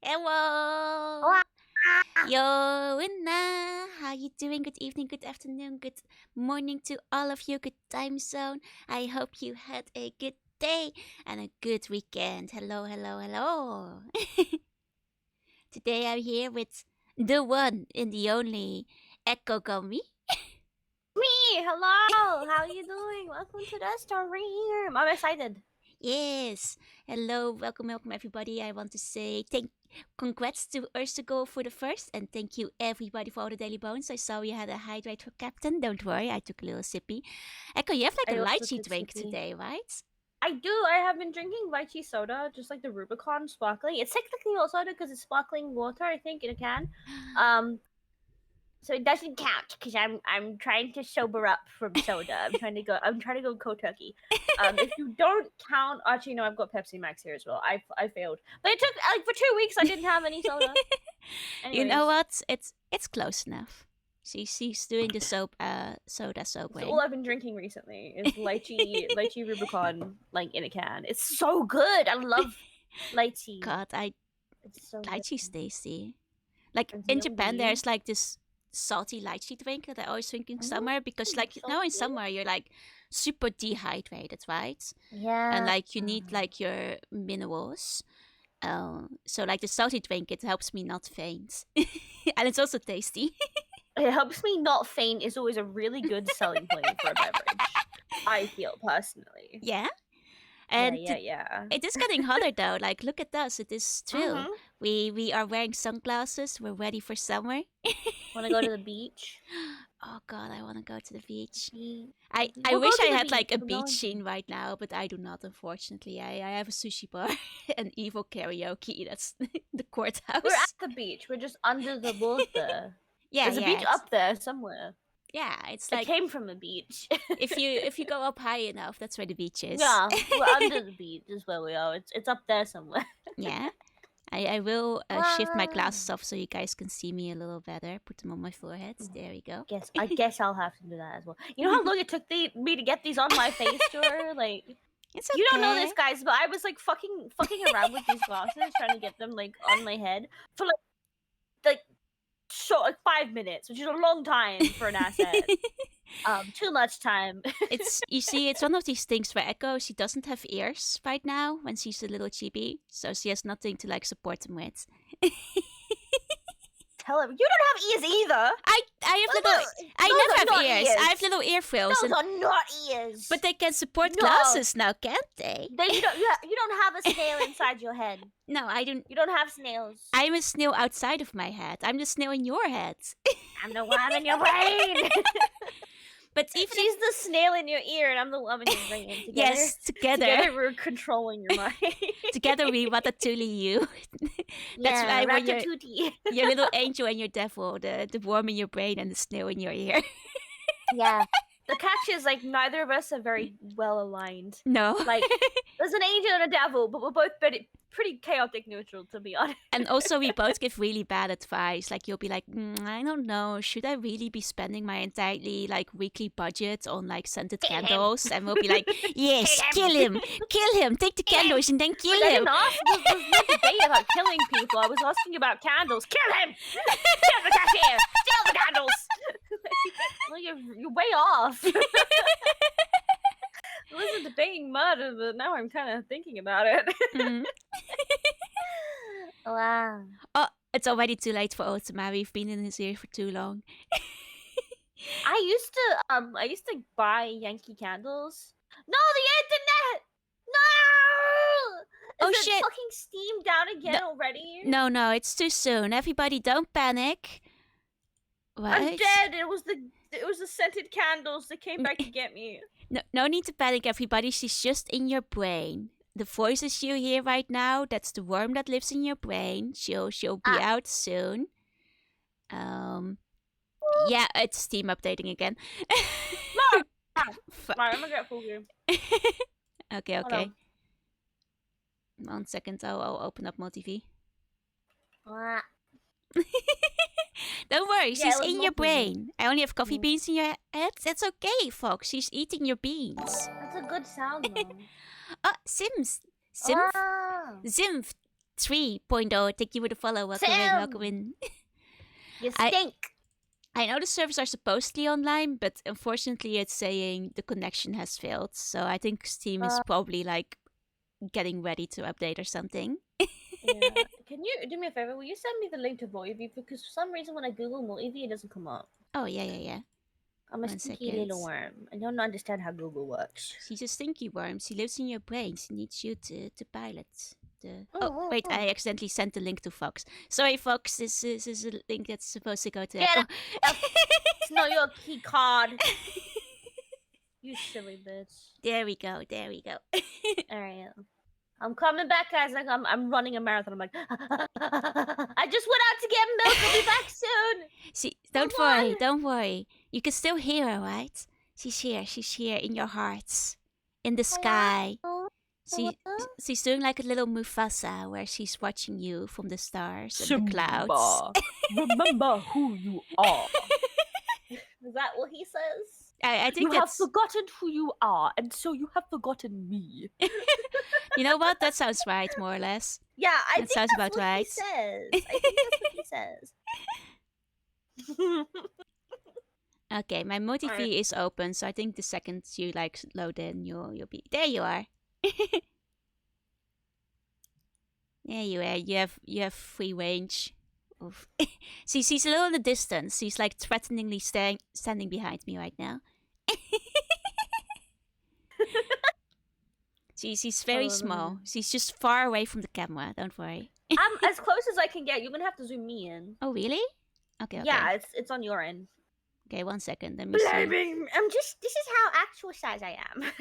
Hello. Yo, Winna. How you doing? Good evening, good afternoon, good morning to all of you. Good time zone. I hope you had a good day and a good weekend. Hello, hello, hello. Today I'm here with the one and the only Echo Gummy. Me, hello. How you doing? Welcome to the story room. I'm excited. Yes. Hello, welcome everybody. I want to say congrats to Ursugo for the first, and thank you everybody for all the daily bones. I saw you had a hydrate for Captain. Don't worry, I took a little sippy. Echo, you have like I a also lychee took drink sippy. today, right? I do. I have been drinking lychee soda, just like the Rubicon sparkling. It's technically not soda because it's sparkling water, I think, in a can. Um, so it doesn't count because I'm trying to sober up from soda. I'm trying to go cold turkey. If you don't count, actually no, I've got Pepsi Max here as well. I failed, but it took like for 2 weeks I didn't have any soda. You know Anyways. what? It's close enough. She's doing the soda So all sobering. I've been drinking recently is lychee Rubicon, like in a can. It's so good. I love lychee. God, It's so good. lychee's tasty. Like It's in Japan, yummy. there's like this salty lychee drink that I always drink in Mm, summer because like now in salty. summer you're like super dehydrated, right? And Yeah. like you need like your minerals. So like the salty drink, it helps me not faint, and it's also tasty. It helps me not faint is always a really good selling point for a beverage. I feel personally. Yeah, Yeah, and yeah, yeah. it is getting hotter though. Like look at us, it is true. Mm-hmm. We are wearing sunglasses. We're ready for summer. Wanna go to the beach? Oh God, I want to go to the beach. Beach. I We'll go wish I to the had beach. like a We're beach going to. scene right now, but I do not, unfortunately. I have a sushi bar and evil karaoke. That's the We're at courthouse. the beach. We're just under the water. Yeah, There's a yeah, beach up there somewhere. it's It like came from a beach. if you go up high enough, that's where the beach is. Yeah, we're under the beach is where we are. It's up there somewhere. Yeah, I will shift my Wow. glasses off so you guys can see me a little better. Put them on my forehead. There we go. I guess I'll have to do that as well. You know how long it took me to get these on my face, Jor? Like It's you don't know okay. this, guys, but I was like fucking around with these glasses, trying to get them like on my head for like short like 5 minutes, which is a long time for an asset. Too much time. It's one of these things where Echo, she doesn't have ears right now when she's a little chibi, so she has nothing to like support them with. Tell him you don't have ears either. I have Those little are- I those never are have not ears. ears. I have little ear frills, Those are not ears. but they can support No. glasses now, can't they? You don't have a snail inside your head. No, I don't. You don't have snails. I'm a snail outside of my head. I'm the snail in your head. I'm the one in your brain. But even She's the snail in your ear, and I'm the one in your brain. Together, yes, together we're controlling your mind. together we ratatouille you. That's Yeah, why when you're ratatouille. your little angel and your devil, the worm in your brain and the snail in your ear. Yeah. The catch is like neither of us are very well aligned. No. Like there's an angel and a devil, but we're both pretty chaotic neutral, to be honest. And also, we both give really bad advice. Like, you'll be like, I don't know, should I really be spending my entirely like weekly budget on like scented Kill him. candles? And we'll be like, yes, Kill him. kill him, take the Kill him. candles and then kill I him. didn't ask. There's no debate about killing people. I was asking about candles. Kill him! Kill the cashier! Steal the candles! Well, you're way off. I wasn't debating murder, but now I'm kind of thinking about it. Mm. Wow. Oh, it's already too late for Otama. We've been in his ear for too long. I used to buy Yankee candles. No, the internet! No! Oh, Is it shit. fucking steamed down again already? No, it's too soon. Everybody, don't panic. What? I'm dead. It was the scented candles that came back to get me. No need to panic, everybody. She's just in your brain. The voices you hear right now, that's the worm that lives in your brain. She'll be out soon. Yeah, it's Steam updating again. No! Right, I'm gonna get full game. Okay. Hold on. 1 second, I'll open up MultiV. Don't worry, Yeah, she's it was in your MultiV. brain. I only have coffee beans in your head. That's okay, Fox. She's eating your beans. That's a good sound, though. Oh, Sims. Ah. Zimph 3.0. Thank you for the follow. Welcome in. Welcome Tim! in. You I- stink. I know the servers are supposedly online, but unfortunately it's saying the connection has failed. So I think Steam is probably like getting ready to update or something. Yeah. Can you do me a favor? Will you send me the link to Moivy? Because for some reason when I Google Moivy, it doesn't come up. Oh, yeah. I'm a 1 stinky second. little worm. I don't understand how Google works. She's a stinky worm. She lives in your brain. She needs you to pilot the... Oh, wait, I accidentally sent the link to Fox. Sorry, Fox. This is a link that's supposed to go to Get Echo. It's not your key card. You silly bitch. There we go. Alright. I'm coming back, guys. Like I'm running a marathon. I'm like, I just went out to get milk. I'll be back soon. See, Come don't worry. You can still hear her, right? She's here in your hearts. In the sky. She's doing like a little Mufasa where she's watching you from the stars and the clouds. Remember who you are. Is that what he says? I think you that's... have forgotten who you are, and so you have forgotten me. You know what? That sounds right, more or less. Yeah, I That think sounds that's about what right. he says. I think that's what he says. Okay, my Motivy is open, so I think the second you like load in, you'll be... There you are. There you are. You have free range. Oof. See, she's a little in the distance. She's like threateningly standing behind me right now. She's very small. She's just far away from the camera. Don't worry. I'm as close as I can get. You're gonna have to zoom me in. Oh, really? Okay. Yeah, it's on your end. Okay, 1 second. Let me see. This is how actual size I am. I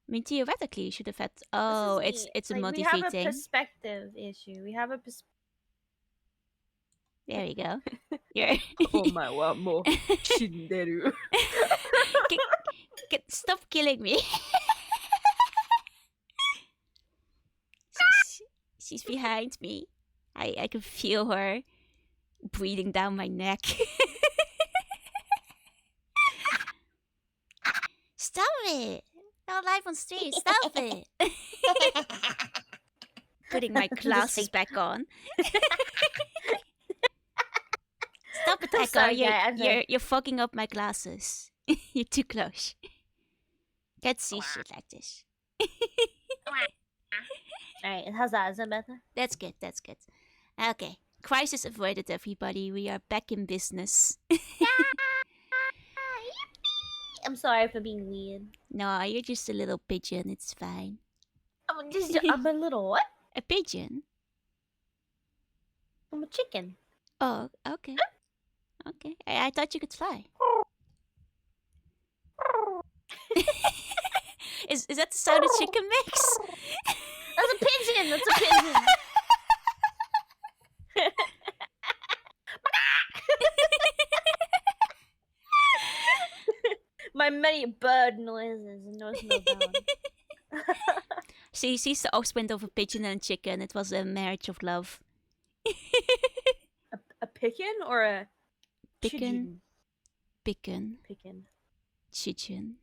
mean, theoretically, you should have had... Oh, it's a like, Motivy we have a thing. perspective issue. We have a There we go. You're... more. Shinderu. Stop killing me. She's behind me. I can feel her breathing down my neck. Stop it! Not live on stream. Stop it! Putting my glasses back on. Stop it, Echo. You're fogging up my glasses. You're too close. Can't see shit like this. Alright, how's that? Is that better? That's good. Okay. Crisis avoided, everybody. We are back in business. I'm sorry for being weird. No, you're just a little pigeon. It's fine. I'm a little what? A pigeon? I'm a chicken. Oh, okay. Okay. I thought you could fly. Is that the sound a chicken makes? That's a pigeon! That's a pigeon! My many bird noises knows no bounds. She's the offspring of a pigeon and a chicken. It was a marriage of love. A pigeon or a Picken. Pigeon. Chicken.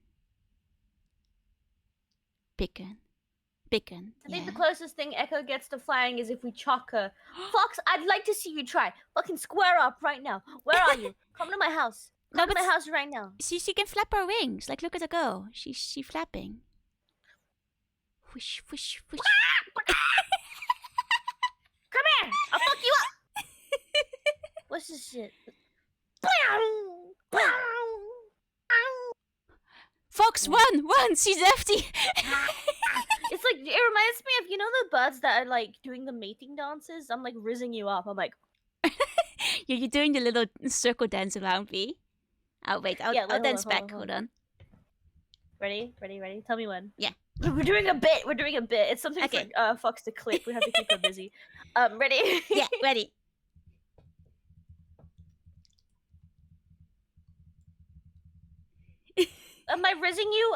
Picken. I think the closest thing Echo gets to flying is if we chalk her. Fox, I'd like to see you try. Fucking square up right now. Where are you? Come to my house. Come to my house right now. She can flap her wings. Like, look at her go. She's flapping. Whoosh, whoosh, whoosh. Come here! I'll fuck you up! What's this shit? Fox, run! She's empty! It's like, it reminds me of, you know the birds that are like doing the mating dances? I'm like rizzing you up. I'm like... You're doing the little circle dance around me. Oh, wait, I'll dance back. Hold on. Ready? Tell me when. Yeah. We're doing a bit. It's something for Fox to clip. We have to keep her busy. Ready? Yeah, ready. Am I rizzing you?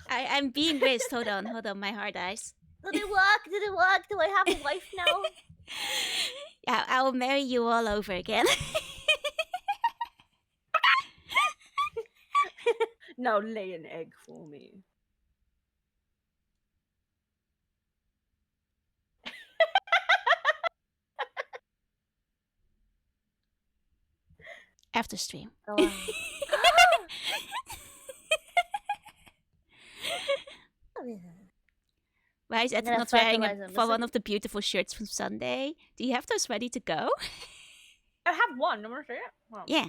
I'm being rizzed. Hold on, my hard eyes. Did it work? Do I have a wife now? Yeah, I will marry you all over again. Now lay an egg for me. After stream. Oh, wow. Why is I'm Ed gonna not wearing fertilize them. for one of the beautiful shirts from Sunday? Do you have those ready to go? I have one. I'm gonna show you. Wow. Yeah.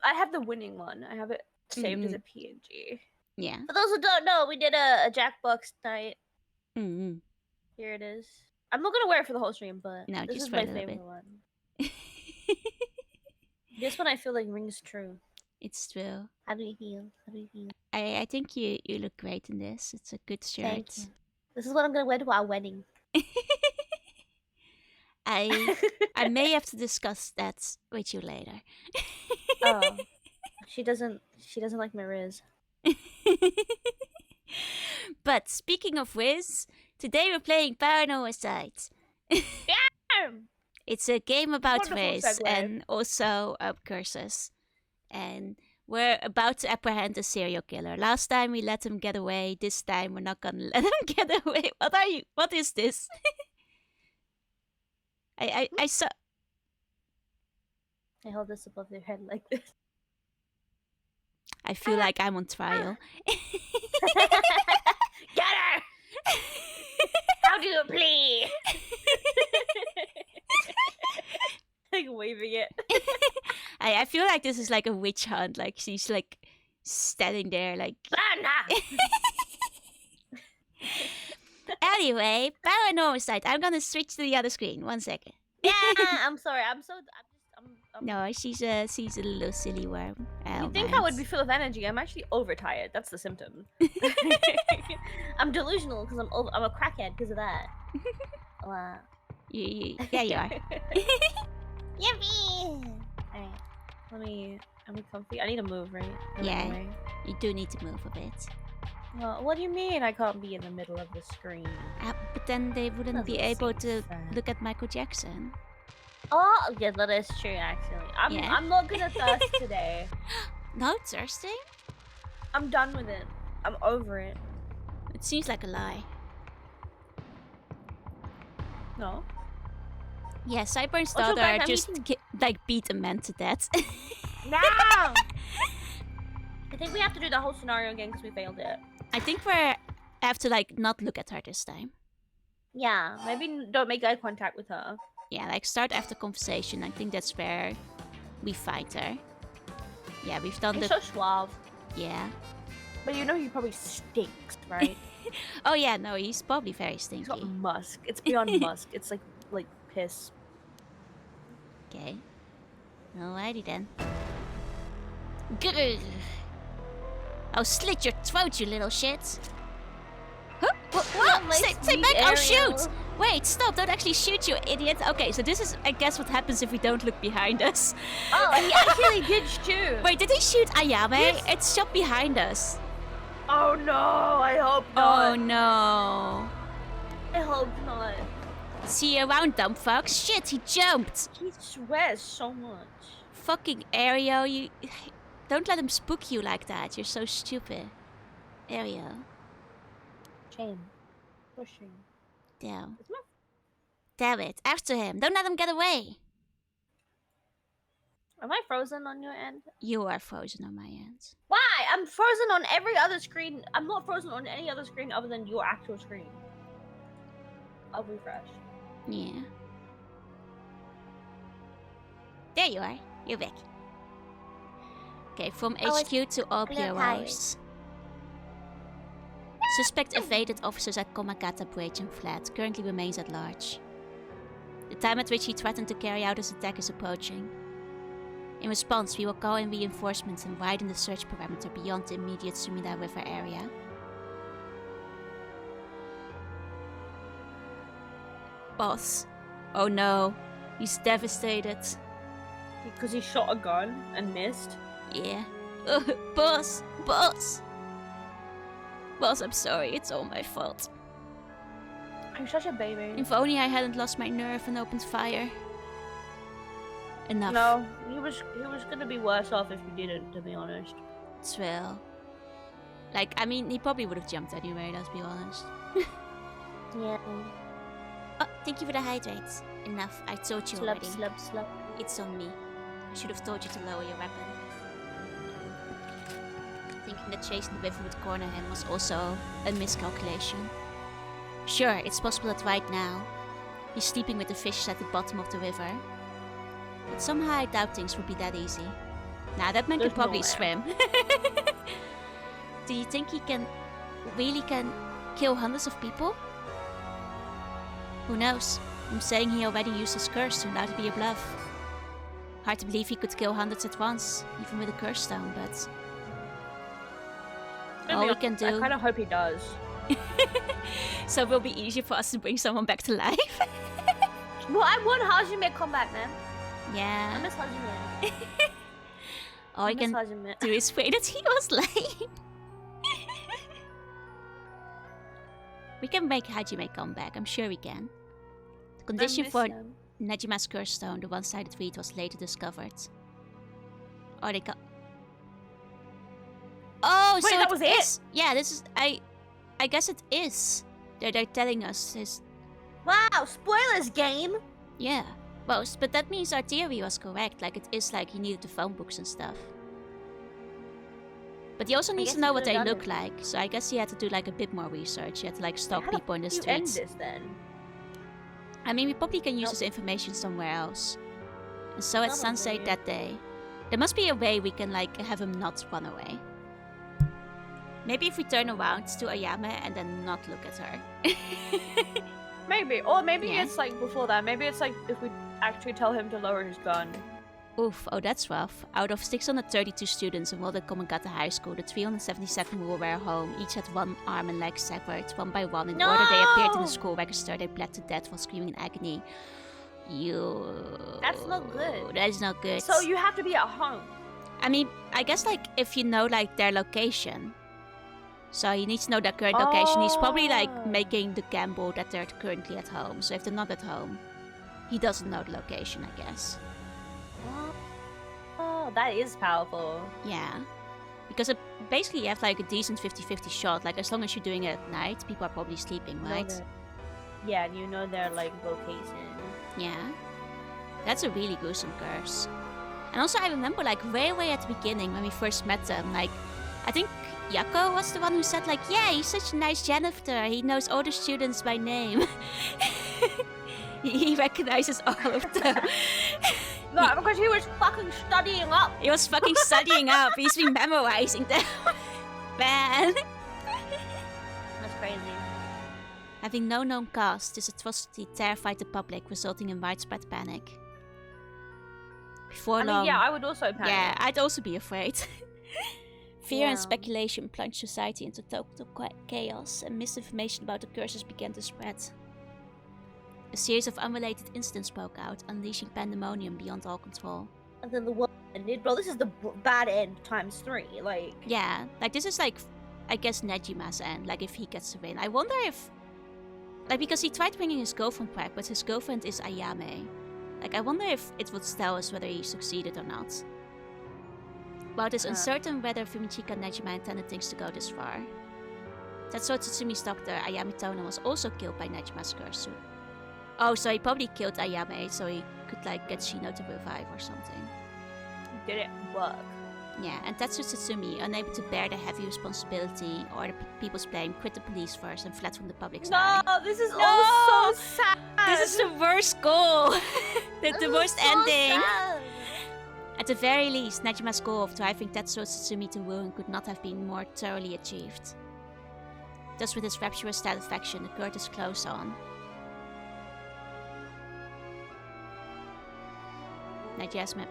I have the winning one. I have it saved as a PNG. Yeah. For those who don't know, we did a Jackbox night. Mm-hmm. Here it is. I'm not gonna wear it for the whole stream, but No, this just is for a my little favorite bit. one. This one I feel like rings true. It's true. How do you feel? How do you feel? I think you look great in this. It's a good shirt. Thank you. This is what I'm gonna wear to our wedding. I may have to discuss that with you later. Oh, she doesn't like my Riz. But speaking of Wiz, today we're playing Paranormasight. It's a game about Wonderful Wiz segue. and also curses. And we're about to apprehend a serial killer. Last time we let him get away. This time we're not gonna let him get away. What is this? I saw. I hold this above their head like this. I feel like I'm on trial. Get her! How do you please? Like waving it. I feel like this is like a witch hunt. Like she's like standing there like. Anyway, Paranormasight. I'm gonna switch to the other screen. 1 second. Yeah, I'm sorry. I'm No, she's a little silly worm. You think I would be full of energy? I'm actually overtired. That's the symptom. I'm delusional because I'm a crackhead because of that. Wow. Yeah, you are. Yippee! Alright. Let me. Am I comfy? I need to move, right? Yeah. You do need to move a bit. Well, what do you mean I can't be in the middle of the screen? But then they wouldn't be Doesn't able seem to fair. look at Michael Jackson. Oh, yeah, that is true. Actually, I'm not gonna thirst today. No thirsting? I'm done with it. I'm over it. It seems like a lie. No. Yeah, Cyburn's Also, daughter guys, I'm just eating- like beat a man to death. No. I think we have to do the whole scenario again because we failed it. I think we have to like not look at her this time. Yeah, maybe don't make eye contact with her. Yeah, like start after conversation. I think that's where we fight her. Yeah, we've done He's the. so suave. Yeah. But you know he probably stinks, right? Oh yeah, no, he's probably very He's stinky. got musk. It's beyond musk. It's like piss. Okay. Alrighty then. Grr. I'll slit your throat, you little shit. Huh? What? Stay back! I'll shoot! Wait, stop! Don't actually shoot, you idiot! Okay, so this is, I guess, what happens if we don't look behind us. Oh, he actually did shoot. Wait, did he shoot Ayame? Yes. It's shot behind us. Oh no! I hope not. Oh no. I hope not. See you around, dumb fuck. Shit, he jumped! He swears so much. Fucking Ario, you... Don't let him spook you like that. You're so stupid. Ario. Shame. Pushing. Damn. It's my... Damn it. After him. Don't let him get away. Am I frozen on your end? You are frozen on my end. Why? I'm frozen on every other screen. I'm not frozen on any other screen other than your actual screen. I'll refresh. Yeah. There you are. You're back. Okay, from Oh, HQ to all little POIs. Suspect evaded officers at Komakata Bridge and fled. Currently remains at large. The time at which he threatened to carry out his attack is approaching. In response, we will call in reinforcements and widen the search perimeter beyond the immediate Sumida River area. Boss. Oh no. He's devastated. Because he shot a gun and missed. Yeah. Boss! Boss! Boss, I'm sorry. It's all my fault. I'm such a baby. If only I hadn't lost my nerve and opened fire. Enough. No, he was gonna be worse off if you didn't, to be honest. Well. Like, I mean, he probably would have jumped anyway, let's be honest. Yeah. Thank you for the hydrates. Enough, I told you Slub, already. slub, slub. It's on me. I should have told you to lower your weapon. Thinking that chasing the river would corner him was also a miscalculation. Sure, it's possible that right now he's sleeping with the fishes at the bottom of the river. But somehow I doubt things would be that easy. Nah, that man There's could probably no way. swim. Do you think he really can kill hundreds of people? Who knows? I'm saying he already used his curse, turned out to be a bluff. Hard to believe he could kill hundreds at once, even with a curse stone, but... all we can do... I kind of hope he does. So it will be easier for us to bring someone back to life. Well, I want Hajime come back, man. I Yeah. miss Hajime. All we miss can Hajime. do is pray that he was late. We can make Hajime come back, I'm sure we can. The condition miss for him. Nejima's curse stone, the one-sided reed, was later discovered. Oh, they got... Oh, Wait, so that was it? is... Yeah, this is... I guess it is. They're telling us his... Wow, spoilers, game. Yeah. Well, but that means our theory was correct. Like, it is like he needed the phone books and stuff. But he also needs guess to he know what could've they done look it. like. So I guess he had to do like a bit more research. He had to like stalk How the people in the f- you end streets. this then? I mean, we probably can use Nope. this information somewhere else. And so at sunset Probably. that day, there must be a way we can like have him not run away. Maybe if we turn around to Ayame and then not look at her. Maybe, or maybe Yeah. it's like before that. Maybe it's like if we actually tell him to lower his gun. Oof, oh that's rough. Out of 632 students enrolled at Komagata High School, the 377 who were home each had one arm and leg severed, one by one. In order they appeared in the No! school register, they bled to death while screaming in agony. That's not good. That is not good. So you have to be at home. I mean, I guess like if you know like their location. So he needs to know their current location. He's probably like Oh. making the gamble that they're currently at home. So if they're not at home, he doesn't know the location, I guess. Oh, that is powerful. Yeah. Because basically you have like a decent 50-50 shot. Like as long as you're doing it at night, people are probably sleeping, Know right? Yeah, and you know their like location. Yeah. That's a really gruesome curse. And also I remember like way at the beginning when we first met them, like I think Yako was the one who said like, yeah, he's such a nice janitor. He knows all the students by name. He recognizes all of them. No, because he was fucking studying up. He was fucking studying up. He's been memorizing them. Man. That's crazy. Having no known cause, this atrocity terrified the public, resulting in widespread panic. Before I long... mean, yeah, I would also panic. Yeah, I'd also be afraid. Fear and Yeah. speculation plunged society into total chaos, and misinformation about the curses began to spread. A series of unrelated incidents broke out, unleashing pandemonium beyond all control. And then the world ended. Bro, this is the bad end times 3. Like, Yeah, like this is like, I guess Nejima's end, like if he gets to win. I wonder if, like because he tried bringing his girlfriend back, but his girlfriend is Ayame. Like I wonder if it would tell us whether he succeeded or not. While it is uncertain whether Fumichika and Nejima intended things to go this far. Tetsuo Tsutsumi doctor Ayame Tono was also killed by Nejima's curse. Oh, so he probably killed Ayame so he could like get Shino to revive or something. did it work? Yeah, and Tetsuo Tsutsumi, unable to bear the heavy responsibility or the people's blame, quit the police force and fled from the public's eye. No, this is No! all so sad. This is the worst goal! the This is worst so ending! sad. At the very least, Nejima's goal of driving Tetsuo Tsutsumi to ruin could not have been more thoroughly achieved. Thus, with his rapturous satisfaction, the curtain closed on. Jasmine.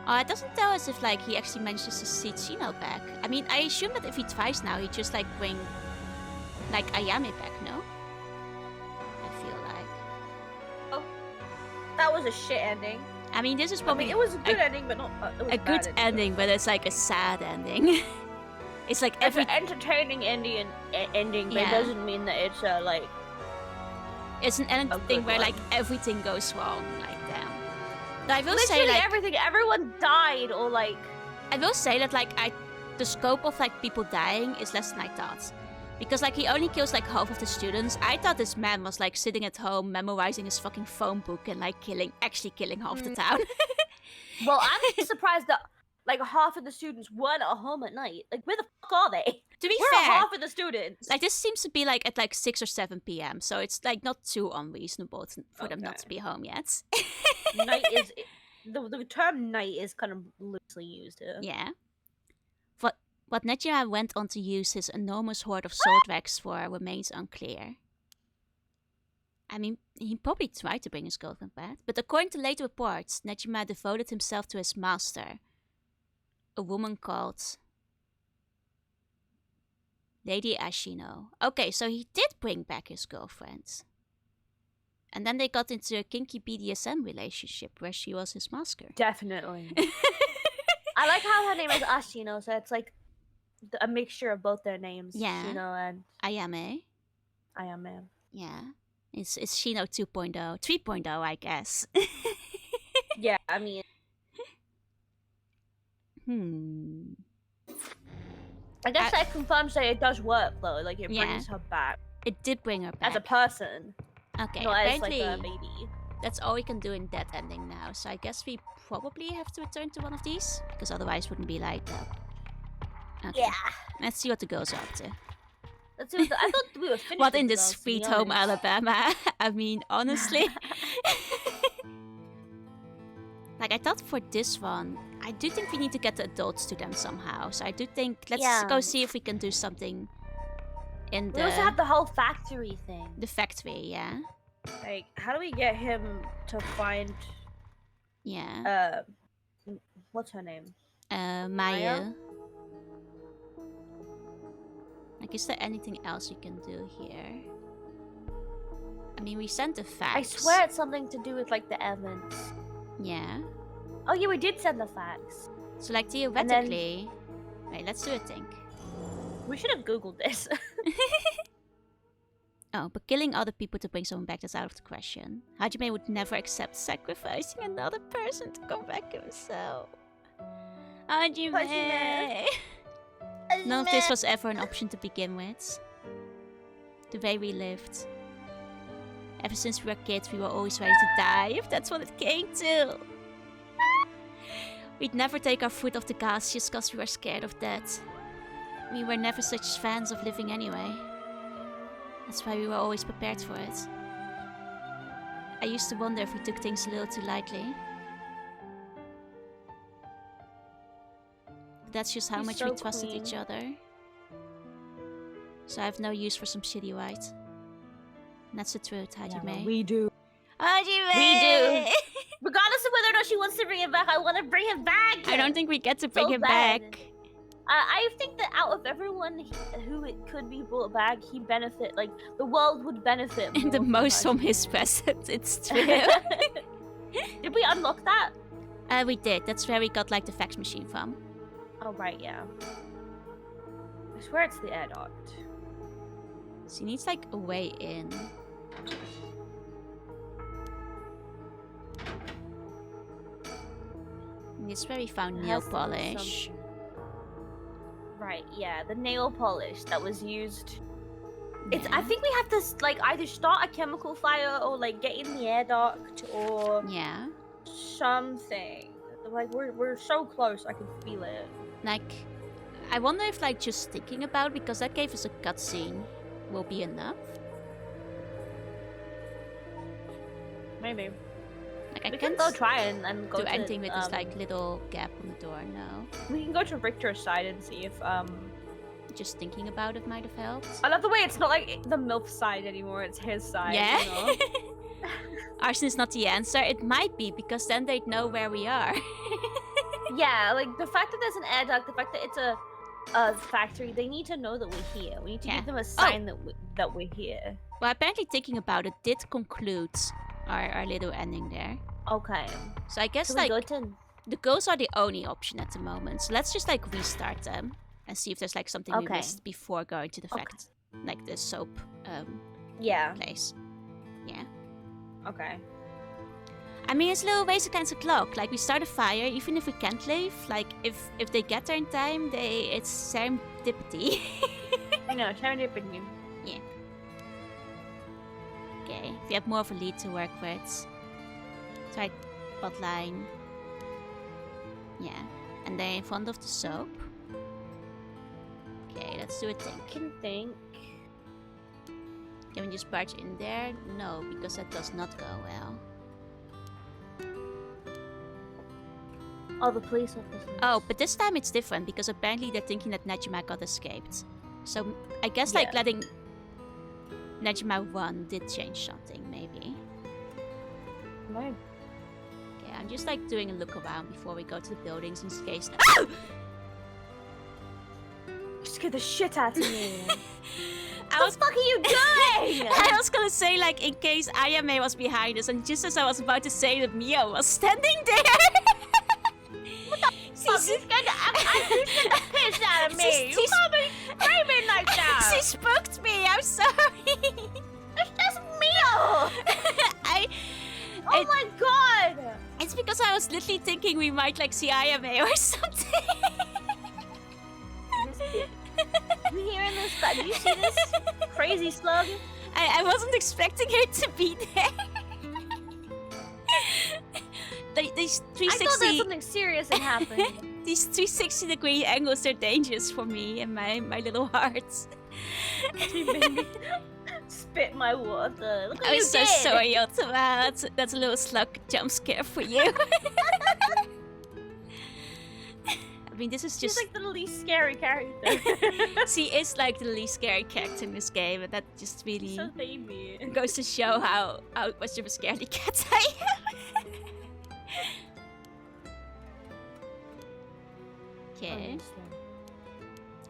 Oh, it doesn't tell us if like he actually manages to see Chino back. I mean, I assume that if he tries now, he'd just like bring like Ayame back, no? I feel like. That was a shit ending. I mean, this is I probably mean, it was a good ending, but not it was a good bad ending, but it's like a sad ending. It's like It's every an entertaining ending, ending, but Yeah. it doesn't mean that it's like. it's an ending good where one. like everything goes wrong, like damn. But I will say Literally like everything. Everyone died, or like. I will say that like the scope of like people dying is less than I thought. Because, like, he only kills, like, half of the students. I thought this man was, like, sitting at home memorizing his fucking phone book and, like, actually killing half the town. Well, I'm surprised that, like, half of the students weren't at home at night. Like, where the fuck are they? To be Where are fair, half of the students? like, this seems to be, like, at, like, 6 or 7 p.m. So it's, like, not too unreasonable for them not to be home yet. Night is... The term night is kind of loosely used here. Yeah. What Nejima went on to use his enormous hoard of salt wax for remains unclear. I mean, he probably tried to bring his girlfriend back, but according to later reports, Nejima devoted himself to his master, a woman called Lady Ashino. Okay, so he did bring back his girlfriend. And then they got into a kinky BDSM relationship where she was his master. Definitely. I like how her name is Ashino, so it's like a mixture of both their names. Yeah. Shino and Ayame. Ayame. Yeah. It's Shino 2.0. 3.0, I guess. Yeah, I mean... I guess that confirms that it does work, though. Like, it brings her back. It did bring her back. As a person. Okay, not apparently as, like, a baby. That's all we can do in that ending now. So I guess we probably have to return to one of these. Because otherwise it wouldn't be light up. Okay. Yeah. Let's see what the girls are up to. Let's see I thought we were finished. What with in the this girls, to sweet be home honest. Alabama? I mean, honestly. Like, I thought for this one, I do think we need to get the adults to them somehow. So I do think, let's go see if we can do something in the... We also have the whole factory thing. The factory, yeah. Like, how do we get him to find... Yeah. What's her name? Maya. Like, is there anything else we can do here? I mean, we sent the fax. I swear it's something to do with, like, the Evans. Yeah. Oh, yeah, we did send the fax. So, like, theoretically... Wait, let's do a think. We should have Googled this. Oh, but killing other people to bring someone back, that's out of the question. Hajime would never accept sacrificing another person to come back himself. Hajime! None of this was ever an option to begin with. The way we lived. Ever since we were kids, we were always ready to die, if that's what it came to. We'd never take our foot off the gas just because we were scared of death. We were never such fans of living anyway. That's why we were always prepared for it. I used to wonder if we took things a little too lightly. But that's just how much we trusted each other. So I have no use for some shitty white. And that's the truth, Hajime. Yeah, we do. Hajime! We do. Regardless of whether or not she wants to bring him back, I want to bring him back! I don't think we get to bring him bad. back. I think that out of everyone who it could be brought back, he'd benefit, like, the world would benefit more. The most from his presence, it's true. Did we unlock that? We did. That's where we got, like, the fax machine from. Oh, right, yeah. I swear it's the air duct. She needs, like, a way in. This is where we found nail polish. Right, yeah, the nail polish that was used. It's. I think we have to like either start a chemical fire or like get in the air duct or something. Like we're so close, I can feel it. Like, I wonder if like just thinking about, because that gave us a cutscene, will be enough. Maybe. Like, We can go try and go do to, anything with this like little gap on the door. No. We can go to Richter's side and see if Just thinking about it might have helped. I love the way it's not like the MILF side anymore, it's his side. Yeah. You know? Arson is not the answer. It might be, because then they'd know where we are. Yeah, like the fact that there's an air duct, the fact that it's a factory, they need to know that we're here. We need to give them a sign that we're here. Well, apparently thinking about it did conclude our little ending there. Okay. So I guess like the girls are the only option at the moment. So let's just like restart them and see if there's like something we missed before going to the fact, like the soap place. Yeah. Okay. I mean, it's a little ways against the clock. Like, we start a fire, even if we can't leave. Like, if they get there in time, it's serendipity. I know, serendipity. Okay, if you have more of a lead to work with. Try bot line. Yeah. And then in front of the soap. Okay, let's do a I think. can think. Can we just barge in there? No, because that does not go well. Oh, the police officers. Oh, but this time it's different because apparently they're thinking that Najima got escaped. So I guess like Yeah. letting Najima run did change something, maybe. Right. Okay, I'm just like doing a look around before we go to the buildings in case. Scared the shit out of me. I What was the fuck are you doing? I was gonna say like in case Ayame was behind us, and just as I was about to say that Mio was standing there. Fuck, you scared the piss out of me. You She's- can't be screaming like that. She spooked me. I'm sorry. It's just Mio. I. Oh It- my god. It's because I was literally thinking we might like see Ayame or something. You hearing this? Do you see this crazy slug? I wasn't expecting her to be there. These I thought that 360 something serious had happened. these 360-degree angles are dangerous for me and my little heart. She made me spit my water. Look what I'm you so did. sorry, Ottawa. That's a little slug jump scare for you. I mean, this is She's just. like the least scary character. She is like the least scary character in this game, and that just really So baby. goes to show how much of a scaredy cat I am. Okay.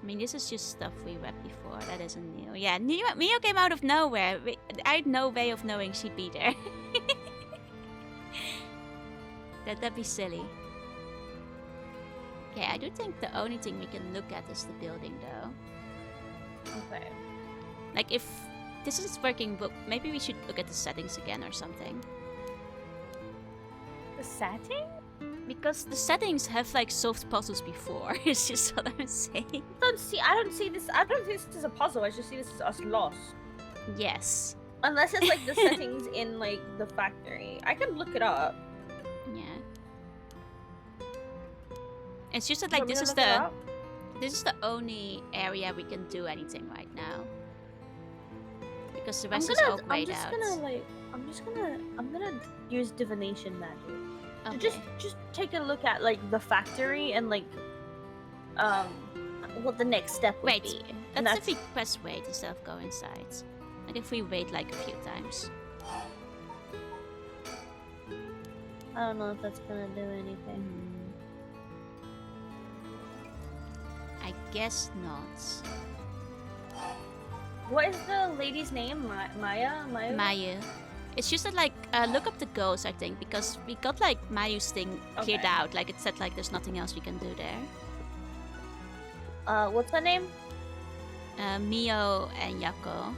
I mean, this is just stuff we read before. That isn't new. Yeah, Mio came out of nowhere. I had no way of knowing she'd be there. That'd be silly. Okay, I do think the only thing we can look at is the building, though. Okay. Like, if this is working, but maybe we should look at the settings again or something. The setting? Because the settings have, like, solved puzzles before. It's just what I'm saying. I don't see this as a puzzle. I just see this as us lost. Yes. Unless it's like the settings in like the factory. I can look it up. Yeah. It's just that, You like, want me this to is look it the... up? This is the only area we can do anything right now. Because the rest is all grayed out. I'm gonna use divination magic. Okay. So just take a look at like the factory and like what the next step would Wait, be. that's, And if we press wait instead of go inside. Like if we wait like a few times. I don't know if that's gonna do anything. I guess not. What is the lady's name? Maya? Mayu. It's just that, like, look up the goals, I think, because we got, like, Mayu's thing cleared Okay. out. Like, it said, like, there's nothing else we can do there. What's her name? Mio and Yako.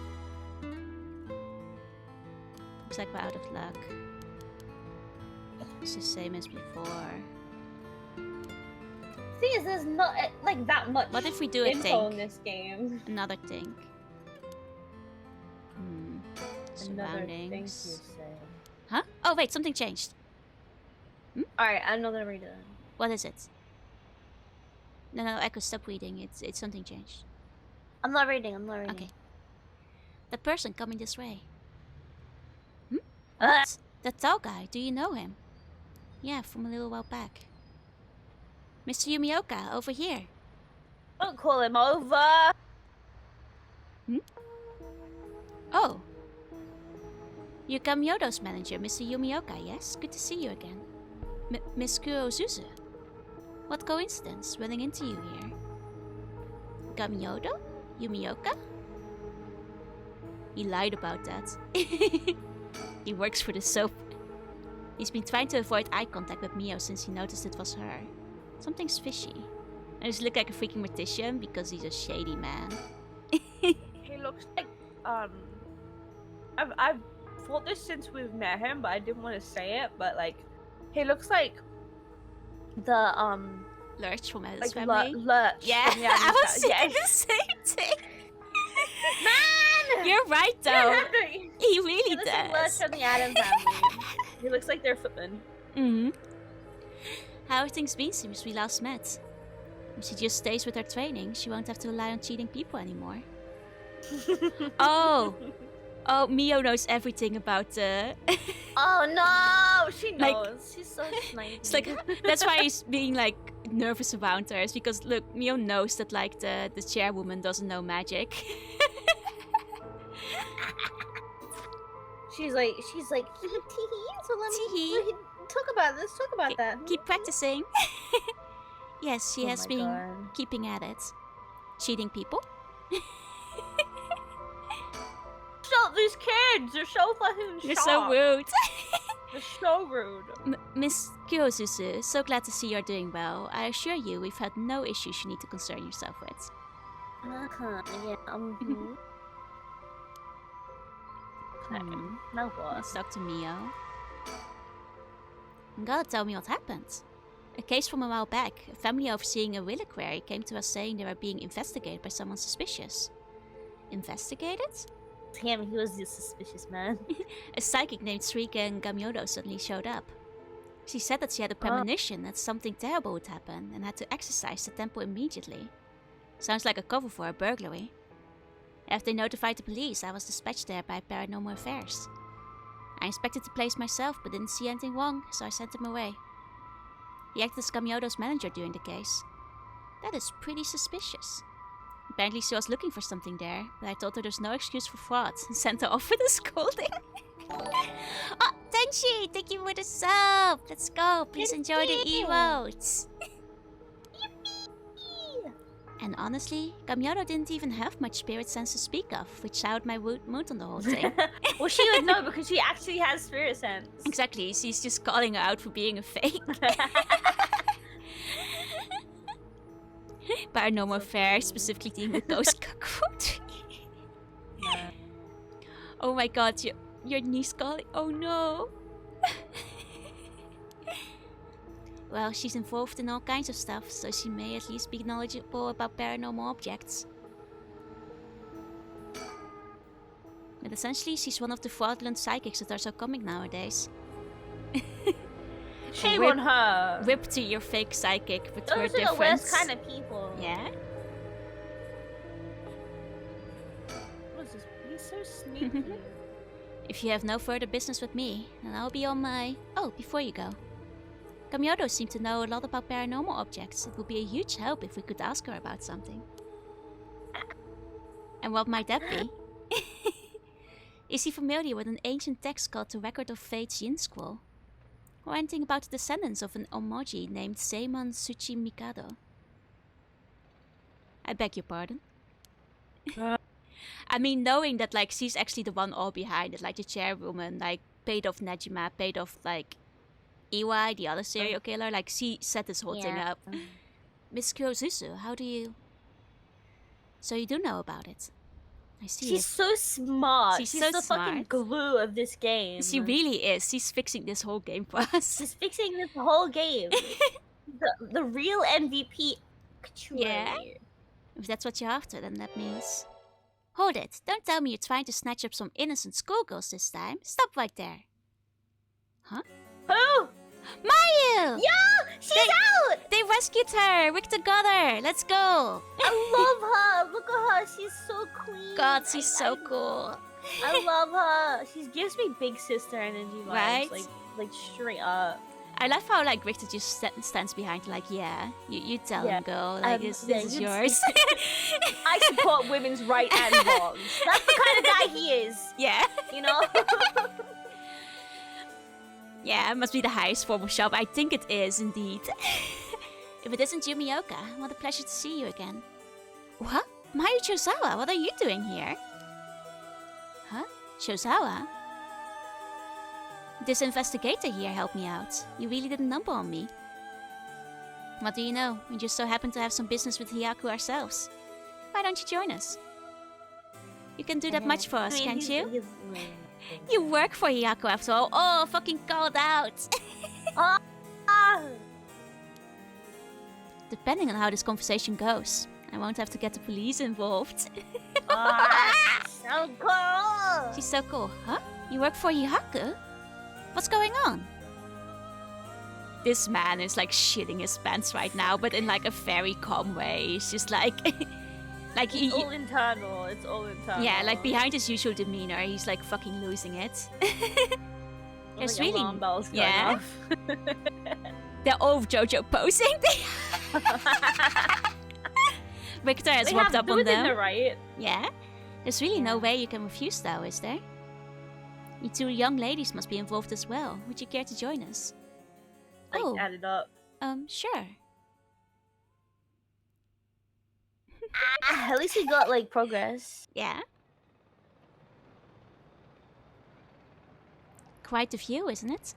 Looks like we're out of luck. It's the same as before. Thing is, there's not like that much What if we do a info in think? this game. Another thing. Another thing you Surroundings. say. Huh? Oh, wait, something changed. Alright, I'm not gonna read it. What is it? No, Echo, stop reading. It's something changed. I'm not reading. Okay. The person coming this way. Ah! That tall guy, do you know him? Yeah, from a little while back. Mr. Yumioka, over here. Don't call him over. Oh. You're Kamyodo's manager, Mr. Yumioka, yes? Good to see you again. Miss Kurozuzu. What coincidence, running into you here. Kamyodo? Yumioka? He lied about that. He works for the soap. He's been trying to avoid eye contact with Mio since he noticed it was her. Something's fishy. I just look like a freaking mortician because he's a shady man. He looks like I've thought this since we've met him, but I didn't want to say it. But like, he looks like the Lurch from Adam's Like family. Lurch. Yeah, from the I Addams was Family. thinking Yes. the same thing. Man! You're right, You don't though. have to- He He really looks like Lurch does. from the Addams Family. He looks like their footman. How have things been since we last met? If she just stays with her training, she won't have to rely on cheating people anymore. Oh, Mio knows everything about the. Oh no! She Like- knows. She's so snipey. It's like that's why he's being like nervous around her. Is because look, Mio knows that like the chairwoman doesn't know magic. she's like so let Tee-hee. me talk about this. Talk about that. Keep practicing. Yes, she Oh has my been God. keeping at it, cheating people. Shut these kids! They're so fucking You're sharp. so rude. They're so rude. Miss Kyosusu, so glad to see you're doing well. I assure you, we've had no issues you need to concern yourself with. Yeah. Hmm. No what? Let's talk to Mio. You gotta tell me what happened. A case from a while back, a family overseeing a reliquary came to us saying they were being investigated by someone suspicious. Investigated? Damn, he was the suspicious man. A psychic named Suiken Gamyodo suddenly showed up. She said that she had a premonition that something terrible would happen and had to exorcise the temple immediately. Sounds like a cover for a burglary. After they notified the police, I was dispatched there by Paranormal Affairs. I inspected the place myself but didn't see anything wrong, so I sent him away. He acted as Gamyodo's manager during the case. That is pretty suspicious. Apparently she was looking for something there, but I told her there's no excuse for fraud and sent her off with a scolding. Oh, Tenchi! Thank you for the sub! Let's go! Please enjoy the emotes! And honestly, Gamyodo didn't even have much spirit sense to speak of, which soured my mood on the whole thing. Well, she would know because she actually has spirit sense. Exactly, she's just calling her out for being a fake. Paranormal Fair, specifically dealing with ghost cuckold. Oh my god, your niece calling. Oh no. Well, she's involved in all kinds of stuff, so she may at least be knowledgeable about paranormal objects. But essentially, she's one of the fraudulent psychics that are so common nowadays. Shame Rip- on her. Rip to your fake psychic, but we're Those are the different. worst kind of people. Yeah? What is this? He's so sneaky. If you have no further business with me, then I'll be on my... Oh, before you go. Gamyodo seemed to know a lot about paranormal objects. It would be a huge help if we could ask her about something. And what might that be? Is he familiar with an ancient text called the Record of Fate's Yin Scroll? Or anything about the descendants of an Omoji named Seiman Tsuchi Mikado? I beg your pardon. I mean, knowing that like she's actually the one all behind it, like the chairwoman, like paid off Najima, paid off like Iwai, the other serial killer, like she set this whole thing up. Miss Kurosusu, how do you... So you do know about it. I see. She's so smart. She's She's so the fucking smart. glue of this game. She really is. She's fixing this whole game for us. She's fixing this whole game. the real MVP. Yeah? If that's what you're after, then that means... Hold it. Don't tell me you're trying to snatch up some innocent schoolgirls this time. Stop right there. Huh? Who? Mayu! Yeah! She's out! They rescued her! Richter got her! Let's go! I love her! Look at her! She's so clean! God, she's so cool. I love her! She gives me big sister energy vibes. Right? Like straight up. I love how like Richter just stands behind, like, yeah, you tell him, girl, like this is yours. I support women's right and wrongs. That's the kind of guy he is. Yeah. You know? Yeah, it must be the highest form of shop. I think it is, indeed. If it isn't Yumioka, what a pleasure to see you again. What? Mayu Chozawa, what are you doing here? Huh? Chozawa? This investigator here helped me out. You really did a number on me. What do you know? We just so happen to have some business with Hyaku ourselves. Why don't you join us? You can do that much for us, can't you? You work for Hyaku after all. Oh, fucking called out. Depending on how this conversation goes, I won't have to get the police involved. Oh, so cool. She's so cool. Huh? You work for Yaku? What's going on? This man is like shitting his pants right now, but in like a very calm way. He's just like... like It's all internal. It's all internal. yeah, like behind his usual demeanor, he's like fucking losing it. There's like really... alarm bells going yeah. off. They're all Jojo posing. Victor has They whopped have up to on do it in them. the right. Yeah? There's really no way you can refuse though, is there? You two young ladies must be involved as well. Would you care to join us? Like, add it up. Sure. At least we got like progress. Yeah? Quite a few, isn't it?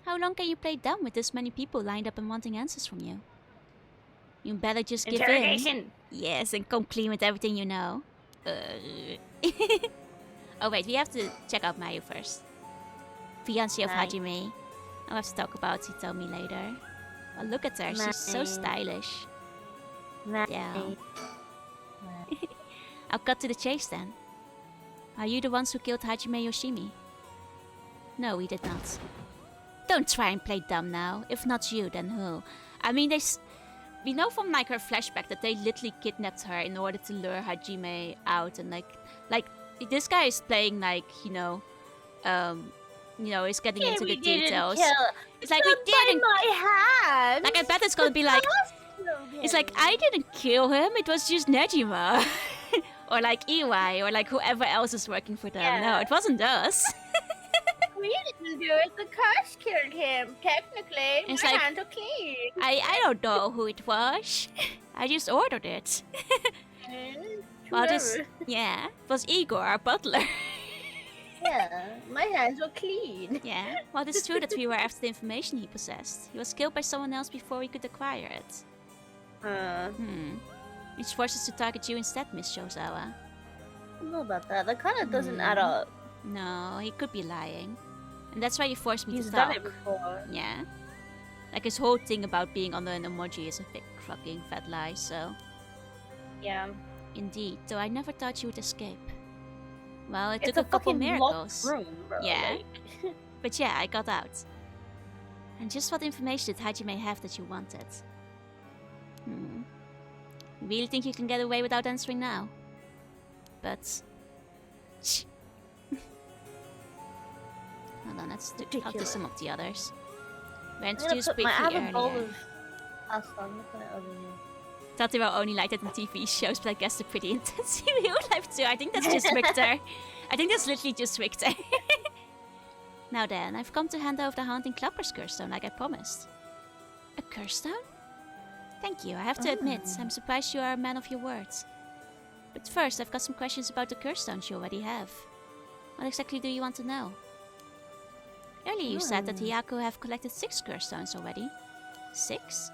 How long can you play dumb with this many people lined up and wanting answers from you? You better just give in. Interrogation. Yes, and come clean with everything you know. Oh wait, we have to check out Mayu first. Fiancé of Right. Hajime. I'll have to talk about Hitomi later. Well, look at her, she's so Right. stylish. Right. Yeah. I'll cut to the chase then. Are you the ones who killed Hajime Yoshimi? No, we did not. Don't try and play dumb now. If not you, then who? I mean, we know from like her flashback that they literally kidnapped her in order to lure Hajime out, and like this guy is playing like he's getting into the details. It's like we didn't. My hand. Like I bet it's gonna be like. It's like, I didn't kill him, it was just Nejima. Or like Iwai, or like whoever else is working for them. Yeah. No, it wasn't us. We didn't do it. The curse killed him. Technically, It's my like- hands are clean. I don't know who it was. I just ordered it. Well, Whoever. yeah, it was Igor, our butler. Yeah, my hands were clean. Yeah, well, it's true that we were after the information he possessed. He was killed by someone else before we could acquire it. Which forced us to target you instead, Miss Shozawa. I don't know about that. That kind of doesn't add up. No, he could be lying. And that's why you forced me He's to done talk. it before. Yeah. Like his whole thing about being under an emoji is a big fucking fat lie, so... Yeah. Indeed, though I never thought you would escape. Well, it It's took a couple fucking miracles. locked room, bro. Yeah. Like, But yeah, I got out. And just what information did Hajime have that you wanted? You really think you can get away without answering now? But... Shh. Hold on, let's talk to Ridiculous. some of the others. We're I'm gonna introduced put briefly I have a bowl earlier. of pasta. I'm gonna put it over here. Thought they were only like that in TV shows, but I guess they're pretty intense in real life too. I think that's just Victor. I think that's literally just Victor. Now then, I've come to hand over the Haunting Clapper's curse stone like I promised. A curse stone? Thank you, I have to admit, I'm surprised you are a man of your words. But first, I've got some questions about the curse stones you already have. What exactly do you want to know? Earlier you said that Hiyako have collected 6 curse stones already. 6?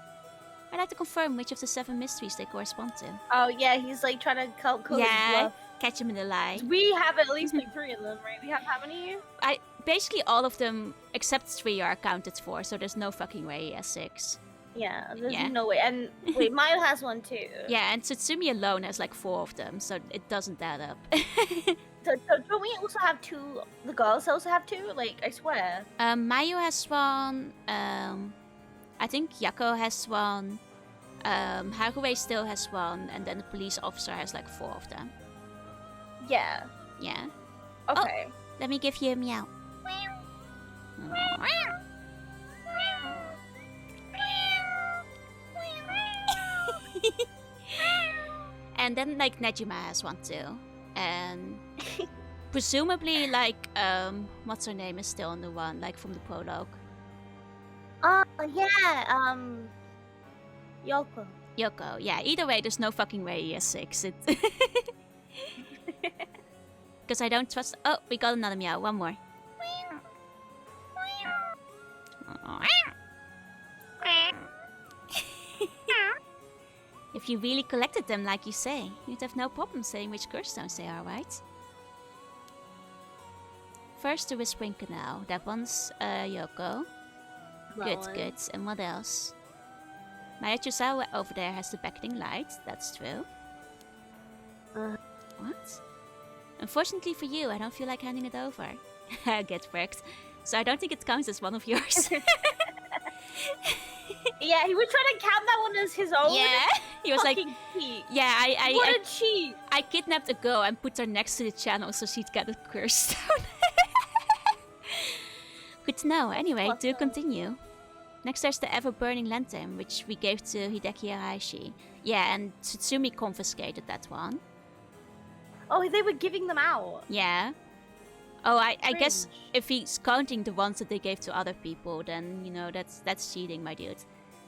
I'd like to confirm which of the 7 mysteries they correspond to. Oh yeah, he's like trying to call his Yeah, bluff. catch him in the lie. We have at least like 3 of them, right? We have how many? Basically all of them except 3 are accounted for, so there's no fucking way he has 6. Yeah, there's Yeah. no way. And wait, Mayo has one too. Yeah, and Tsutsumi alone has like 4 of them, so it doesn't add up. So don't we also have 2? The girls also have 2? Like, I swear. Mayu has 1, I think Yako has 1, Haruwe still has 1, and then the police officer has like 4 of them. Yeah. Yeah. Okay. Let me give you a meow. And then like Nejima has 1 too. And presumably like what's her name is still on the one, like from the prologue. Oh yeah. Yoko. Yoko, yeah, either way there's no fucking way he has 6. Because I don't trust. Oh, we got another meow, one more. If you really collected them like you say, you'd have no problem saying which curse stones they are, right? First, the Whispering Canal. That one's Yoko. Good, good. And what else? My Chusawa over there has the beckoning light. That's true. What? Unfortunately for you, I don't feel like handing it over. Get wrecked. So I don't think it counts as one of yours. Yeah, he was trying to count that one as his own. Yeah. He was like, Fucking cheat. yeah, What a cheat. I kidnapped a girl and put her next to the channel so she'd get a curse down. Good to know. Anyway, to continue. Next there's the ever-burning lantern, which we gave to Hideki Araishi. Yeah, and Tsutsumi confiscated that one. Oh, they were giving them out. Yeah. Oh, I guess Cringe. if he's counting the ones that they gave to other people, then, you know, that's cheating, my dude.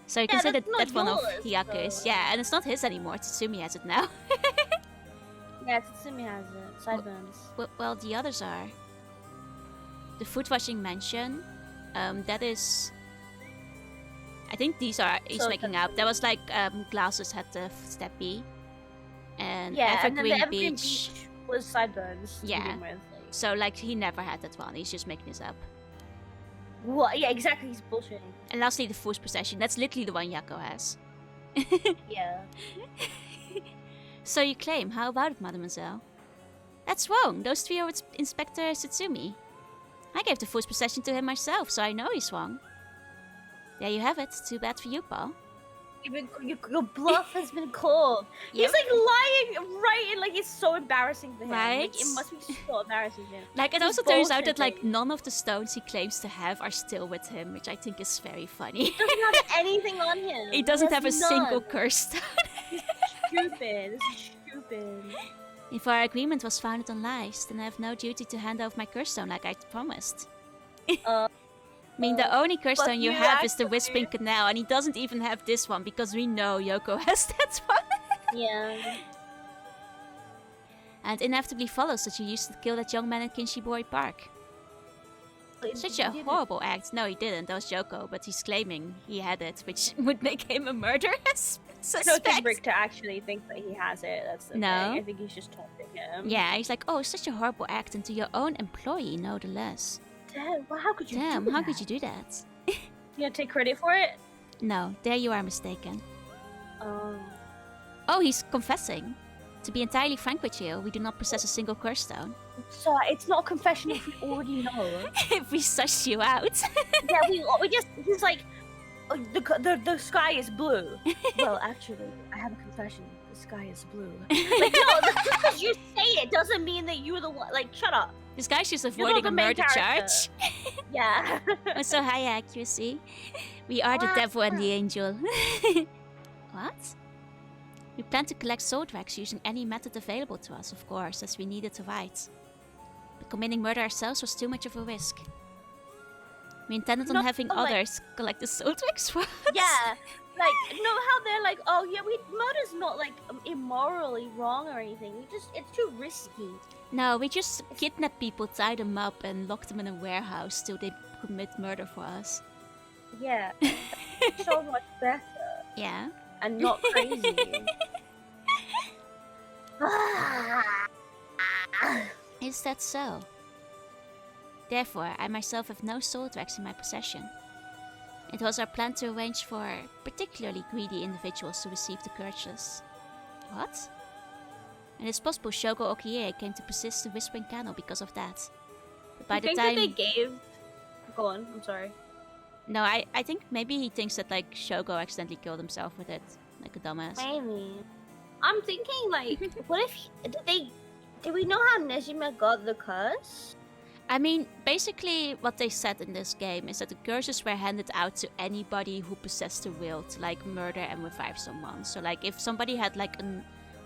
So you Yeah, consider that's not that one of yours, Hyaku's. though. Yeah, and it's not his anymore. Tsutsumi has it now. Yeah, Tsutsumi has it. Sideburns. Well, the others are. The food washing mansion. That is. I think these are. He's So making up. There was like glasses had the steppy, and Yeah, and then Evergreen, the Evergreen Beach. Beach was Sideburns. to Yeah. begin with, like. So like he never had that one. He's just making this up. What? Yeah, exactly. He's bullshitting. And lastly, the food possession. That's literally the one Yako has. Yeah. So you claim. How about it, mademoiselle? That's wrong. Those three are with Inspector Tsutsumi. I gave the food possession to him myself, so I know he's wrong. There you have it. Too bad for you, Paul. Your bluff has been called. Yep. He's like lying right in, like, it's so embarrassing for him. Right? Like, it must be so embarrassing for him. Like, it He's also turns out that, like, bullshitting. none of the stones he claims to have are still with him, which I think is very funny. He doesn't have anything on him. He doesn't have a has single none. curse stone. Stupid. This is stupid. If our agreement was founded on lies, then I have no duty to hand over my curse stone like I promised. I mean, the only curse but stone you you have is the actually- Whispering Canal, and he doesn't even have this one because we know Yoko has that one. Yeah. And it inevitably follows that you used to kill that young man in Kinshibori Park. Such a horrible act. No, he didn't. That was Yoko, but he's claiming he had it, which would make him a murderer I don't suspect. think Rick to actually think that he has it. That's the No. thing. I think he's just taunting him. Yeah, he's like, oh, such a horrible act, and to your own employee, no the less. Damn, well, how could you Damn, do how that? could you do that? You gonna take credit for it? No, there you are mistaken. Oh. Oh, he's confessing. To be entirely frank with you, we do not possess a single curse stone. So it's not a confession if we already know. If we suss you out. Yeah, we just, he's like, oh, the sky is blue. Well, actually, I have a confession. The sky is blue. Like, no, just because you say it doesn't mean that you're the one. Like, shut up. This guy's just not avoiding the a main murder character. charge. Yeah. Oh, so high accuracy. We are the devil and the angel. What? We plan to collect soul tracks using any method available to us, of course, as we needed to write. But committing murder ourselves was too much of a risk. We intended on No, having like- others collect the soul tracks for us. Yeah. Like, know how they're like, oh yeah, murder's not like immorally wrong or anything. It's too risky. No, we just kidnap people, tie them up, and lock them in a warehouse till they commit murder for us. Yeah. So much better Yeah. and not crazy. Is that so? Therefore, I myself have no soul tracks in my possession. It was our plan to arrange for particularly greedy individuals to receive the curses. What? And it's possible Shogo Okie came to possess the Whispering Canal because of that. But by I the think time... that they gave. Go on. I'm sorry. No, I think maybe he thinks that like Shogo accidentally killed himself with it. Like a dumbass. Maybe. I'm thinking like, what if did we know how Nejima got the curse? I mean, basically what they said in this game is that the curses were handed out to anybody who possessed the will to like murder and revive someone. So like if somebody had like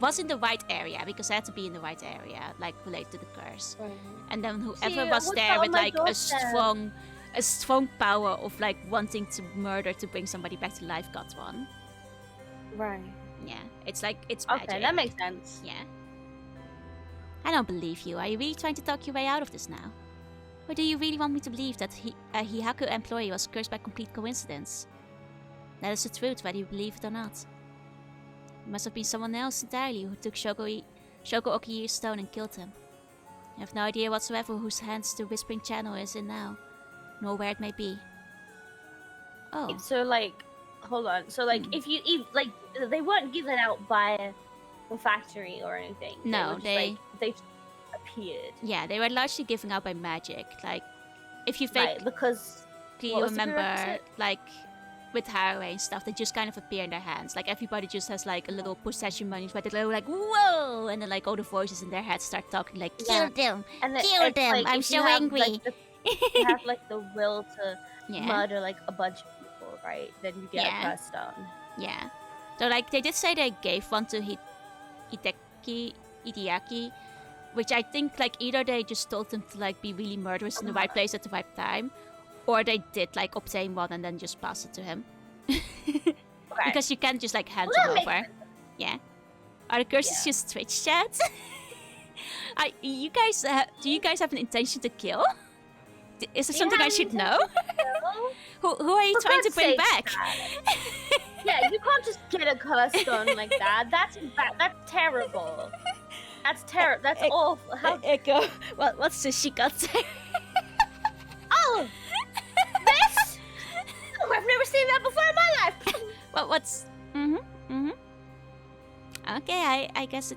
was in the right area, because they had to be in the right area, like related to the curse. Right. And then whoever See, was what's there that with on my like doorstep? a strong power of like wanting to murder to bring somebody back to life got one. Right. Yeah, it's like it's magic. Okay, that makes sense. Yeah. I don't believe you. Are you really trying to talk your way out of this now? Or do you really want me to believe that a Hihaku employee was cursed by complete coincidence? That is the truth, whether you believe it or not. It must have been someone else entirely who took Shogo Okii's stone and killed him. I have no idea whatsoever whose hands the Whispering Channel is in now, nor where it may be. Oh, So like, hold on. So like, if you eat, like, they weren't given out by the factory or anything. No, they just appeared. Yeah, they were largely given out by magic. Like, if you Right, because do what you was the remember, prerequisite? like, with Haraway and stuff, they just kind of appear in their hands. Like, everybody just has, like, a little possession money where they go, like, whoa! And then, like, all the voices in their heads start talking, like, kill them! And Kill them! like, I'm if you so have, angry! Like, you have like the will to Yeah. murder like a bunch of people, right? Then you get a curse stone. Yeah. So, like, they did say they gave one to Hideaki, which I think, like, either they just told them to, like, be really murderous in the right place at the right time, or they did, like, obtain one and then just pass it to him. Okay. Because you can't just, like, hand Well, him that over. makes sense. Yeah. Are the curses just Twitch chat? Do you guys have an intention to kill? Is there something I should know? Who are you trying to bring back? Yeah, you can't just get a curse stone like that. That's terrible. That's terrible. That's awful. How... Echo. What's the shikatsu? Oh! This? Oh, I've never seen that before in my life. What's... Okay, I guess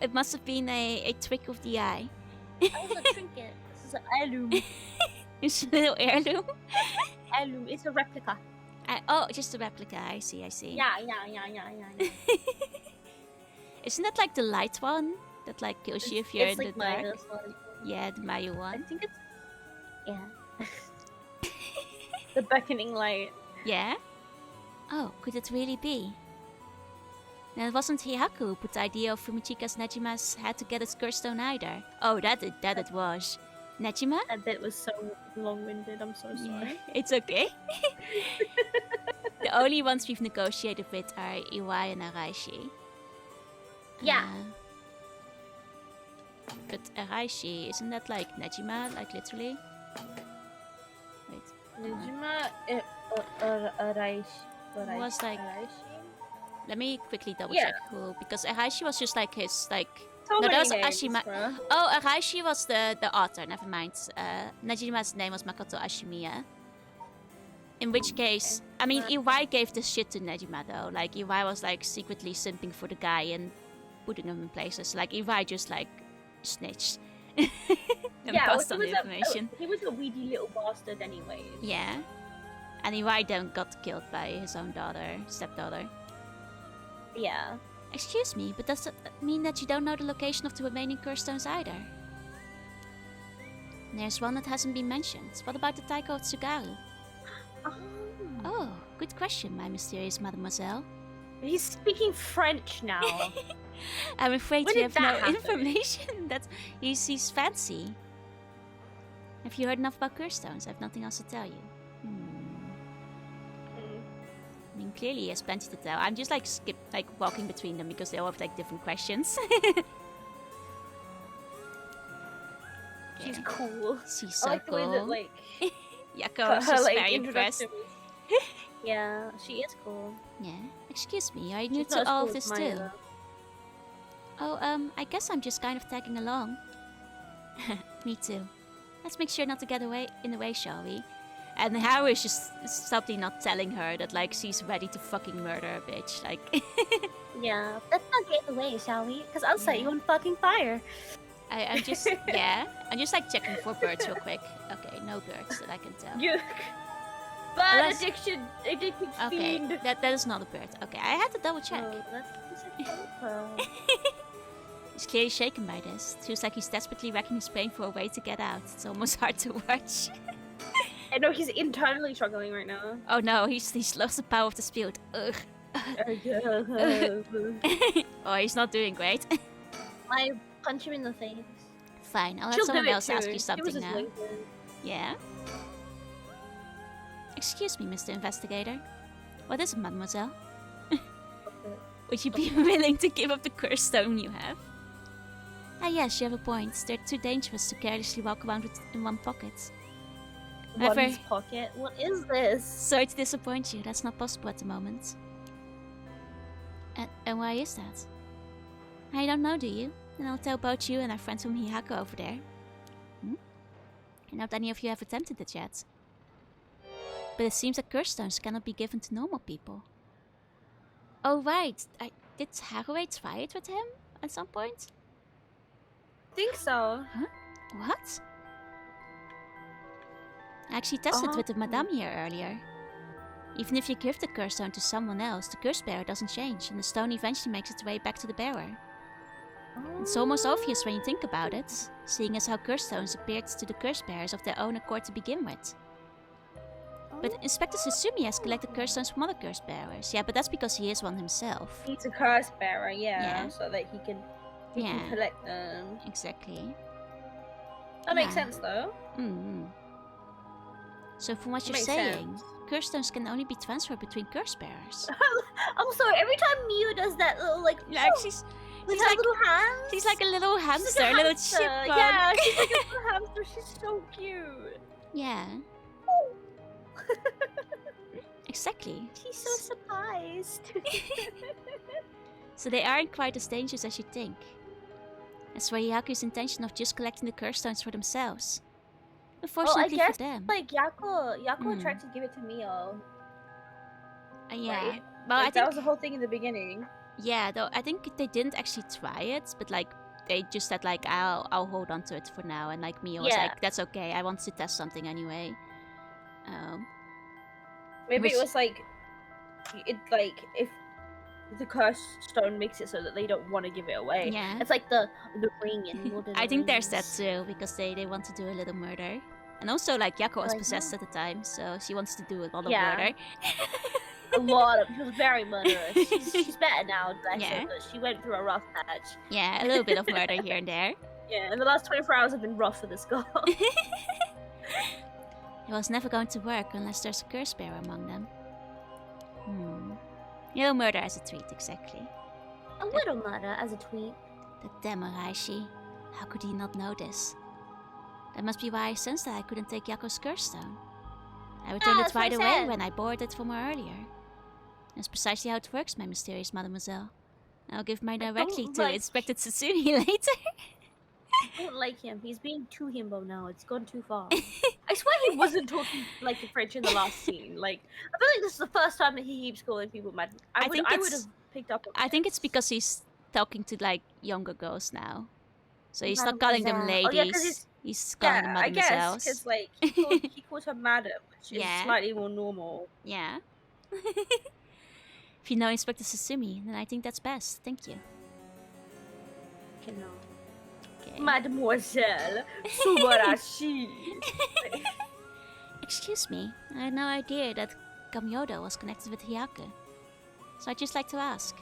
it must have been a trick of the eye. That was a trinket. This is an heirloom. It's a little heirloom? Heirloom. It's a replica. Oh, just a replica. I see. Yeah. Isn't that like the light one? That like kills you if you're in like the dark? Yeah, the Mayu one. I think it's... Yeah. The beckoning light. Yeah? Oh, could it really be? Now, it wasn't Hihaku who put the idea of Fumichika's Nejima's head to get its curse stone either. Oh, that it was. Nejima? That bit was so long-winded, I'm so sorry. Yeah, it's okay. The only ones we've negotiated with are Iwai and Araishi. Yeah. But Araishi, isn't that like Nejima, like literally? Wait. Nejima, Araishi. Was like... Araishi? Let me quickly double check who, because Araishi was just like his, like... So no, that was names, Ashima. bro. Oh, Araishi was the author, never mind. Nejima's name was Makoto Ashimiya. In which case, I mean, Iwai gave this shit to Nejima though. Like, Iwai was like secretly simping for the guy and putting him in places. Like, Iwai just like snitched. And passed on the information. He was a weedy little bastard anyways. Yeah. And Iwai then got killed by his own stepdaughter. Yeah. Excuse me, but does that mean that you don't know the location of the remaining curse stones either? There's one that hasn't been mentioned. What about the Taiko of Tsugaru? Oh, good question, my mysterious mademoiselle. He's speaking French now. I'm afraid When you did have no that happen? information. That he's fancy. Have you heard enough about curse stones? I have nothing else to tell you. I mean, clearly he has plenty to tell. I'm just like walking between them because they all have like different questions. She's cool. She's so I like cool. the way that, like, Yako is just like, very impressed. introduction Yeah, she is cool. Yeah. Excuse me, are you new She's not to as all cool of as this Maya, too? though. Oh, I guess I'm just kind of tagging along. Me too. Let's make sure not to get in the way, shall we? And Haru is just subtly not telling her that, like, she's ready to fucking murder a bitch. Like, Yeah, let's not get in the way, shall we? Because I'll set you on fucking fire. I'm just, yeah. I'm just, like, checking for birds real quick. Okay, no birds that I can tell. You... Bad Unless- addicted Okay, fiend. that is not a bird. Okay, I had to double check. Oh, that's a GoPro. He's clearly shaken by this. Feels like he's desperately racking his brain for a way to get out. It's almost hard to watch. I know he's internally struggling right now. Oh no, he's lost the power of the spirit. Ugh. Oh, he's not doing great. I punch him in the face. Fine, I'll let She'll someone do it else ask too. you It was something his now. LinkedIn. Yeah? Excuse me, Mr. Investigator. What is it, mademoiselle? Would you be willing to give up the curse stone you have? Ah yes, you have a point. They're too dangerous to carelessly walk around with in one pocket. However- One's pocket? What is this? Sorry to disappoint you, that's not possible at the moment. And why is that? I don't know, do you? Then I'll tell both you and our friend from Hihako over there. I doubt any of you have attempted it yet. But it seems that curse stones cannot be given to normal people. Oh right, did Haraway try it with him at some point? I think so. Huh? What? I actually tested with the Madame here earlier. Even if you give the curse stone to someone else, the curse bearer doesn't change, and the stone eventually makes its way back to the bearer. It's almost obvious when you think about it, seeing as how curse stones appeared to the curse bearers of their own accord to begin with. But Inspector Susumi has collected curse stones from other curse bearers. Yeah, but that's because he is one himself. He's a curse bearer, yeah. So that he can collect them. Exactly. That makes sense, though. Mm-hmm. So from what you're saying, curse stones can only be transferred between curse bearers. I'm sorry, every time Mio does that little, like... Yeah, she's like, little hands. She's like a little hamster, a little chipmunk. Yeah, she's like a little hamster. She's so cute. Yeah. Exactly. She's so surprised. So they aren't quite as dangerous as you think. As for Hyaku's intention of just collecting the curse stones for themselves. Unfortunately for them. Like Yaku tried to give it to Mio. Yeah. Right? Well, I think that was the whole thing in the beginning. Yeah, though I think they didn't actually try it, but like they just said like I'll hold on to it for now, and like Mio was like, that's okay, I want to test something anyway. Maybe it was like if the curse stone makes it so that they don't want to give it away. Yeah. It's like the ring in Lord of the I think there's that Rings. too, because they want to do a little murder. And also like Yako was possessed at the time, so she wants to do a lot of murder. She was very murderous. She's better now, actually, but she went through a rough patch. Yeah, a little bit of murder here and there. Yeah, and the last 24 hours have been rough for this girl. It was never going to work unless there's a curse bearer among them. Little murder as a treat, exactly. A little murder as a tweet. That damn Araishi. How could he not know this? That must be why I sensed that I couldn't take Yako's curse stone. I returned it right away when I borrowed it from her earlier. That's precisely how it works, my mysterious mademoiselle. I'll give mine directly to Inspector Tsutsumi later. I don't like him. He's being too himbo now. It's gone too far. I swear he wasn't talking like the French in the last scene. Like, I feel like this is the first time that he keeps calling people mad. I would have picked up on I think it's because he's talking to like younger girls now. So he's not calling them ladies. He's calling them mademoiselles. I guess, because like, he calls her madam, which is slightly more normal. Yeah. If you know Inspector Susumi, then I think that's best. Thank you. Okay. Mademoiselle Subarashi. Excuse me, I had no idea that Kamyodo was connected with Hyaku. So I'd just like to ask,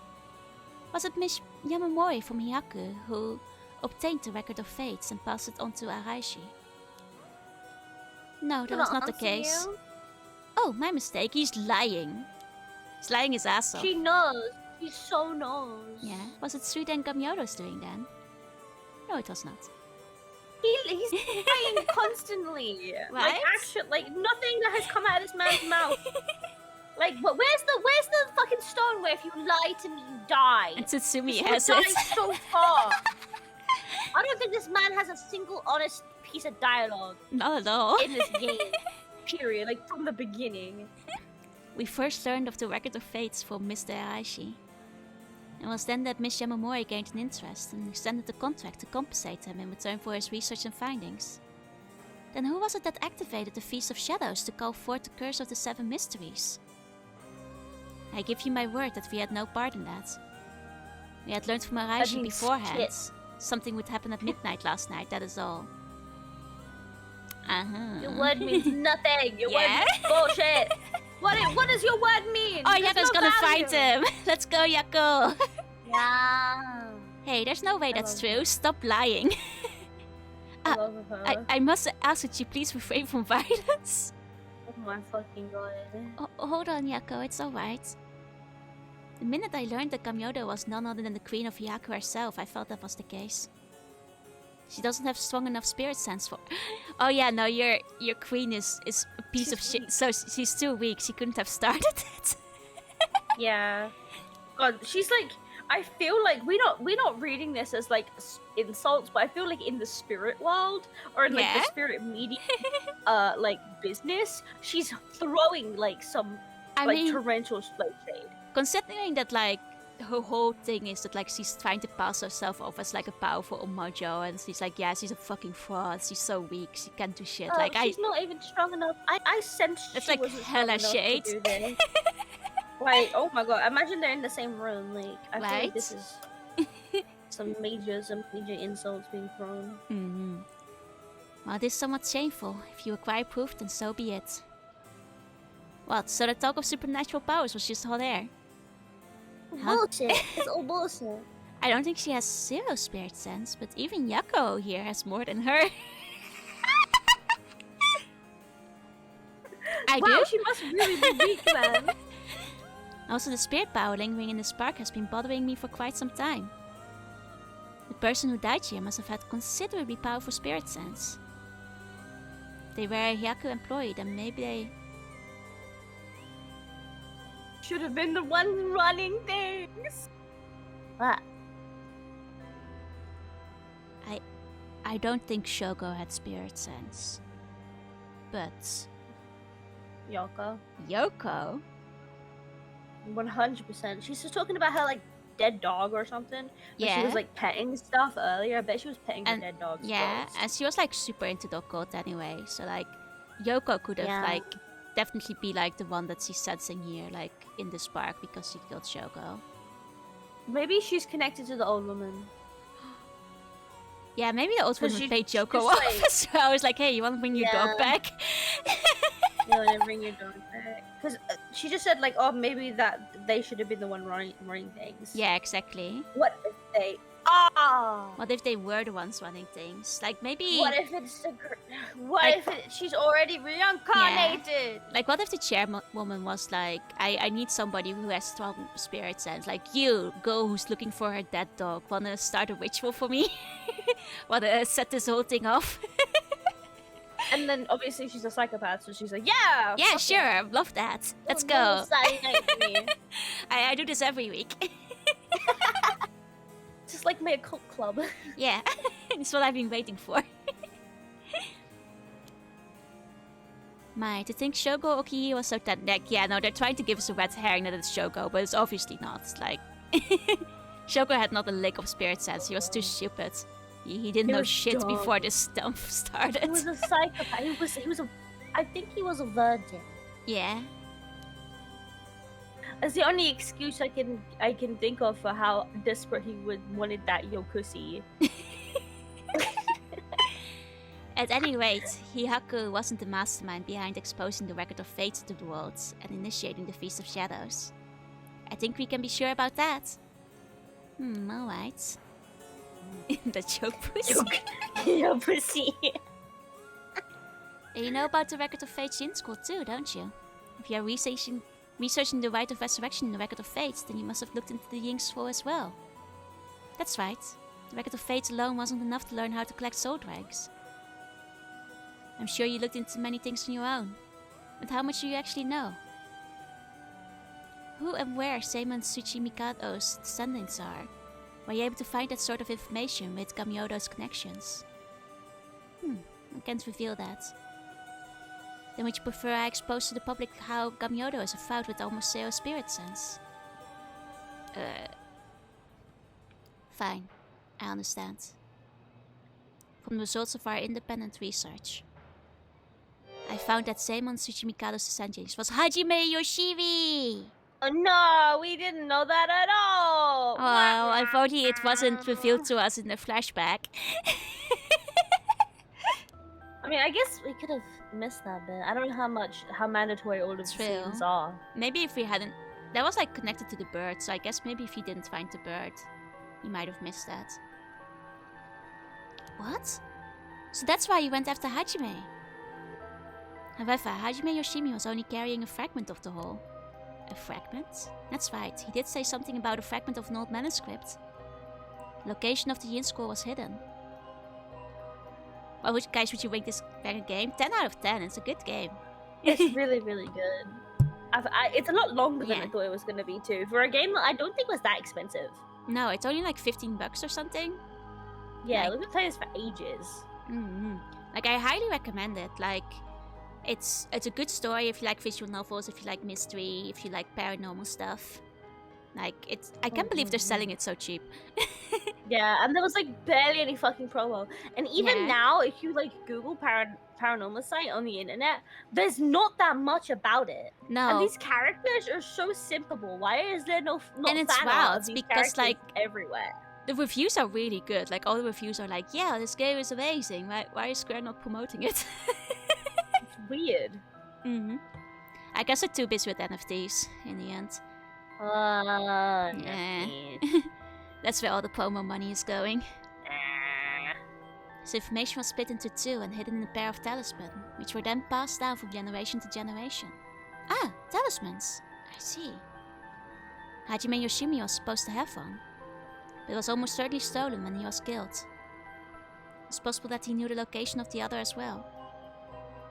was it Miss Yamamori from Hyaku who obtained the Record of Fates and passed it on to Araishi? No, that was not the case. Oh, my mistake, he's lying. He's lying his ass off. She knows. She so knows. Yeah, was it Suida Kamyodo's doing then? No, it was not. He's lying constantly. Right? Like nothing that has come out of this man's mouth. Like, but where's the fucking stone where if you lie to me, you die? And Tsutsumi has it. So far. I don't think this man has a single honest piece of dialogue. Not at all. In this game. Period. Like, from the beginning. We first learned of the Record of Fates from Mr. Araishi. It was then that Miss Yamamori gained an interest and extended the contract to compensate him in return for his research and findings. Then who was it that activated the Feast of Shadows to call forth the Curse of the Seven Mysteries? I give you my word that we had no part in that. We had learned from Araishi beforehand. Something would happen at midnight last night, that is all. Your word means nothing. Your word means bullshit. What does your word mean? Oh, Yako's gonna find him. Let's go, Yako. Yeah. Hey, there's no way that's true. Stop lying. I must ask that you please refrain from violence. Oh my fucking god. Oh, hold on, Yako. It's alright. The minute I learned that Kamyodo was none other than the queen of Hyaku herself, I felt that was the case. She doesn't have strong enough spirit sense for... Oh yeah, no, your queen is a piece of shit. So she's too weak. She couldn't have started it. Yeah. God, she's like... I feel like we're not reading this as like insults, but I feel like in the spirit world or in like Yeah? the spirit media, like business, she's throwing like some I like mean, torrential like shade. considering that like her whole thing is that like she's trying to pass herself off as like a powerful mojo, and she's like, yeah, she's a fucking fraud. She's so weak. She can't do shit. Like She's not even strong enough. I sensed that's she like wasn't strong hella enough shade. to do this. Like, oh my god! Imagine they're in the same room. Like, I feel like this Right? is some major insults being thrown. Mm-hmm. Well, it is somewhat shameful. If you acquire proof, then so be it. What? So the talk of supernatural powers was just hot air? How- Bullshit! It's all bullshit. I don't think she has zero spirit sense, but even Yako here has more than her. I Wow, do. she must really be weak, man. Also, the spirit power lingering in the spark has been bothering me for quite some time. The person who died here must have had considerably powerful spirit sense. They were a Hyaku employee, then maybe they... Should have been the ones running things. What? I don't think Shogo had spirit sense. But... Yoko. Yoko? 100%. She's just talking about her like dead dog or something. Yeah. She was like petting stuff earlier. I bet she was petting the dead dog's Yeah, ghost. and she was like super into the occult anyway. So like, Yoko could have Yeah. like definitely be like the one that she's sensing here, like in the spark because she killed Shogo. Maybe she's connected to the old woman. Yeah, maybe the old Cause woman she- paid Yoko she's off. like- So I was like, hey, you want to bring your dog Yeah. back? You know, and bring your dog back. Because she just said like, oh, maybe that they should have been the one running things. Yeah, exactly. What if they? What if they were the ones running things? Like maybe... What if it's the? What Like- if she's already reincarnated? Like, what if the chairwoman was like, I need somebody who has strong spirit sense. Like, you, girl who's looking for her dead dog, wanna start a ritual for me? Wanna set this whole thing off? And then obviously she's a psychopath, so she's like, yeah, Yeah, fuck sure, it. love that. Let's Go go. cyanide me. I do this every week. Just like my cult club. Yeah, it's what I've been waiting for. My, to think Shogo Okihi was so like, yeah, no, they're trying to give us a red herring that it's Shogo, but it's obviously not. Like, Shogo had not a lick of spirit sense. He was too stupid. He didn't He know was shit dumb. before this stuff started. He was a psychopath. He was a. I think he was a virgin. Yeah. That's the only excuse I can think of for how desperate he wanted that Yokusi. At any rate, Hihaku wasn't the mastermind behind exposing the record of fates to the world and initiating the Feast of Shadows. I think we can be sure about that. Alright. The joke pussy. Yokusi. You know about the record of fates in school too, don't you? If you are researching the rite of resurrection in the record of fates, then you must have looked into the Yin scroll as well. That's right. The record of fates alone wasn't enough to learn how to collect soul dregs. I'm sure you looked into many things on your own. But how much do you actually know? Who and where Seimon Tsuchimikado's descendants are? Were you able to find that sort of information with Gamyodo's connections? I can't reveal that. Then would you prefer I expose to the public how Gamyodo is a fraud with almost zero spirit sense? Fine. I understand. From the results of our independent research, I found that Seimon Tsuchimikado's descendants was Hajime Yoshiri! Oh no, we didn't know that at all. Well, if only it wasn't revealed to us in the flashback. I mean, I guess we could have missed that bit. I don't know how mandatory all of the True. scenes are. Maybe if we hadn't... That was like connected to the bird, so I guess maybe if he didn't find the bird, he might have missed that. What? So that's why you went after Hajime. However, Hajime Yoshimi was only carrying a fragment of the whole. A fragment? That's right, he did say something about a fragment of an old manuscript. The location of the Yin scroll was hidden. Well, guys, would you rate this back a game? 10 out of 10, it's a good game. It's really, really good. It's a lot longer than Yeah. I thought it was going to be too. For a game that I don't think was that expensive. No, it's only like $15 or something. Yeah, Like- we've been playing this for ages. Like, I highly recommend it. Like, it's a good story if you like visual novels, if you like mystery, if you like paranormal stuff. Like, I can't believe they're selling it so cheap. Yeah, and there was like barely any fucking promo. And even Yeah. now, if you like Google Paranormasight on the internet, there's not that much about it. No. And these characters are so simple. Why is there not And it's fan wild art of these because, characters like, everywhere? the reviews are really good. Like, all the reviews are like, yeah, this game is amazing. Why is Square not promoting it? It's weird. I guess they're too busy with NFTs in the end. Yeah. That's where all the promo money is going. This information was split into two and hidden in a pair of talismans, which were then passed down from generation to generation. Ah, talismans. I see. Hajime Yoshimi was supposed to have one, but it was almost certainly stolen when he was killed. It's possible that he knew the location of the other as well.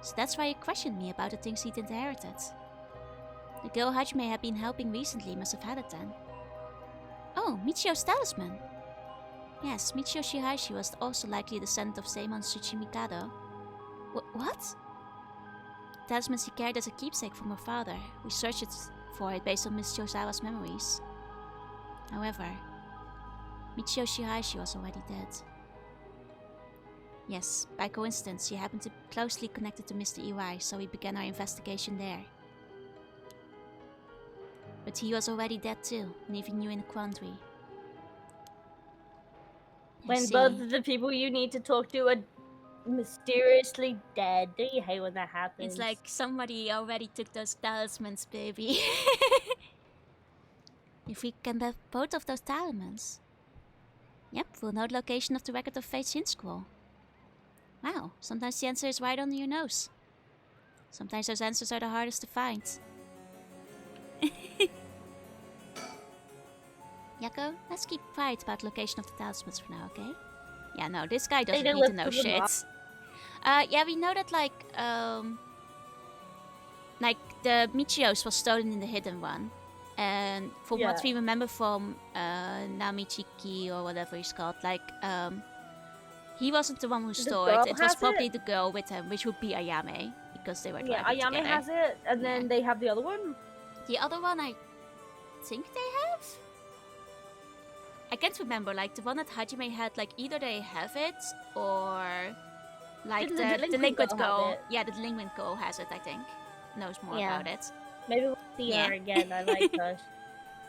So that's why he questioned me about the things he'd inherited. The girl Hajime had been helping recently must have had it then. Oh, Michio's talisman! Yes, Michio Shihaishi was also likely a descendant of Seimon Tsuchimikado. What? The talismans he carried as a keepsake from her father. We searched for it based on Miss Chozawa's memories. However, Michio Shihaishi was already dead. Yes, by coincidence, she happened to be closely connected to Mr. Iwai, so we began our investigation there. But he was already dead too, leaving you in a quandary. When both of the people you need to talk to are mysteriously dead. Don't you hate when that happens? It's like somebody already took those talismans, baby. If we can have both of those talismans. Yep, we'll know the location of the Record of Fate's hint scroll. Wow, sometimes the answer is right under your nose. Sometimes those answers are the hardest to find. Yako, let's keep quiet about the location of the talismans for now, okay? Yeah, no, this guy doesn't need to know shit. Yeah, we know that, like the Michio's was stolen in the hidden one. And from what we remember from Namichiki or whatever he's called, like, he wasn't the one who stole it. It was probably the girl with him, which would be Ayame, because they were driving together. Ayame has it, and then they have the other one. The other one, I think they have? I can't remember, like, the one that Hajime had, like, either they have it, or, like, the delinquent girl. Yeah, the delinquent girl has it, I think. Knows more about it. Maybe we'll see her again. I like her.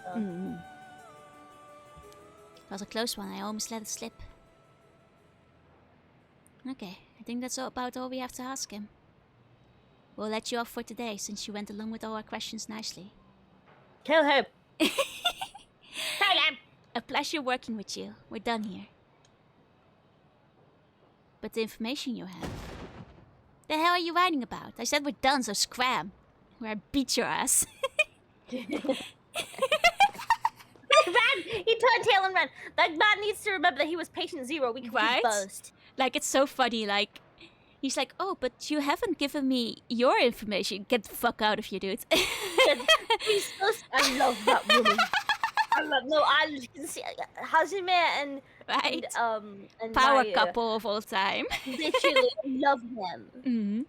So. It was a close one. I almost let it slip. Okay, I think that's about all we have to ask him. We'll let you off for today, since you went along with all our questions nicely. Kill him! Kill him! A pleasure working with you. We're done here. But the information you have... The hell are you writing about? I said we're done, so scram. Or I beat your ass. Ran! He turned tail and ran. That man needs to remember that he was patient zero. We can boast. Like, it's so funny, like... He's like, oh, but you haven't given me your information. Get the fuck out of here, dude. I love that woman. I can see Hajime and and power Maya, couple of all time. literally love them.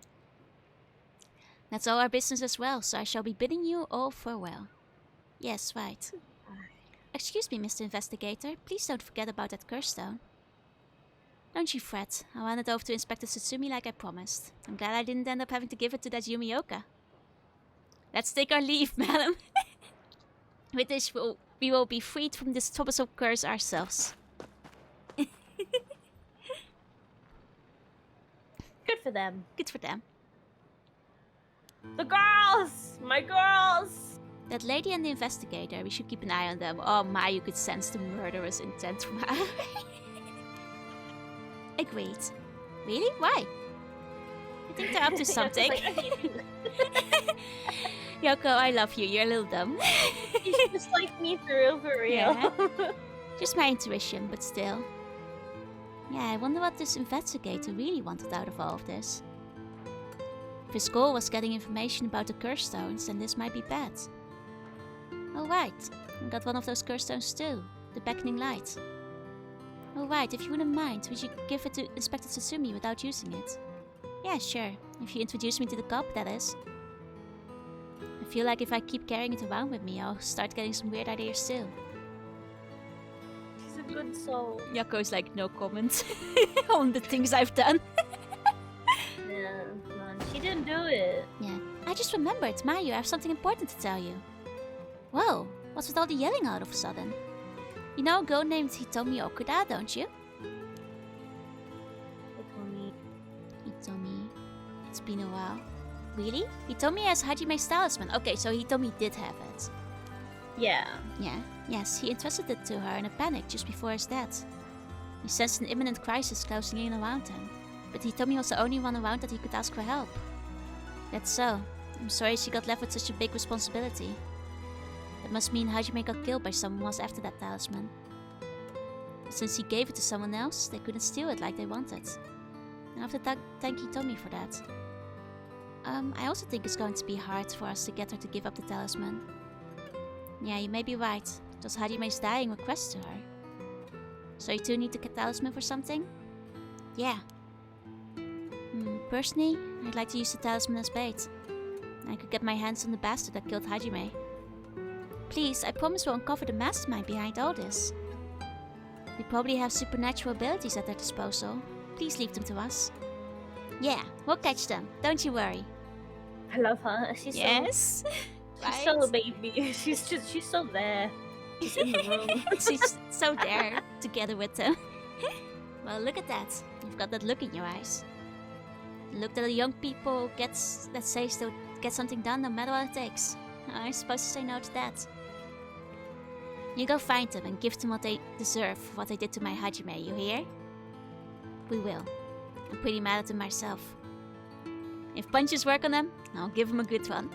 That's all our business as well, so I shall be bidding you all farewell. Yes, right. Excuse me, Mr. Investigator. Please don't forget about that curse stone. Don't you fret. I'll hand it over to Inspector Tsutsumi like I promised. I'm glad I didn't end up having to give it to that Yumioka. Let's take our leave, madam. With this, we will be freed from this troublesome curse ourselves. Good for them. Good for them. The girls! My girls! That lady and the investigator, we should keep an eye on them. Oh my, you could sense the murderous intent from her. Agreed. Really? Why? I think they're up to something. Yoko, I love you. You're a little dumb. You just like me for real. Yeah. Just my intuition, but still. Yeah, I wonder what this investigator really wanted out of all of this. If his goal was getting information about the curse stones, then this might be bad. Oh right, I got one of those curse stones too. The beckoning light. Oh right, if you wouldn't mind, would you give it to Inspector Tsutsumi without using it? Yeah, sure. If you introduce me to the cop, that is. I feel like if I keep carrying it around with me, I'll start getting some weird ideas too. She's a good soul. Yako's like, no comment on the things I've done. Yeah, man, she didn't do it. Yeah. I just remembered, Mayu, I have something important to tell you. Whoa, what's with all the yelling all of a sudden? You know a girl named Hitomi Okuda, don't you? Hitomi. It's been a while. Really? Hitomi has Hajime's talisman. Okay, so Hitomi did have it. Yeah. Yeah. Yes, he entrusted it to her in a panic just before his death. He sensed an imminent crisis closing in around him. But Hitomi was the only one around that he could ask for help. That's so. I'm sorry she got left with such a big responsibility. That must mean Hajime got killed by someone else after that talisman. But since he gave it to someone else, they couldn't steal it like they wanted. I have to thank Hitomi for that. I also think it's going to be hard for us to get her to give up the talisman. Yeah, you may be right. It was Hajime's dying request to her. So you two need the talisman for something? Yeah. Personally, I'd like to use the talisman as bait. I could get my hands on the bastard that killed Hajime. Please, I promise we'll uncover the mastermind behind all this. They probably have supernatural abilities at their disposal. Please leave them to us. Yeah, we'll catch them. Don't you worry. I love her. She's yes. She's still a baby. She's still there. She's in the room. She's so there, together with them. Well, look at that. You've got that look in your eyes. The look that the young people that says they'll get something done no matter what it takes. I'm supposed to say no to that. You go find them and give them what they deserve for what they did to my Hajime, you hear? We will. I'm pretty mad at them myself. If punches work on them, I'll give them a good one.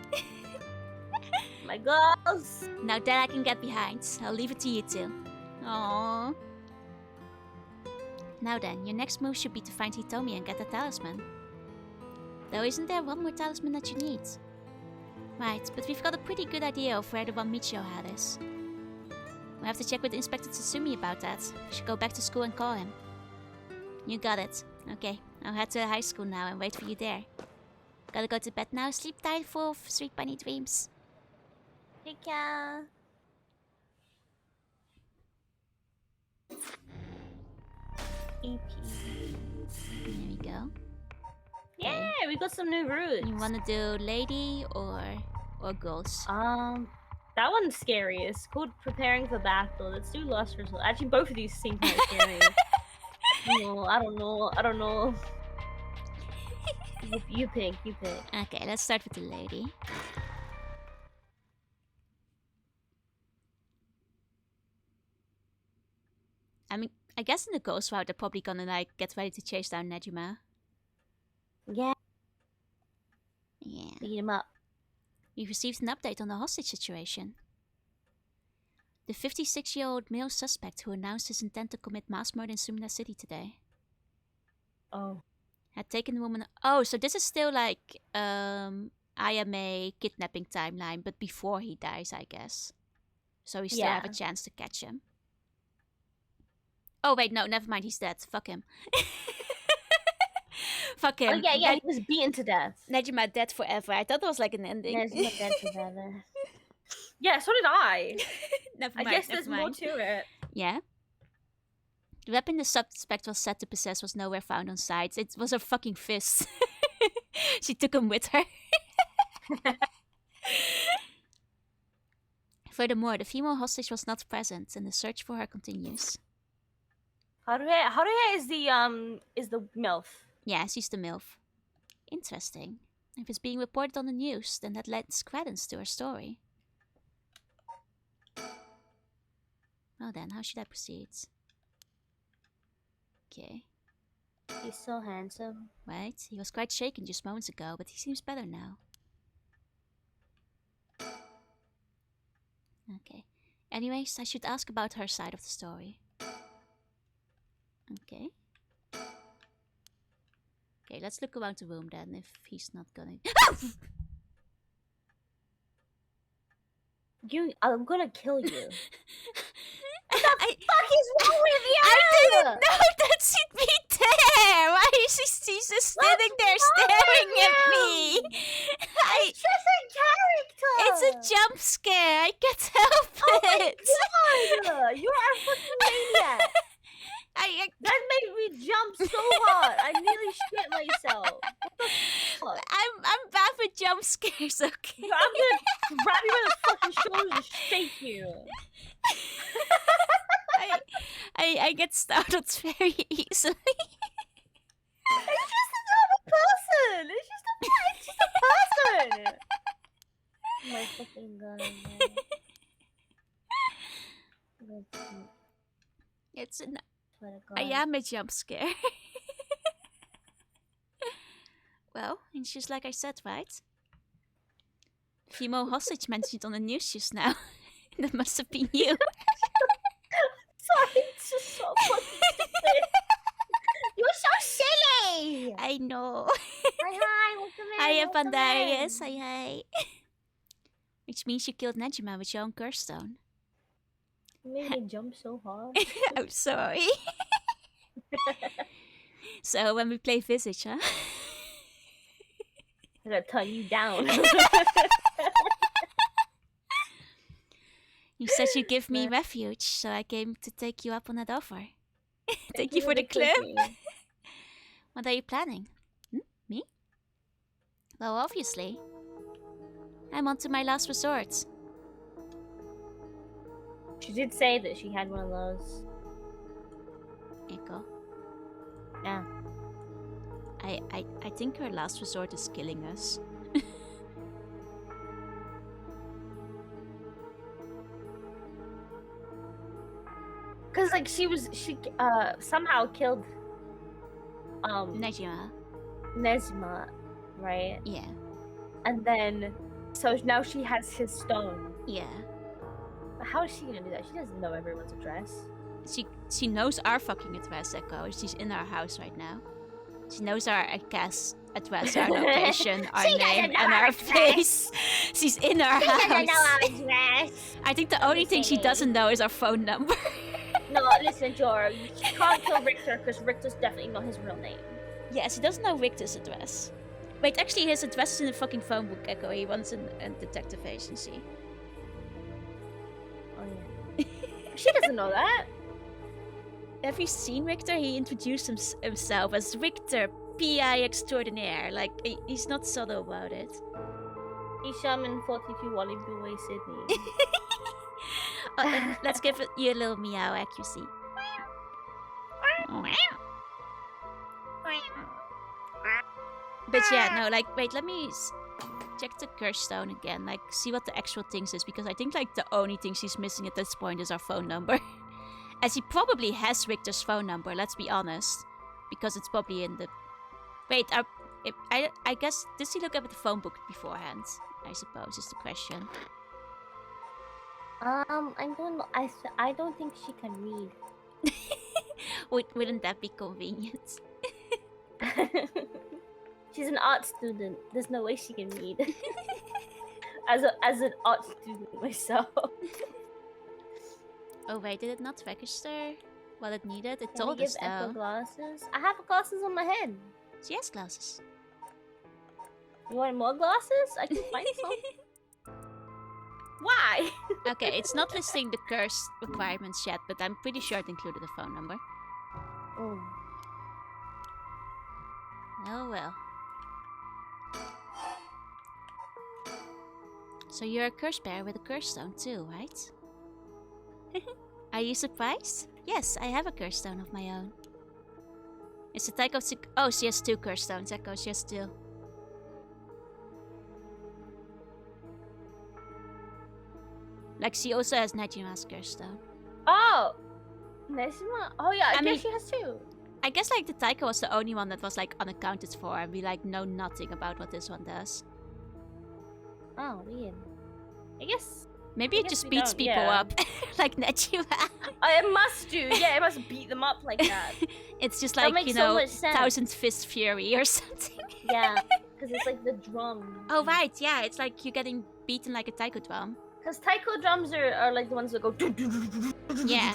My girls! Now that I can get behind, I'll leave it to you two. Aww. Now then, your next move should be to find Hitomi and get the talisman. Though isn't there one more talisman that you need? Right, but we've got a pretty good idea of where the one Michio had is. We'll have to check with Inspector Tsutsumi about that. We should go back to school and call him. You got it. Okay, I'll head to the high school now and wait for you there. Gotta go to bed now. Sleep tight, full of sweet bunny dreams. Take care. EP. There we go. Yeah, we got some new routes. You wanna do lady or girls? That one's scary. It's called Preparing for Battle. Let's do Lost Result. Actually, both of these seem kind of scary. No, I don't know. You pick. Okay, let's start with the lady. I mean, I guess in the ghost route, they're probably gonna like get ready to chase down Nejima. Yeah. Yeah. Beat him up. We've received an update on the hostage situation. The 56-year-old male suspect who announced his intent to commit mass murder in Sumida City today Oh. had taken the woman. Oh, so this is still like IMA kidnapping timeline, but before he dies, I guess. So we still have a chance to catch him. Oh wait, no, never mind. He's dead. Fuck him. Fuck him. Oh yeah, he was beaten to death. Nejima dead forever. I thought that was like an ending. Nejima dead forever. Yeah, so did I. Never mind. I guess there's more to it. Yeah. The weapon the suspect was said to possess was nowhere found on site. It was her fucking fist. She took him with her. Furthermore, the female hostage was not present, and the search for her continues. Haruya is the MILF. Yeah, she's the MILF. Interesting. If it's being reported on the news, then that lends credence to her story. Well then, how should I proceed? Okay. He's so handsome. Right, he was quite shaken just moments ago, but he seems better now. Okay. Anyways, I should ask about her side of the story. Okay. Okay, let's look around the room then, if he's not gonna... I'm gonna kill you. I fuck is wrong with you? I didn't know that she'd be there. Why is she's just standing there wrong staring with at you? me? It's just a character. It's a jump scare. I can't help it. God, you are a fucking maniac. That made me jump so hard. I nearly shit myself. What the fuck? I'm bad with jump scares. Okay. I'm gonna grab you by the fucking shoulders and shake you. I get startled very easily. It's just a normal person. It's just a person. Oh my fucking god. Man. It's an. Swear to I God. am a jump scare. Well, it's just like I said, right? Female hostage mentioned on the news just now. That must have been you. Sorry, it's just so fucking stupid. You're so silly. I know. Hi, welcome in. Hiya, welcome Pandarius. in. Hi. Which means you killed Nejima with your own curse stone. You made me jump so hard. I'm sorry. So when we play Visage, huh? I gotta turn you down. You said you'd give me refuge, so I came to take you up on that offer. Thank you for the clip. What are you planning? Me? Well, obviously. I'm on to my last resort. She did say that she had one of those. Echo. Yeah. I think her last resort is killing us. Cause like she somehow killed Nejima. Nezma, right? Yeah. And then so now she has his stone. Yeah. But how is she gonna do that? She doesn't know everyone's address. She knows our fucking address, Echo. She's in our house right now. She knows our address, our location, our She name, doesn't know and our our address. face. She's in our She house. doesn't know our address. I think the only thing she doesn't know is our phone number. No, listen, Jor. You can't kill Richter because Richter's definitely not his real name. Yeah, she doesn't know Richter's address. Wait, actually, his address is in the fucking phone book, Echo. He wants a detective agency. Oh yeah. She doesn't know that. Have you seen Richter? He introduced himself as Richter, PI extraordinaire. Like, he's not subtle about it. Isham in 42 Wallaby Way, Sydney. Let's give you a little meow accuracy. But yeah, no, like, wait, let me check the curse stone again. Like, see what the actual things is. Because I think, like, the only thing she's missing at this point is our phone number. As he probably has Richter's phone number, let's be honest. Because it's probably in the... Wait, I guess... Does he look up at the phone book beforehand? I suppose is the question. I don't know. I don't think she can read. Wouldn't that be convenient? She's an art student. There's no way she can read. as an art student myself. Oh wait, did it not register what it needed? It Can told we us give Echo though. glasses? I have glasses on my head. She has glasses. You want more glasses? I can find some. Why? Okay, it's not listing the curse requirements yet, but I'm pretty sure it included a phone number. Oh. Oh well. So you're a curse bearer with a curse stone too, right? Are you surprised? Yes, I have a curse stone of my own. It's the type of... Oh, she has 2 curse stones, Echo. She has 2. Like, she also has Nejima's curse stone. Oh! Nesima? Oh yeah, I mean, guess she has 2. I guess, like, the Taika was the only one that was, like, unaccounted for, and we, like, know nothing about what this one does. Oh, weird. I guess... Maybe I it guess just we beats don't, people yeah. up, like Nejima. It must do. Yeah, it must beat them up like that. It's just That like, makes you so know, much sense. Thousand Fist Fury or something. Yeah, because it's like the drum. Oh, right, yeah, it's like you're getting beaten like a taiko drum. Because taiko drums are like the ones that go... Yeah.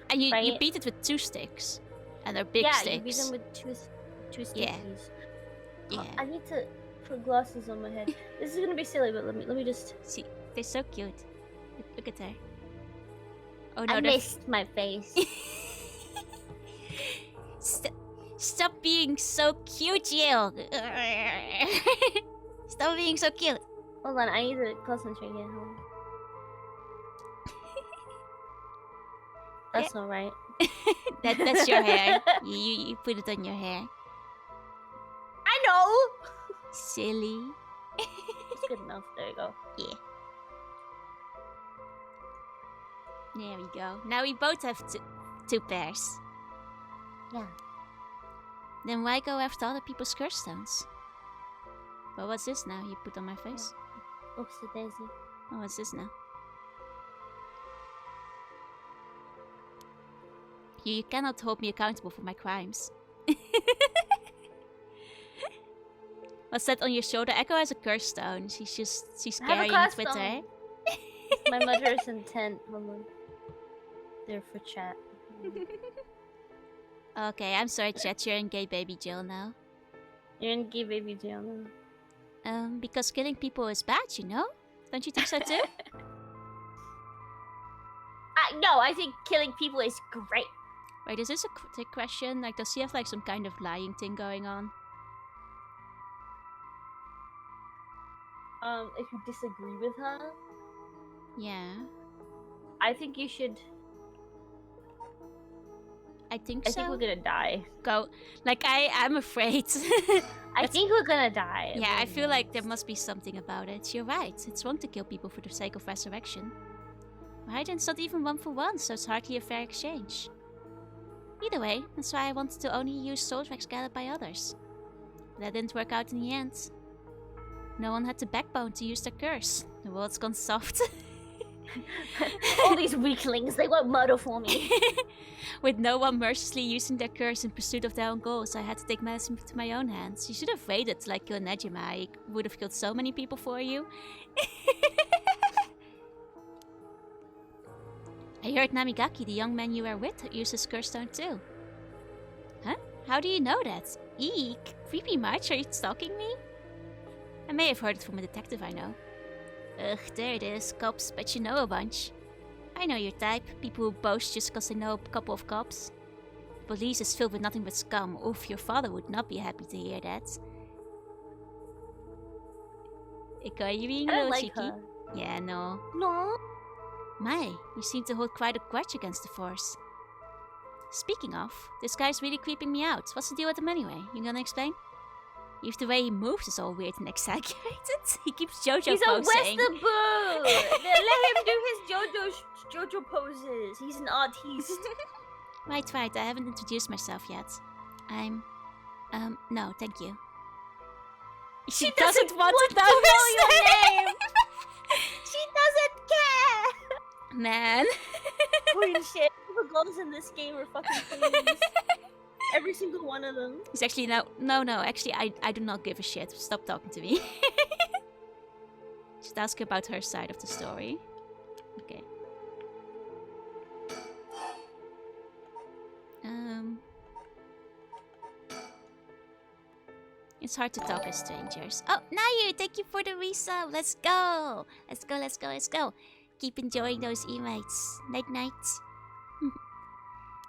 And you Right? beat it with 2 sticks. And they're big Yeah, sticks. you beat them with two Yeah. stickies. Yeah. I need to put glasses on my head. This is gonna be silly, but let me just. See, they're so cute. Look at her. Oh no, I they're missed my face. Stop being so cute, Jill. Stop being so cute. Hold on, I need to concentrate here. Hold on. That's not right. That's your hair. You put it on your hair. I know. Silly. It's good enough. There you go. Yeah. There we go. Now we both have two pairs. Yeah. Then why go after other people's curse stones? Well, what's this now you put on my face? Oopsie daisy. Oh, what's this now? You cannot hold me accountable for my crimes. What's that on your shoulder? Echo has a curse stone. She's carrying it with her. My mother's intent. Hold on. They're for chat. Okay, I'm sorry, chat. You're in gay baby jail now. You're in gay baby jail now. Because killing people is bad, you know? Don't you think so too? No, I think killing people is great. Wait, is this a trick question? Like, does he have like some kind of lying thing going on? If you disagree with her, Yeah. I think you should. I think so. I think we're gonna die. Go. Like, I'm afraid. I think we're gonna die. Yeah, I feel like there must be something about it. You're right. It's wrong to kill people for the sake of resurrection. Right? And it's not even 1 for 1, so it's hardly a fair exchange. Either way, that's why I wanted to only use soul tracks gathered by others. But that didn't work out in the end. No one had the backbone to use their curse. The world's gone soft. All these weaklings, they won't murder for me. With no one mercilessly using their curse in pursuit of their own goals, I had to take matters into my own hands. You should have waited to kill Nejima. I would have killed so many people for you. I heard Namigaki, the young man you were with, used his curse stone too. Huh? How do you know that? Eek! Creepy March, are you stalking me? I may have heard it from a detective I know. Ugh, there it is, cops, bet you know a bunch. I know your type, people who boast just because they know a couple of cops. The police is filled with nothing but scum. Oof, your father would not be happy to hear that. Are you being a I little don't like cheeky? her. Yeah, no. No. My, you seem to hold quite a grudge against the Force. Speaking of, this guy's really creeping me out. What's the deal with him anyway? You gonna explain? Even the way he moves is all weird and exaggerated. He keeps JoJo He's posing. a Western boo. Let him do his JoJo poses. He's an artiste. Right. I haven't introduced myself yet. No, thank you. She doesn't want to know your name. She doesn't care. Man. Holy shit. The girls in this game are fucking queens. Every single one of them. He's actually no. Actually, I do not give a shit. Stop talking to me. Just ask about her side of the story. Okay. It's hard to talk as strangers. Oh, Nayu, thank you for the resub. Let's go. Let's go. Keep enjoying those emates. Night.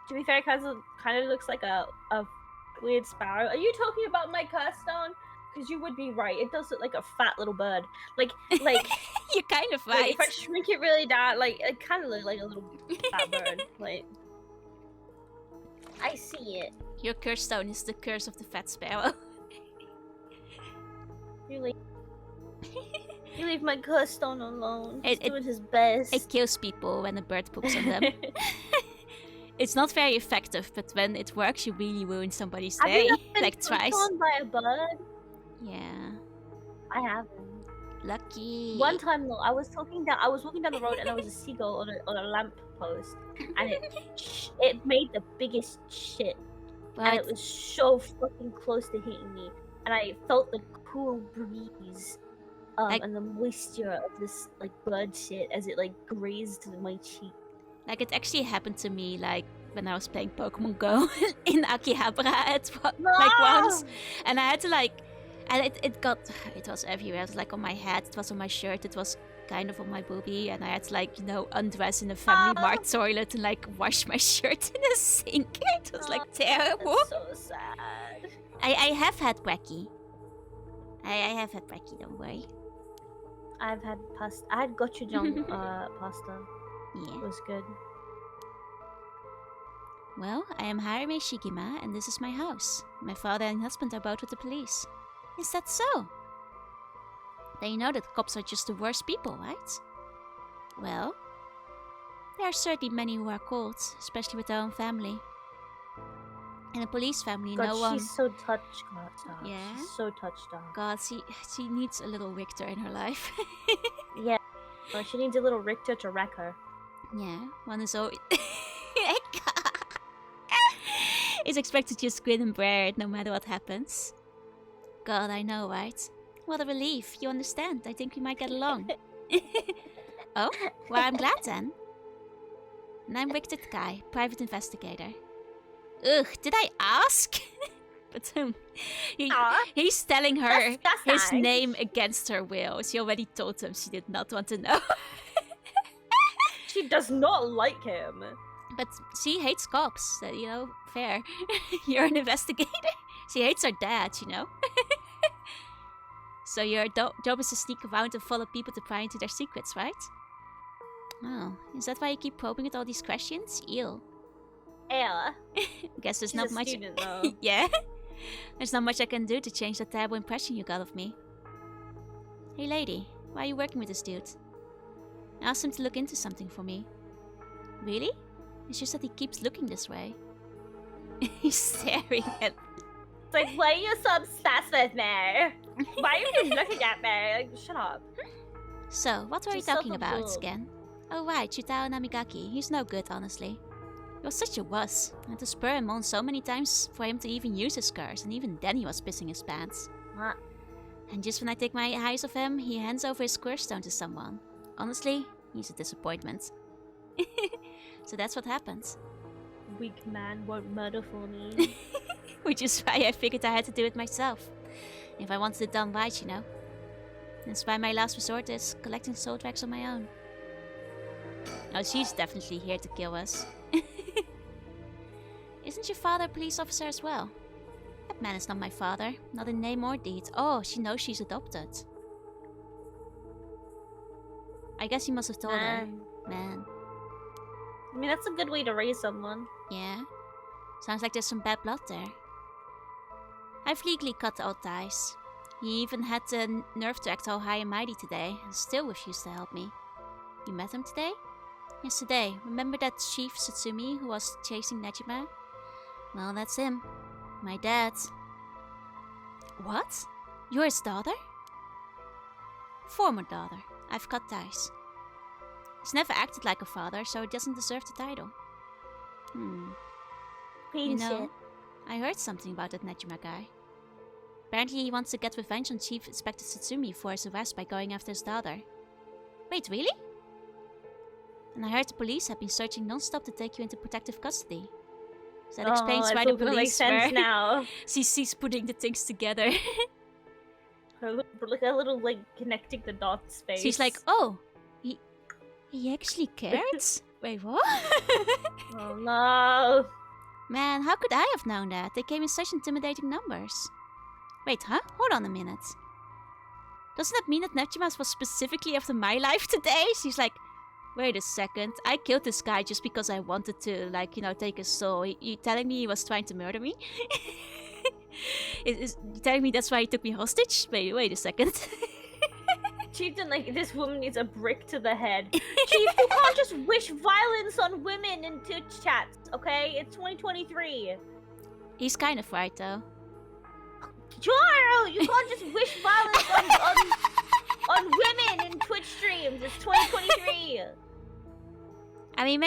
To be fair, kind of looks like a weird sparrow. Are you talking about my curse stone? Because you would be right. It does look like a fat little bird. Like You're kind of right. If I shrink it really down, it kind of looks like a little fat bird. I see it. Your curse stone is the curse of the fat sparrow. You leave my curse stone alone. He's doing his best. It kills people when a bird poops on them. It's not very effective, but when it works, you really ruin somebody's day. Like twice. Pooped on by a bird? Yeah. I haven't. Lucky. One time though, I was walking down the road and there was a seagull on a lamp post, and it made the biggest shit, and it was so fucking close to hitting me, and I felt the cool breeze, and the moisture of this bird shit as it grazed my cheek. Like, it actually happened to me, like, when I was playing Pokemon Go in Akihabara like once. And I had to, like, and it was everywhere. It was, like, on my head, it was on my shirt, it was kind of on my boobie. And I had to, like, undress in a Family Mart toilet and, like, wash my shirt in a sink. It was, like, terrible. That's so sad. I have had brekkie. I have had brekkie, don't worry. I've had pasta. I had gochujang pasta. Yeah. It was good. Well, I am Harime Shigima, and this is my house. My father and husband are both with the police. Is that so? Then you know that cops are just the worst people, right? Well, there are certainly many who are cold, especially with their own family. In a police family, God, no one... she's so touched, God. Yeah? She's so touched up. God, she needs a little Richter in her life. Yeah. Well, she needs a little Richter to wreck her. Yeah, one is always... is expected to just grin and bear it no matter what happens. God, I know, right? What a relief. You understand. I think we might get along. Oh? Well, I'm glad then. And I'm Victor Kai, private investigator. Ugh, did I ask? But he's telling her that's his nice. name against her will. She already told him she did not want to know. She does not like him. But she hates cops, so, fair. You're an investigator. She hates her dad, So your job is to sneak around and follow people to pry into their secrets, right? Oh, is that why you keep probing with all these questions? Ew. Ella. Guess there's She's not a much... student, though. Yeah? There's not much I can do to change that terrible impression you got of me. Hey lady, why are you working with this dude? I asked him to look into something for me. Really? It's just that he keeps looking this way. He's staring at... It's like, why are you so obsessed with me? Why are you just looking at me? Like, shut up. So, what were you She's so talking about fooled. again? Oh right, Yutao Namigaki. He's no good, honestly. He was such a wuss. I had to spur him on so many times for him to even use his curse, and even then he was pissing his pants. What? And just when I take my eyes off him, he hands over his curse stone to someone. Honestly, he's a disappointment. So that's what happened. Weak man won't murder for me. Which is why I figured I had to do it myself. If I wanted it done right, That's why my last resort is collecting soul tracks on my own. Now she's definitely here to kill us. Isn't your father a police officer as well? That man is not my father, not in name or deed. Oh, she knows she's adopted. I guess he must have told her. Man. I mean, that's a good way to raise someone. Yeah. Sounds like there's some bad blood there. I've legally cut all ties. He even had the nerve to act all high and mighty today, and still refused to help me. You met him today? Yes, today. Remember that Chief Satsumi who was chasing Nejima? Well, that's him. My dad. What? You're his daughter? Former daughter. I've cut ties. He's never acted like a father, so he doesn't deserve the title. I heard something about that Nejima guy. Apparently he wants to get revenge on Chief Inspector Satsumi for his arrest by going after his daughter. Wait, really? And I heard the police have been searching non-stop to take you into protective custody. So that explains why the police makes sense were... now. She's putting the things together. Like a little, like, connecting the dots face. She's like, oh, he actually cared? Wait, what? Oh no. Man, how could I have known that? They came in such intimidating numbers. Wait, huh? Hold on a minute. Doesn't that mean that Neptumas was specifically after my life today? She's like, wait a second. I killed this guy just because I wanted to, like, take his soul. You telling me he was trying to murder me? Is you telling me that's why he took me hostage? Wait a second. Chieftain, like, this woman needs a brick to the head. Chief, you can't just wish violence on women in Twitch chats, okay? It's 2023. He's kind of right, though. Sure, you can't just wish violence on women in Twitch streams. It's 2023. I mean,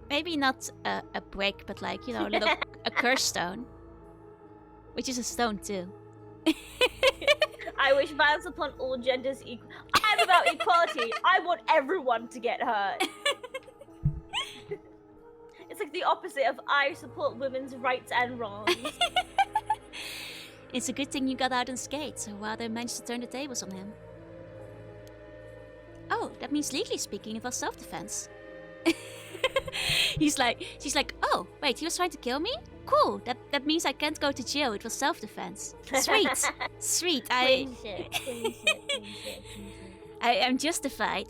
maybe not a brick, but like, a curse stone. Which is a stone, too. I wish violence upon all genders equal. I'm about equality. I want everyone to get hurt. like the opposite of I support women's rights and wrongs. It's a good thing you got out unscathed, so Wilder managed to turn the tables on him. Oh, that means legally speaking, it was self-defense. She's like, oh, wait, he was trying to kill me? Cool, that means I can't go to jail, it was self-defense. Sweet, sweet, Clean shit. I am justified.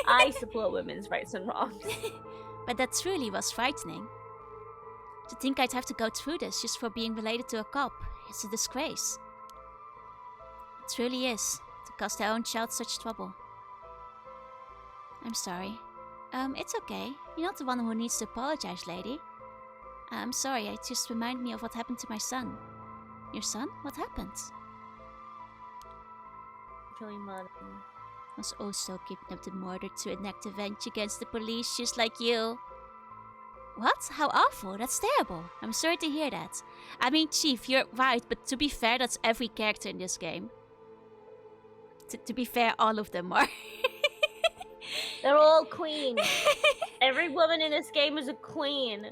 I support women's rights and wrongs. But that truly was frightening. To think I'd have to go through this just for being related to a cop, it's a disgrace. It truly is, to cause their own child such trouble. I'm sorry. It's okay. You're not the one who needs to apologize, lady. I'm sorry, it just reminded me of what happened to my son. Your son? What happened? Was also kidnapped and murdered to enact revenge against the police just like you. What? How awful. That's terrible. I'm sorry to hear that. I mean, Chief, you're right, but to be fair, that's every character in this game. To be fair, all of them are. They're all queens. Every woman in this game is a queen.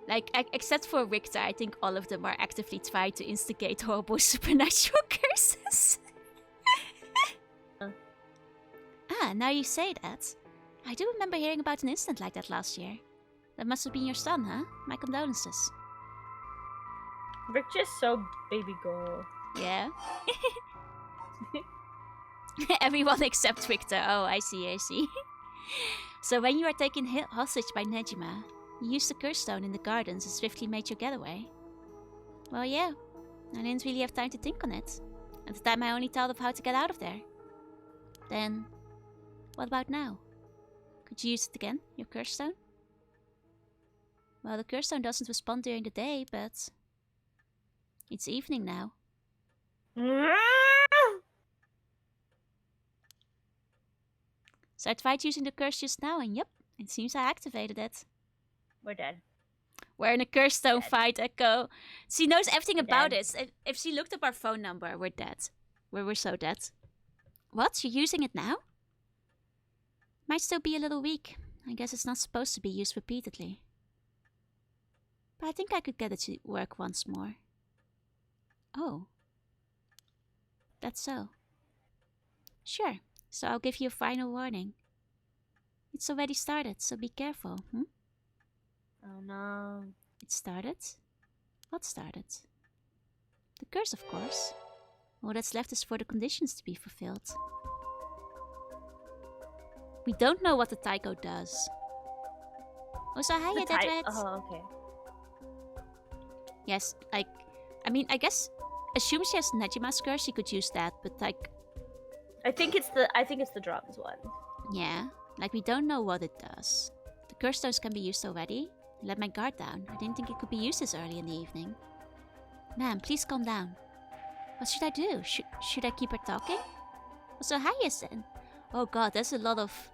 Like, except for Richter, I think all of them are actively trying to instigate horrible supernatural curses. Now you say that. I do remember hearing about an incident like that last year. That must have been your son, huh? My condolences. Richter's so baby girl. Yeah. Everyone except Richter. Oh, I see. So when you were taken hostage by Nejima, you used the curse stone in the gardens and swiftly made your getaway. Well, yeah. I didn't really have time to think on it. At the time I only thought of how to get out of there. Then, what about now? Could you use it again, your curse stone? Well, the curse stone doesn't respond during the day, but it's evening now. So I tried using the curse just now, and yep, it seems I activated it. We're dead. We're in a curse stone fight, Echo. She knows everything about it. If she looked up our phone number, we're dead. We're so dead. What? You're using it now? Might still be a little weak. I guess it's not supposed to be used repeatedly. But I think I could get it to work once more. Oh. That's so. Sure. So I'll give you a final warning. It's already started, so be careful, hmm? Oh no. It started? What started? The curse, of course. All that's left is for the conditions to be fulfilled. We don't know what the Taiko does. Oh, so hi, that red. Oh, okay. Yes, like, I mean, I guess, assume she has Nejima's curse, she could use that, but like... I think it's the drums one. Yeah, like we don't know what it does. The curse stones can be used already. I let my guard down. I didn't think it could be used this early in the evening. Ma'am, please calm down. What should I do? Should I keep her talking? Also, hi, Yasin. Oh god, that's a lot of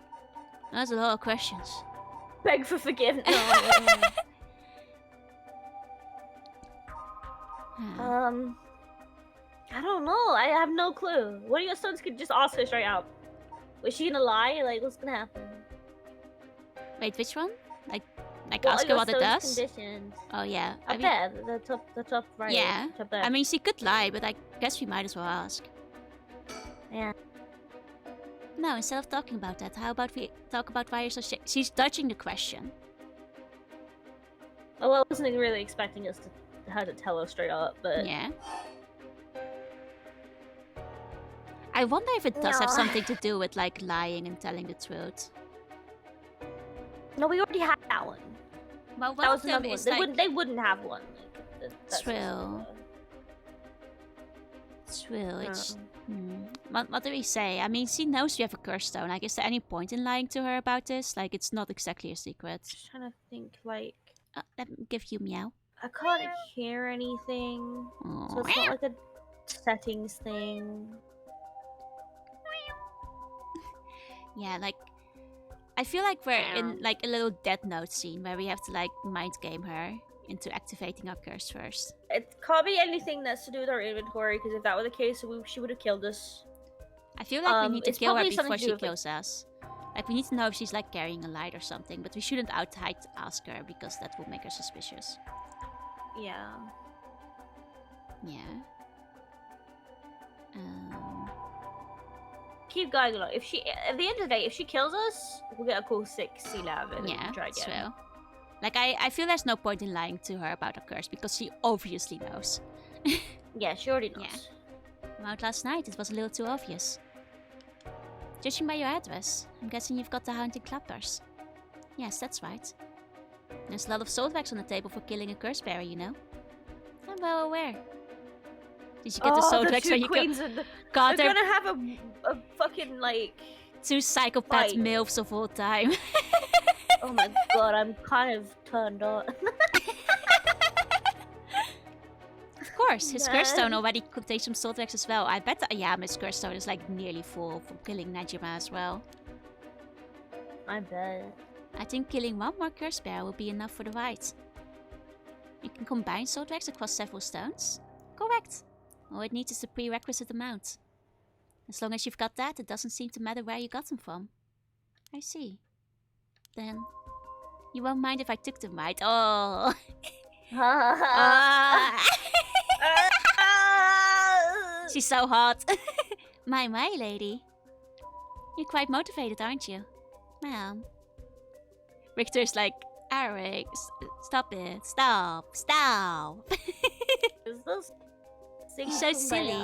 questions. Beg for forgiveness. I don't know. I have no clue. What if your sons could just ask her straight out? Was she gonna lie? Like, what's gonna happen? Wait, which one? Like What ask are her your what it sons' does? conditions? Oh yeah. Up there, the top right. Yeah. Top there. I mean, she could lie, but I guess we might as well ask. Yeah. No, instead of talking about that, how about we talk about why you're so she's dodging the question. Oh, well, I wasn't really expecting her to tell her straight up, but Yeah. I wonder if it does have something to do with like lying and telling the truth. No, we already had that one. Well, one That was of them another one. is They like wouldn't. They wouldn't have one. Like, that's True. True. It's what do we say? I mean, she knows you have a curse stone. Like, is there any point in lying to her about this? Like, it's not exactly a secret. Just trying to think. Like, Let me give you meow. I can't hear anything, so it's not like a settings thing. Yeah, like I feel like we're in like a little Death Note scene where we have to like mind game her into activating our curse first. It can't be anything that's to do with our inventory, because if that were the case, she would have killed us. I feel like we need to it's kill her probably something before to do she with, like- kills us. Like, we need to know if she's like carrying a light or something, but we shouldn't outright ask her because that will make her suspicious. Yeah. Yeah. Keep going along. If she, at the end of the day, if she kills us, we'll get a cool 6 sea lab and Yeah, try that's again. true. Like, I feel there's no point in lying to her about a curse because she obviously knows. Yeah, she already knows. Yeah. Came out last night, it was a little too obvious. Judging by your address, I'm guessing you've got the haunted clappers. Yes, that's right. There's a lot of salt wax on the table for killing a curse bearer, you know. I'm well aware. Did you get the salt wax when you got They're her? gonna have a fucking like 2 psychopath fight. MILFs of all time. Oh my god, I'm kind of turned on. Of course, his curse Man. stone already contains some salt wax as well. I bet that Ayama's curse stone is like nearly full from killing Najima as well. I bet. I think killing 1 more curse bearer will be enough for the rite. You can combine salt wax across several stones? Correct. All it needs is the prerequisite amount. As long as you've got that, it doesn't seem to matter where you got them from. I see. Then, you won't mind if I took them, right? Oh! Ah. She's so hot. My, lady. You're quite motivated, aren't you? Well. Richter's like, Eric, stop it. Stop. Is this He's so silly.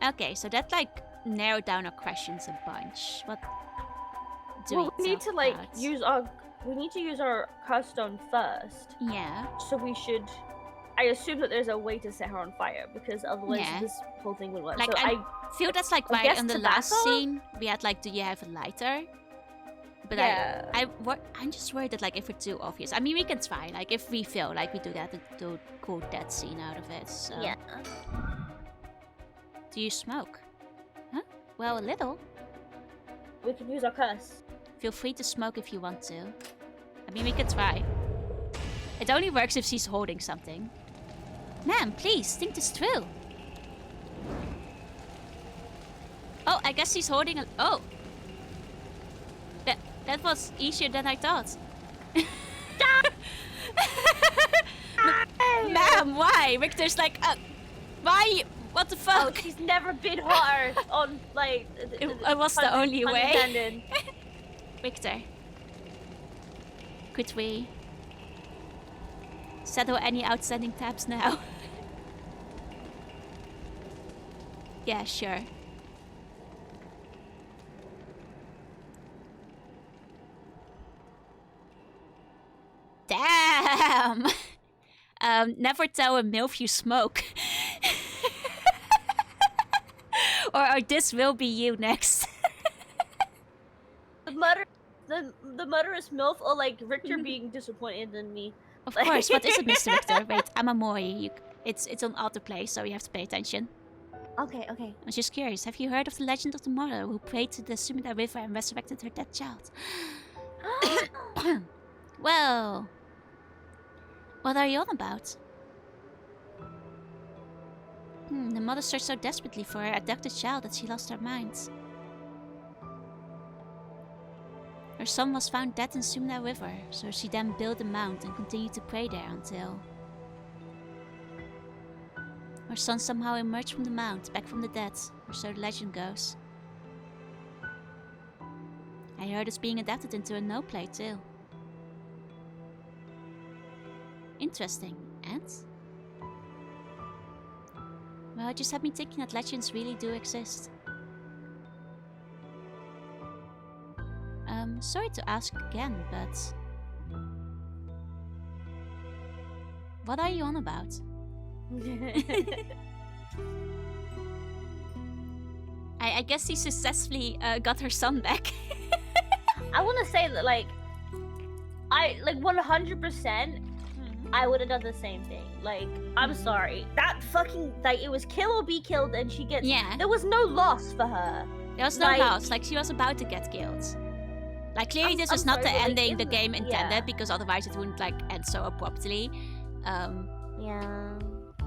Okay, so that like narrowed down our questions a bunch. What do well, we need talk to like about? use our curse stone first. Yeah. So we should. I assume that there's a way to set her on fire because otherwise Yeah. this whole thing would work. Like, so I feel that's like I right guess in the last tobacco? scene. We had like, do you have a lighter? But yeah. I'm just worried that like if we're too obvious. I mean, we can try. Like if we feel like we do that to cool that scene out of it. So. Yeah. Do you smoke? Huh? Well, a little. We can use our curse. Feel free to smoke if you want to. I mean, we can try. It only works if she's holding something. Ma'am, please, think this through. Oh, I guess she's holding a... Oh! That was easier than I thought. Ma'am, why? Richter's like, why? What the Oh, fuck? she's never been hotter on like. It was the only way. Unintended. Richter, could we settle any outstanding tabs now? Yeah, sure. Damn! Never tell a MILF you smoke. or this will be you next. The murderous MILF, or like Richter being disappointed in me. Of course, what is it, Mr. Richter? Wait, I'm a Mori. It's on autoplay, so you have to pay attention. Okay. I was just curious, have you heard of the legend of the mother who prayed to the Sumida River and resurrected her dead child? Well, what are you on about? The mother searched so desperately for her abducted child that she lost her mind. Her son was found dead in Sumida River, so she then built a mound and continued to pray there until... her son somehow emerged from the mound, back from the dead, or so the legend goes. I heard it's being adapted into a no-play too. Interesting. And? Well, it just had me thinking that legends really do exist. Sorry to ask again, but... what are you on about? I guess he successfully got her son back. I want to say that like, I like 100%. I would have done the same thing. Like, I'm sorry. That fucking like it was kill or be killed, and she gets. Yeah. There was no loss for her. There was no Like- loss. Like, she was about to get killed. Like, clearly this was I'm not the sorry, but, like, ending the isn't- game intended, yeah. because otherwise it wouldn't, like, end so abruptly. Yeah.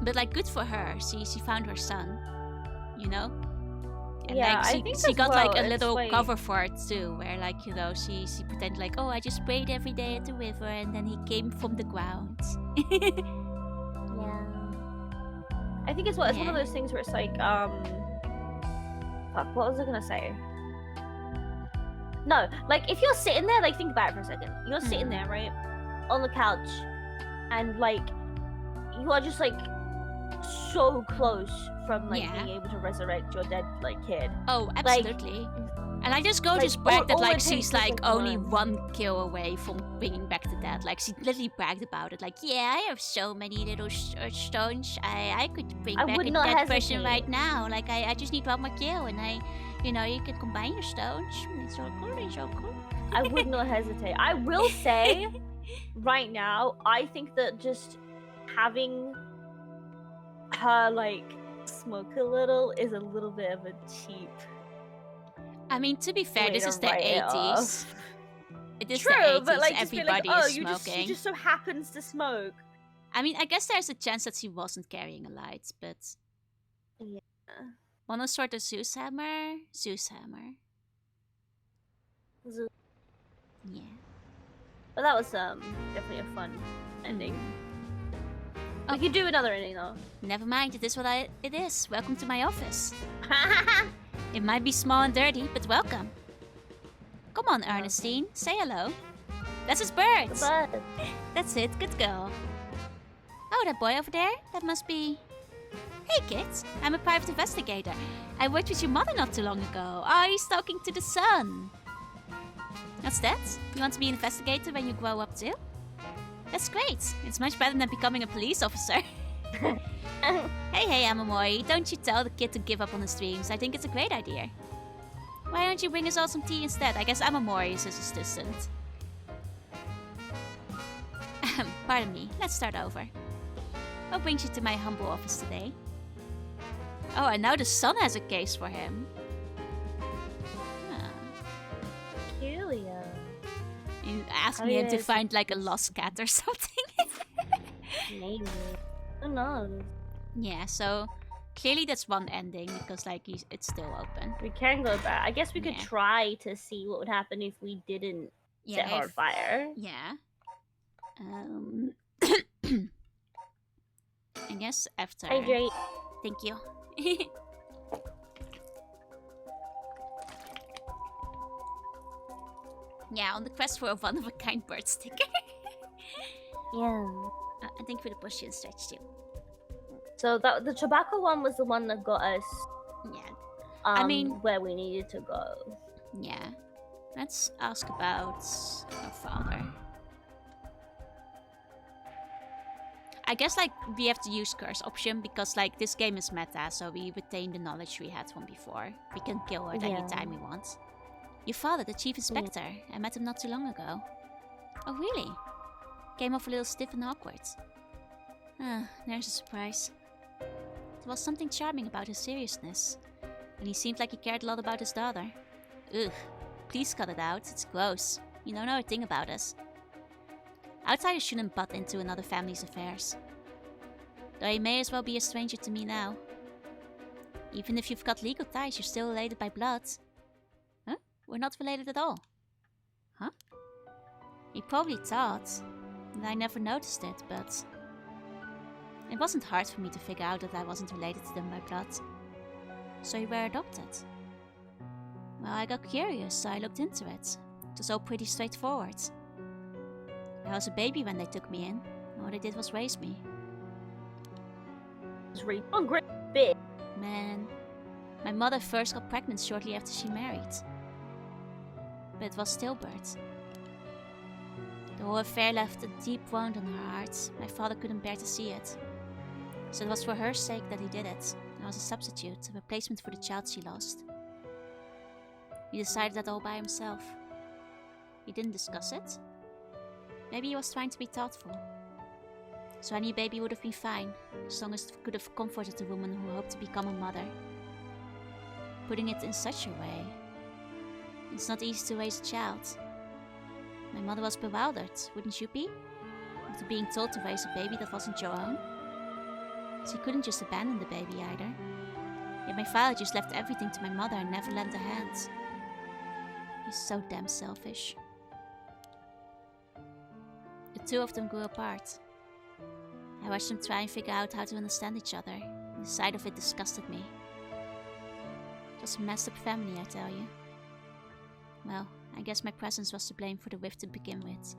But, like, good for her. She found her son. You know? And Yeah, like I think she as got well, like a it's little like cover for it too, where like she pretended like, oh, I just prayed every day at the river, and then he came from the ground. yeah. I think as well, it's one of Yeah. those things where it's like fuck, what was I gonna say? No, like if you're sitting there, like think about it for a second. You're sitting there, right, on the couch, and like you are just like so close from like Yeah. being able to resurrect your dead like kid. Oh, Like, absolutely. And I just go like, just brag that all like it she's takes is, like like, only one. 1 kill away from bringing back the dead. Like she literally bragged about it. Like, yeah, I have so many little stones. I could bring I back would a not dead person hesitate. right now. Like I just need 1 more kill, and you can combine your stones. It's so cool. It's so cool. I would not hesitate. I will say, right now, I think that just having her like smoke a little is a little bit of a cheap I mean, to be fair, way this to is the write it 80s. off. It is True, the 80s. but like just be like, Everybody oh, is she smoking. just so happens to smoke. I mean, I guess there's a chance that she wasn't carrying a light, but Yeah. Monosword or Zeus hammer? Zeus hammer. Yeah. But that was definitely a fun ending. Oh. We could do another ending though. Never mind, it is what it is. Welcome to my office. It might be small and dirty, but welcome. Come on, Ernestine, say hello. That's his birds. But That's it, good girl. Oh, that boy over there? That must be... Hey, kids. I'm a private investigator. I worked with your mother not too long ago. Oh, he's talking to the sun. What's that? You want to be an investigator when you grow up too? That's great. It's much better than becoming a police officer. Hey, Amamori, don't you tell the kid to give up on his dreams. I think it's a great idea. Why don't you bring us all some tea instead? I guess Amamori is his assistant. Pardon me, let's start over. What brings you to my humble office today? Oh, and now the sun has a case for him. Peculiar. You asking him to find like a lost cat or something? Maybe. Who knows? Yeah, so clearly that's one ending because like it's still open. We can go back. I guess we could Yeah. try to see what would happen if we didn't set her on fire. Yeah. I guess after. Hydrate. Thank you. Yeah, on the quest for a one-of-a-kind bird sticker. Yeah. I think for the pushy and stretch too. So the tobacco one was the one that got us. Yeah. I mean, where we needed to go. Yeah. Let's ask about our father. I guess like we have to use curse option because like this game is meta, so we retain the knowledge we had from before. We can kill her at any time we want. Your father, the chief inspector. I met him not too long ago. Oh really? Came off a little stiff and awkward. Ah, there's a surprise. There was something charming about his seriousness. And he seemed like he cared a lot about his daughter. Ugh, please cut it out, it's gross. You don't know a thing about us. Outsiders shouldn't butt into another family's affairs. Though he may as well be a stranger to me now. Even if you've got legal ties, you're still related by blood. Huh? We're not related at all. Huh? He probably thought, and I never noticed it, but... It wasn't hard for me to figure out that I wasn't related to them by blood. So you were adopted? Well, I got curious, so I looked into it. It was all pretty straightforward. I was a baby when they took me in. All they did was raise me. It's really great bit. Man, my mother first got pregnant shortly after she married. But it was stillbirth. The whole affair left a deep wound on her heart. My father couldn't bear to see it. So it was for her sake that he did it. I was a substitute, a replacement for the child she lost. He decided that all by himself. He didn't discuss it. Maybe he was trying to be thoughtful. So any baby would have been fine, as long as it could have comforted the woman who hoped to become a mother. Putting it in such a way, it's not easy to raise a child. My mother was bewildered, wouldn't you be? After being told to raise a baby that wasn't your own. She couldn't just abandon the baby either. Yet my father just left everything to my mother and never lent a hand. He's so damn selfish. The two of them grew apart. I watched them try and figure out how to understand each other, and the sight of it disgusted me. It was a messed up family, I tell you. Well, I guess my presence was to blame for the rift to begin with.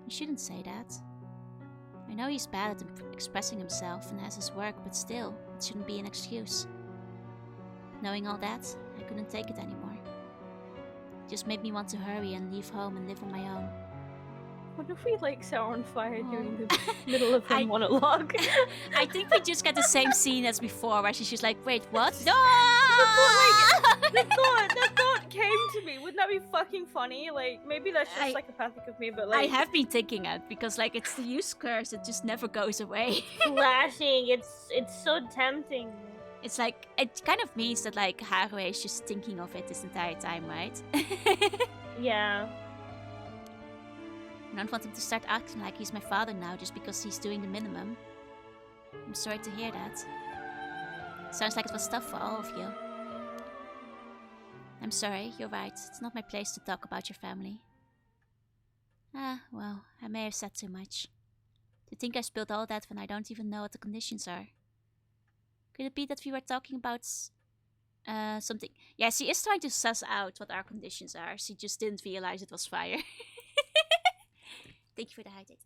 You shouldn't say that. I know he's bad at expressing himself and has his work, but still, it shouldn't be an excuse. But knowing all that, I couldn't take it anymore. It just made me want to hurry and leave home and live on my own. What if we like set her on fire during the middle of her monologue? I think we just get the same scene as before, where she's just like, wait, what? No! The thought came to me. Wouldn't that be fucking funny? Like, maybe that's just psychopathic of me, but like... I have been thinking it, because like, it's the use curse, it just never goes away. Flashing, it's so tempting. It's like, it kind of means that like, Haruhi is just thinking of it this entire time, right? Yeah. I don't want him to start acting like he's my father now just because he's doing the minimum. I'm sorry to hear that. Sounds like it was tough for all of you. I'm sorry, you're right. It's not my place to talk about your family. Ah, well, I may have said too much. To think I spilled all that when I don't even know what the conditions are. Could it be that we were talking about something? Yeah, she is trying to suss out what our conditions are. She just didn't realize it was fire. Thank you for the hydrate.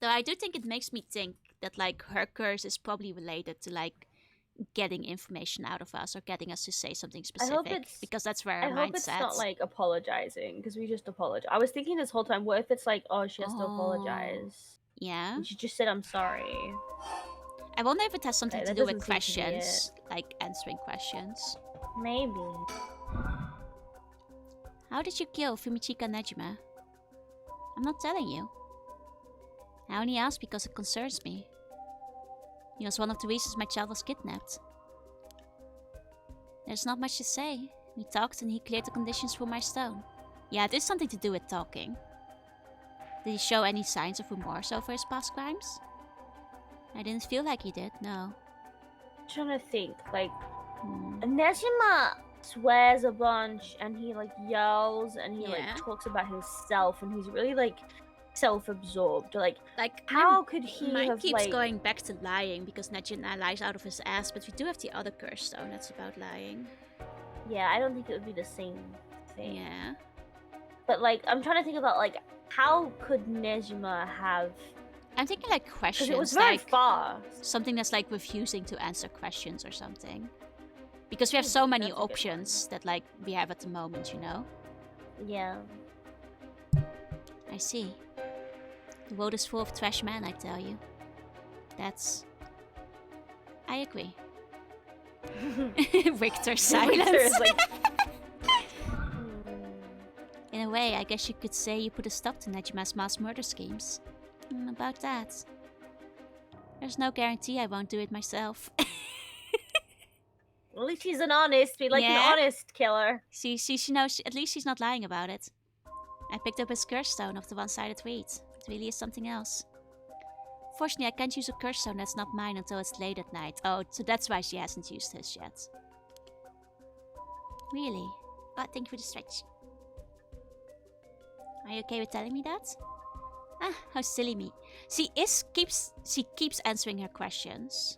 Though I do think it makes me think that like her curse is probably related to like getting information out of us or getting us to say something specific, because that's where our mind's at. I hope it's not like apologizing, because we just apologize. I was thinking this whole time, what if it's like, oh, she has to apologize? Yeah. And she just said, I'm sorry. I wonder if it has something to do with questions, like answering questions. Maybe. How did you kill Fumichika Nejima? I'm not telling you. I only ask because it concerns me. He was one of the reasons my child was kidnapped. There's not much to say. We talked and he cleared the conditions for my stone. Yeah, it is something to do with talking. Did he show any signs of remorse over his past crimes? I didn't feel like he did, no. I'm trying to think, like... Nejima swears a bunch and he like yells and he like talks about himself and he's really like self-absorbed. Like how could he have keeps like... going back to lying because Nejima lies out of his ass, but we do have the other curse stone that's about lying. Yeah, I don't think it would be the same thing. Yeah. But like I'm trying to think about like how could Nejima have... I'm thinking like questions. Because it was very like fast. Something that's like refusing to answer questions or something. Because we have so many options that like we have at the moment, you know? Yeah. I see. The world is full of trash men, I tell you. That's... I agree. Richter's silence. Richter is like... In a way, I guess you could say you put a stop to Nejima's mass murder schemes. About that. There's no guarantee I won't do it myself. At least she's an honest. We like an honest killer. She knows. At least she's not lying about it. I picked up his curse stone of the one-sided reed. It really is something else. Fortunately, I can't use a curse stone that's not mine until it's late at night. Oh, so that's why she hasn't used his yet. Really? Oh, thank you for the stretch. Are you okay with telling me that? Ah, how silly me. She keeps answering her questions.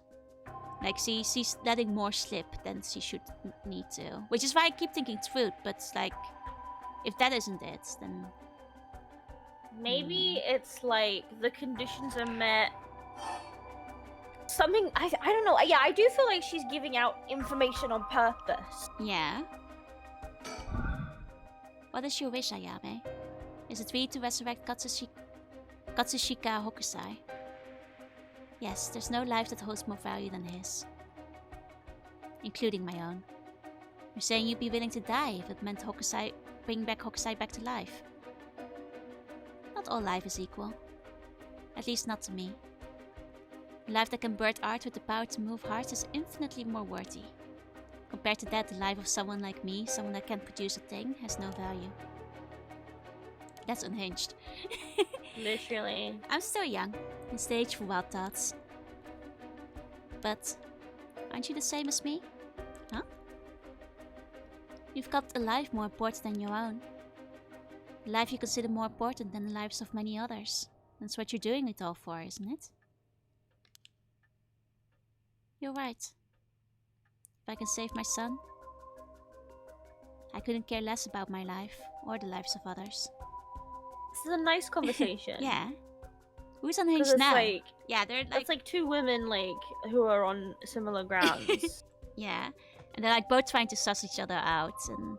Like, she's letting more slip than she should need to. Which is why I keep thinking truth, but like, if that isn't it, then... Maybe it's like, the conditions are met. Something, I don't know. Yeah, I do feel like she's giving out information on purpose. Yeah. What is your wish, Ayame? Is it really to resurrect Katsushika Hokusai? Yes, there's no life that holds more value than his. Including my own. You're saying you'd be willing to die if it meant bringing back Hokusai back to life. Not all life is equal. At least not to me. A life that can birth art with the power to move hearts is infinitely more worthy. Compared to that, the life of someone like me, someone that can't produce a thing, has no value. That's unhinged. Literally. I'm still young, in stage for wild thoughts. But Aren't you the same as me? Huh? You've got a life more important than your own. A life you consider more important than the lives of many others. That's what you're doing it all for, isn't it? You're right. If I can save my son, I couldn't care less about my life or the lives of others. This is a nice conversation. Yeah. Who's 'Cause unhinged it's now? like Yeah, they're like, it's like two women like who are on similar grounds. yeah, and they're like both trying to suss each other out, and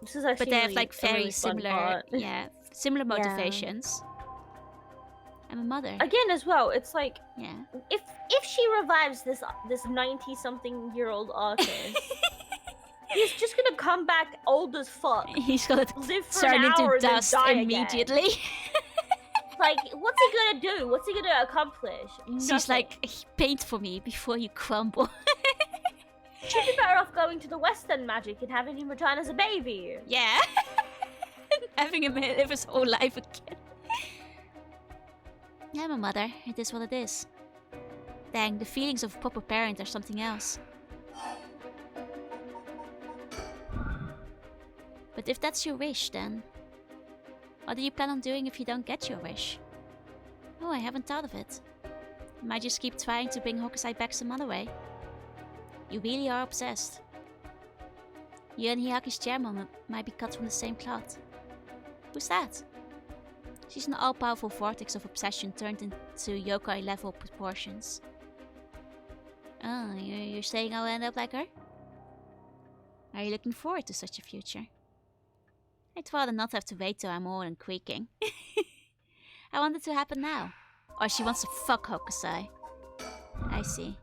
This is actually but they have really- like a really very fun similar, part. yeah, similar Yeah. motivations. I'm a mother. Again, as well, it's like Yeah. if she revives this 90-something-year-old artist, he's just gonna come back old as fuck, He's gonna live for turn an into hour, and then dust die immediately. Again. Like, what's he gonna do? What's he gonna accomplish? She's Nothing. like, paint for me before you crumble. She'd be better off going to the West End Magic and having him return as a baby. Yeah. Having him live his whole life again. Yeah, I'm a mother. It is what it is. Dang, the feelings of a proper parent are something else. But if that's your wish, then what do you plan on doing if you don't get your wish? Oh, I haven't thought of it. You might just keep trying to bring Hokusai back some other way. You really are obsessed. You and Hiyaki's chairman might be cut from the same cloth. Who's that? She's an all-powerful vortex of obsession turned into yokai-level proportions. Oh, you're saying I'll end up like her? Are you looking forward to such a future? I'd rather not have to wait till I'm old and creaking. I want it to happen now. Or she wants to fuck Hokusai. I see.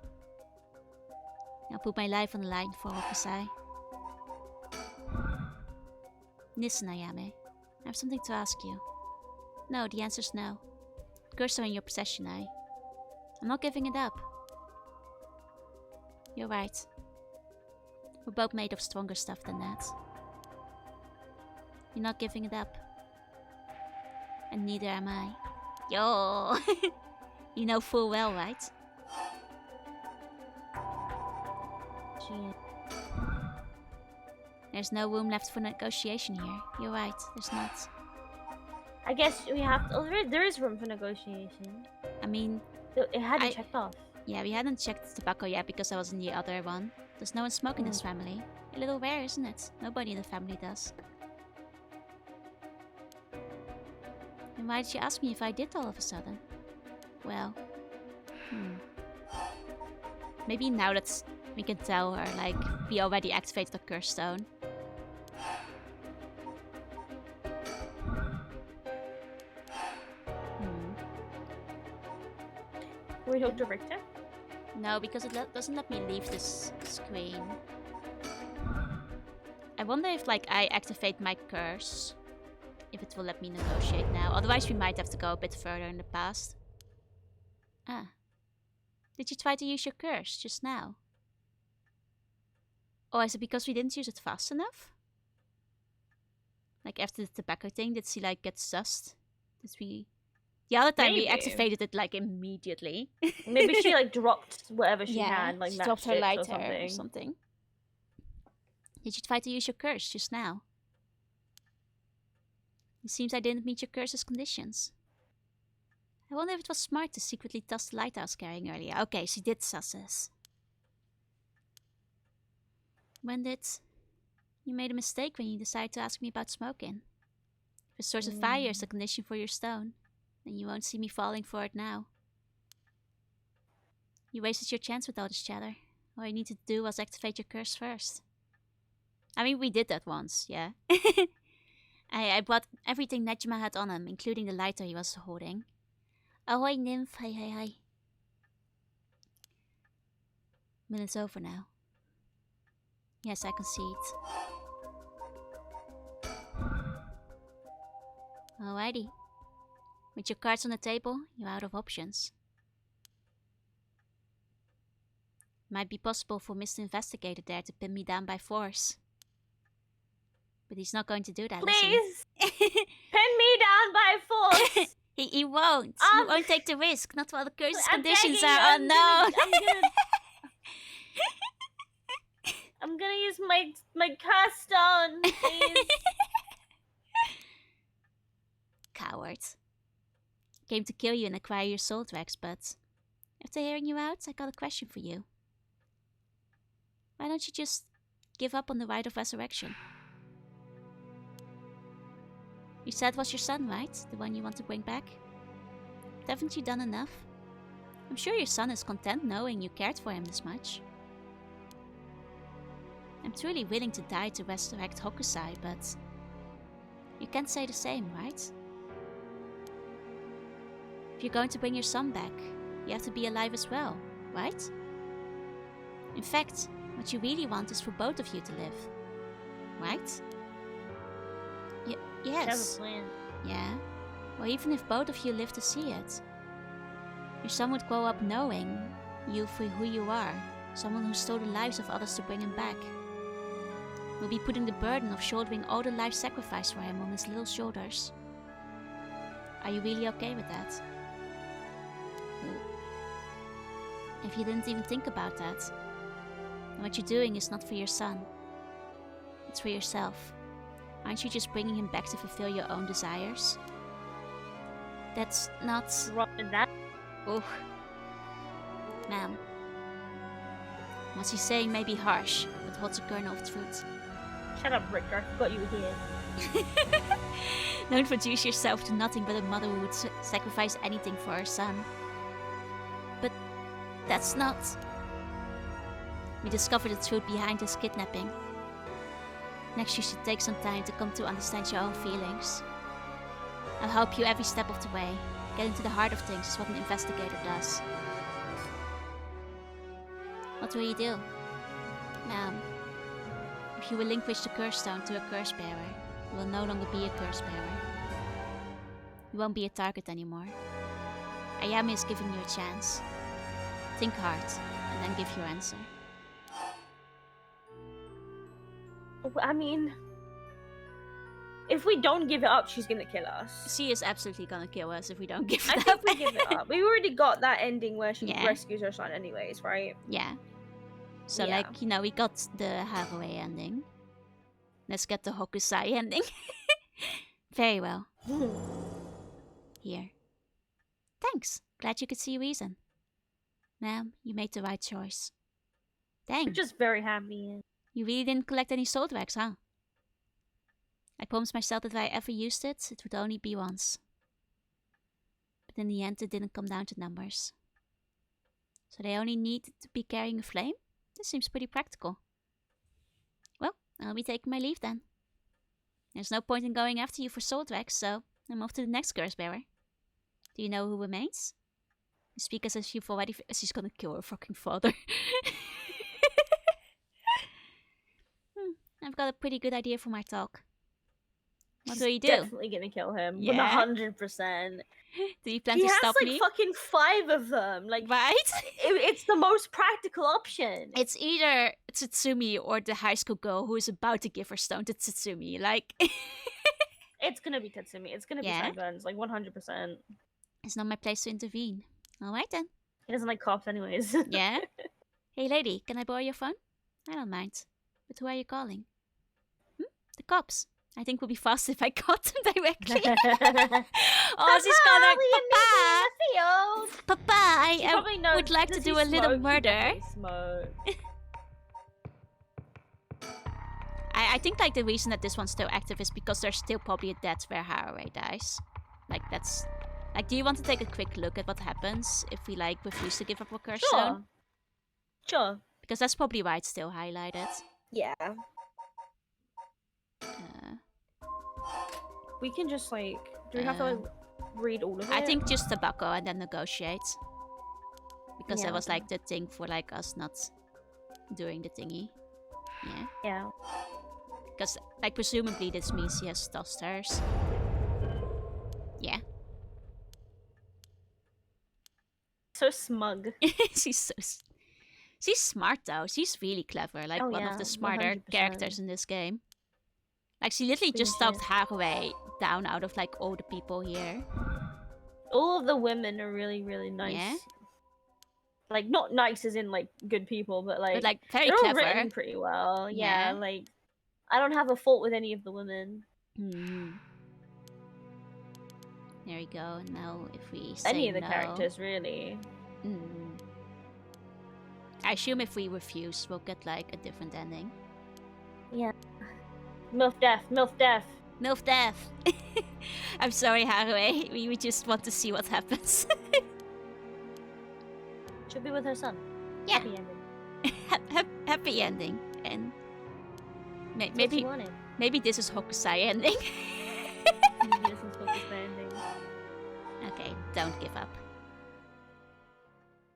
I'll put my life on the line for Hokusai. Listen, Ayame. I have something to ask you. No, the answer's no. Curse are in your possession, I'm not giving it up. You're right. We're both made of stronger stuff than that. You're not giving it up. And neither am I. Yo! You know full well, right? There's no room left for negotiation here. You're right, there's not. I guess we have to. Oh, there is room for negotiation. I mean, It hadn't checked off. Yeah, we hadn't checked the tobacco yet because I was in the other one. There's no one smoking in this family. A little rare, isn't it? Nobody in the family does. And why did you ask me if I did all of a sudden? Well, maybe now that we can tell her, like, we already activated the curse stone. Can we talk to Richter? No, because it doesn't let me leave this screen. I wonder if, like, I activate my curse, if it will let me negotiate now. Otherwise, we might have to go a bit further in the past. Ah. Did you try to use your curse just now? Oh, is it because we didn't use it fast enough? Like, after the tobacco thing, did she, like, get sussed? Did we... The other time, we Maybe. activated it, like, immediately. Maybe she like dropped whatever she Yeah, had, like she dropped her matchsticks lighter or something. Did you try to use your curse just now? It seems I didn't meet your curse's conditions. I wonder if it was smart to secretly toss the light I was carrying earlier. Okay, she did suss us. When did... You made a mistake when you decided to ask me about smoking. If a source of fire is a condition for your stone, then you won't see me falling for it now. You wasted your chance with all this chatter. All you needed to do was activate your curse first. I mean, we did that once, yeah. I brought everything Nejima had on him, including the lighter he was holding. Ahoy, nymph, hi. Minute's over now. Yes, I can see it. Alrighty. With your cards on the table, you're out of options. Might be possible for Mr. Investigator there to pin me down by force. But he's not going to do that, Please! is he? Pin me down by force! He won't. He won't take the risk. Not while the curse's I'm conditions begging you, are unknown. I'm gonna... I'm gonna use my cast stone, please. Coward. Came to kill you and acquire your soul tracks, but after hearing you out, I got a question for you. Why don't you just give up on the rite of resurrection? You said it was your son, right? The one you want to bring back? But haven't you done enough? I'm sure your son is content knowing you cared for him this much. I'm truly willing to die to resurrect Hokusai, but you can't say the same, right? If you're going to bring your son back, you have to be alive as well, right? In fact, what you really want is for both of you to live, right? Yes. Yeah. Well, even if both of you live to see it, your son would grow up knowing you for who you are, someone who stole the lives of others to bring him back. Will be putting the burden of shouldering all the life sacrifice for him on his little shoulders. Are you really okay with that? If you didn't even think about that, then what you're doing is not for your son. It's for yourself. Aren't you just bringing him back to fulfill your own desires? That's not... Wrong in that. Ugh. Ma'am. What he's saying may be harsh, but holds a kernel of truth. Shut up, Richter. I forgot you were here. Don't reduce yourself to nothing but a mother who would sacrifice anything for her son. But that's not... We discovered the truth behind his kidnapping. Next, you should take some time to come to understand your own feelings. I'll help you every step of the way. Getting to the heart of things is what an investigator does. What will you do? Ma'am, if you relinquish the curse stone to a curse bearer, you will no longer be a curse bearer. You won't be a target anymore. Ayami is giving you a chance. Think hard, and then give your answer. I mean, if we don't give it up, she's gonna kill us. She is absolutely gonna kill us if we don't give I it think up. we give it up. We already got that ending where she Yeah. rescues her son anyways, right? Yeah. So, Yeah. like, you know, we got the Haruhi ending. Let's get the Hokusai ending. Very well. Here. Thanks. Glad you could see reason. Ma'am, you made the right choice. Dang. I'm just very happy. You really didn't collect any soul tracks, huh? I promised myself that if I ever used it, it would only be once. But in the end, it didn't come down to numbers. So they only need to be carrying a flame? This seems pretty practical. Well, I'll be taking my leave then. There's no point in going after you for soul tracks, so I'm off to the next curse bearer. Do you know who remains? You speak as if you've already... She's gonna kill her fucking father. I've got a pretty good idea for my talk. What will you do? Definitely gonna kill him. Yeah. 100%. Do you plan He to has stop like me? fucking 5 of them. Like, Right? it's the most practical option. It's either Tsutsumi or the high school girl who is about to give her stone to Tsutsumi. Like, It's gonna be Tetsumi. It's gonna be Yeah? Guns, like 100%. it's not my place to intervene. Alright then. He doesn't like cops anyways. Yeah? Hey lady, can I borrow your phone? I don't mind. But who are you calling? The cops. I think we'll be faster if I caught them directly. Oh, she's gonna... Papa! Papa, I would like to do a little murder. I think like the reason that this one's still active is because there's still probably a death where Haruhi dies. Like that's... Like, do you want to take a quick look at what happens if we like refuse to give up our curse stone? Sure. Because that's probably why it's still highlighted. Yeah. Uh, We can just like... Do we have to like read all of it? I think just tobacco and then negotiate. Because that Yeah, was okay. like the thing for like us not doing the thingy. Yeah. Yeah. Because like presumably this means he has tossed hers. Yeah. So smug. She's smart though. She's really clever. Like Oh, one of yeah, the smarter 100%. characters in this game. Like she literally just Pretty talked Haruhi down out of like all the people here. All of the women are really, really nice. Yeah. Like not nice as in like good people, but But like like very they're all clever. written pretty well. Yeah, Yeah. like I don't have a fault with any of the women. Hmm. There we go. Now if we Any say of the no. characters, really. Hmm. I assume if we refuse, we'll get like a different ending. Yeah. MILF death, MILF death. MILF death! I'm sorry, Harué. We just want to see what happens. She'll be with her son. Yeah. Happy ending. Happy ending. And That's what she wanted. maybe this is Hokusai ending. Maybe this is Hokusai ending. Okay, don't give up.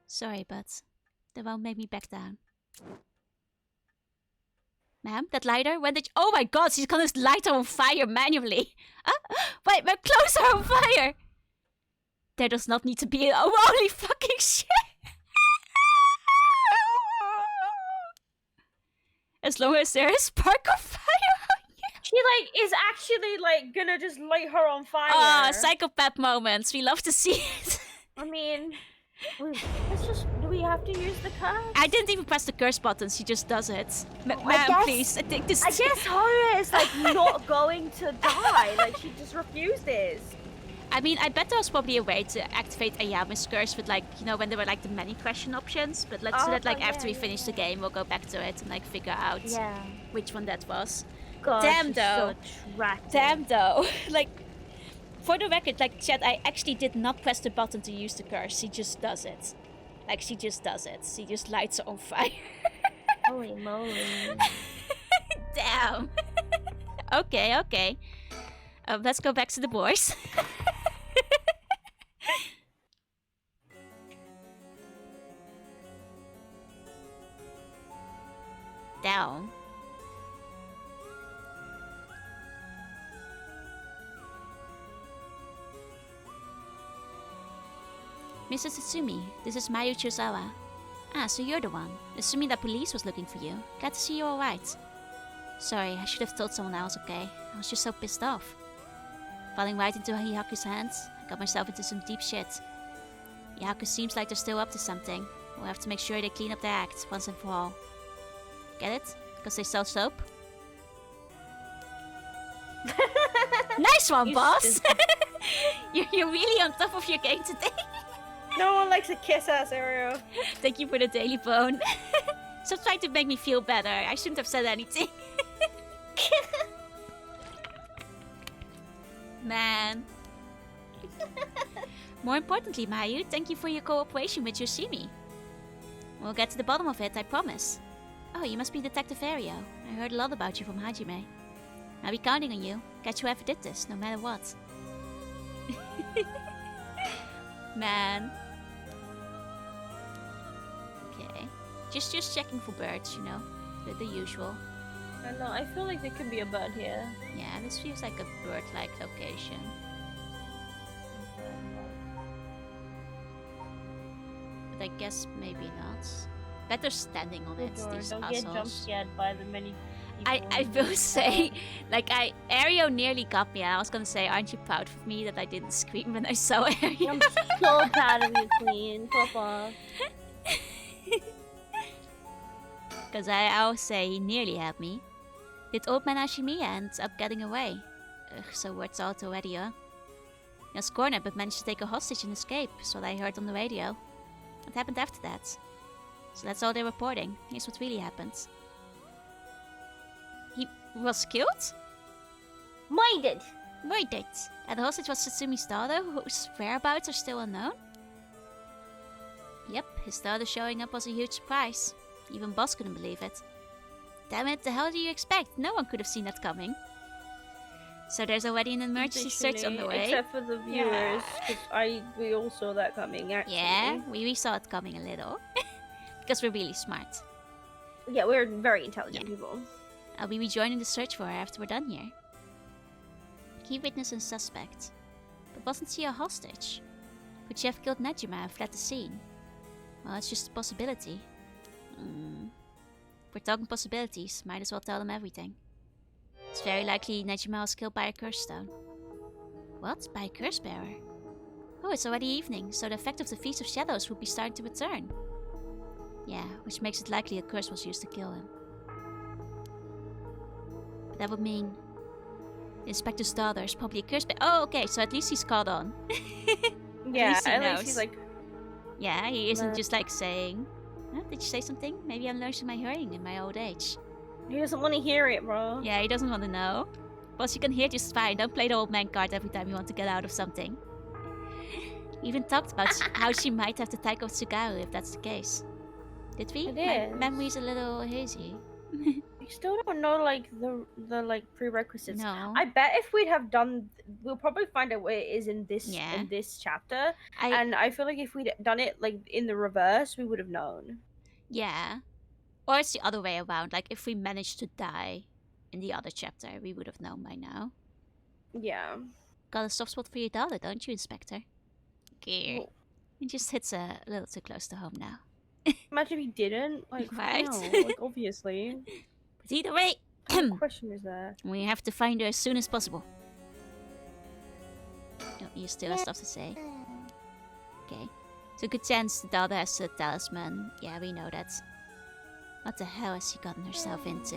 Sorry, but that won't make me back down. Ma'am, that lighter? When did you— oh my god, she's gonna light her on fire manually. Wait, my clothes are on fire! There does not need to be— oh, holy fucking shit! As long as there is spark of fire. She like is actually like gonna just light her on fire. Ah, psychopath moments. We love to see it. I mean, let's just. Do we have to use the curse? I didn't even press the curse button. She just does it. Ma'am, guess- please. I think this. I guess Haruya is like not going to die. Like she just refuses. I mean, I bet there was probably a way to activate Ayama's curse with, like, you know, when there were like the many question options. But let's do that like after we finish the game. We'll go back to it and like figure out which one that was. God, Damn she's though. So attractive. Damn though. Like, for the record, like, chat, I actually did not press the button to use the curse. She just does it. Like, she just does it. She just lights her on fire. Holy moly. Damn. Okay. Let's go back to the boys. Down. Mrs. Tatsumi, this is Mayu Chozawa. Ah, so you're the one. Assuming that police was looking for you. Glad to see you alright. Sorry, I should have told someone else, okay? I was just so pissed off. Falling right into Hihaku's hands, I got myself into some deep shit. Hihaku seems like they're still up to something. We'll have to make sure they clean up their act once and for all. Get it? Because they sell soap? Nice one, boss! You're really on top of your game today. No one likes a kiss ass Aero. Thank you for the daily bone. Stop trying to make me feel better. I shouldn't have said anything. Man. More importantly, Mayu, thank you for your cooperation with Yoshimi. We'll get to the bottom of it, I promise. Oh, you must be Detective Ario. I heard a lot about you from Hajime. I'll be counting on you. Catch whoever did this, no matter what. Man. Okay. Just checking for birds, you know. The usual. I know, I feel like there could be a bird here. Yeah, this feels like a bird-like location. But I guess maybe not. Better standing on it, these Don't assholes. get jump scared by the many I will say, like, Ario nearly got me. And I was gonna say, aren't you proud of me that I didn't scream when I saw Ario? I'm so proud of you, Queen. Papa. Because I'll say he nearly had me. Did old man Ashimiya end up getting away? Ugh, so word's out already, huh? He was cornered but managed to take a hostage and escape, is what I heard on the radio. What happened after that? So that's all they're reporting. Here's what really happened. He was killed? Minded. Murdered. And the hostage was Satsumi's daughter, whose whereabouts are still unknown? Yep, his daughter showing up was a huge surprise. Even Boss couldn't believe it. Damn it, the hell do you expect? No one could have seen that coming. So there's already an emergency search on the way. Except for the viewers, because we all saw that coming, actually. Yeah, we saw it coming a little. Because we're really smart. Yeah, we're very intelligent people. I'll be rejoining the search for her after we're done here. Key witness and suspect. But wasn't she a hostage? Could she have killed Nejima and fled the scene? Well, it's just a possibility. If we're talking possibilities, might as well tell them everything. It's very likely Nejima was killed by a curse stone. What? By a curse bearer? Oh, it's already evening, so the effect of the Feast of Shadows will be starting to return. Yeah, which makes it likely a curse was used to kill him. But that would mean the inspector's daughter is probably a curse. Oh, okay, so at least he's caught on. Yeah, least he at knows. least he's like. Yeah, he isn't Nah. just like saying, huh, did you say something? Maybe I'm losing my hearing in my old age. He doesn't want to hear it, bro. Yeah, he doesn't want to know. But you can hear just fine. Don't play the old man card every time you want to get out of something. We even talked about how she might have the type of Tsugaru if that's the case. Did we? It My is. memory's a little hazy. We still don't know like the like prerequisites. No. I bet if we'd have done, we'll probably find out what it is in this chapter. And I feel like if we'd done it like in the reverse, we would have known. Yeah. Or it's the other way around. Like if we managed to die in the other chapter, we would have known by now. Yeah. Got a soft spot for your daughter, don't you, Inspector? Okay. Well, It just hits a little too close to home now. imagine if he didn't. Like, Right? no, like obviously. But either way, What question is there? we have to find her as soon as possible. Oh, you still have stuff to say. Okay. So good chance the daughter has a talisman. Yeah, we know that. What the hell has she gotten herself into?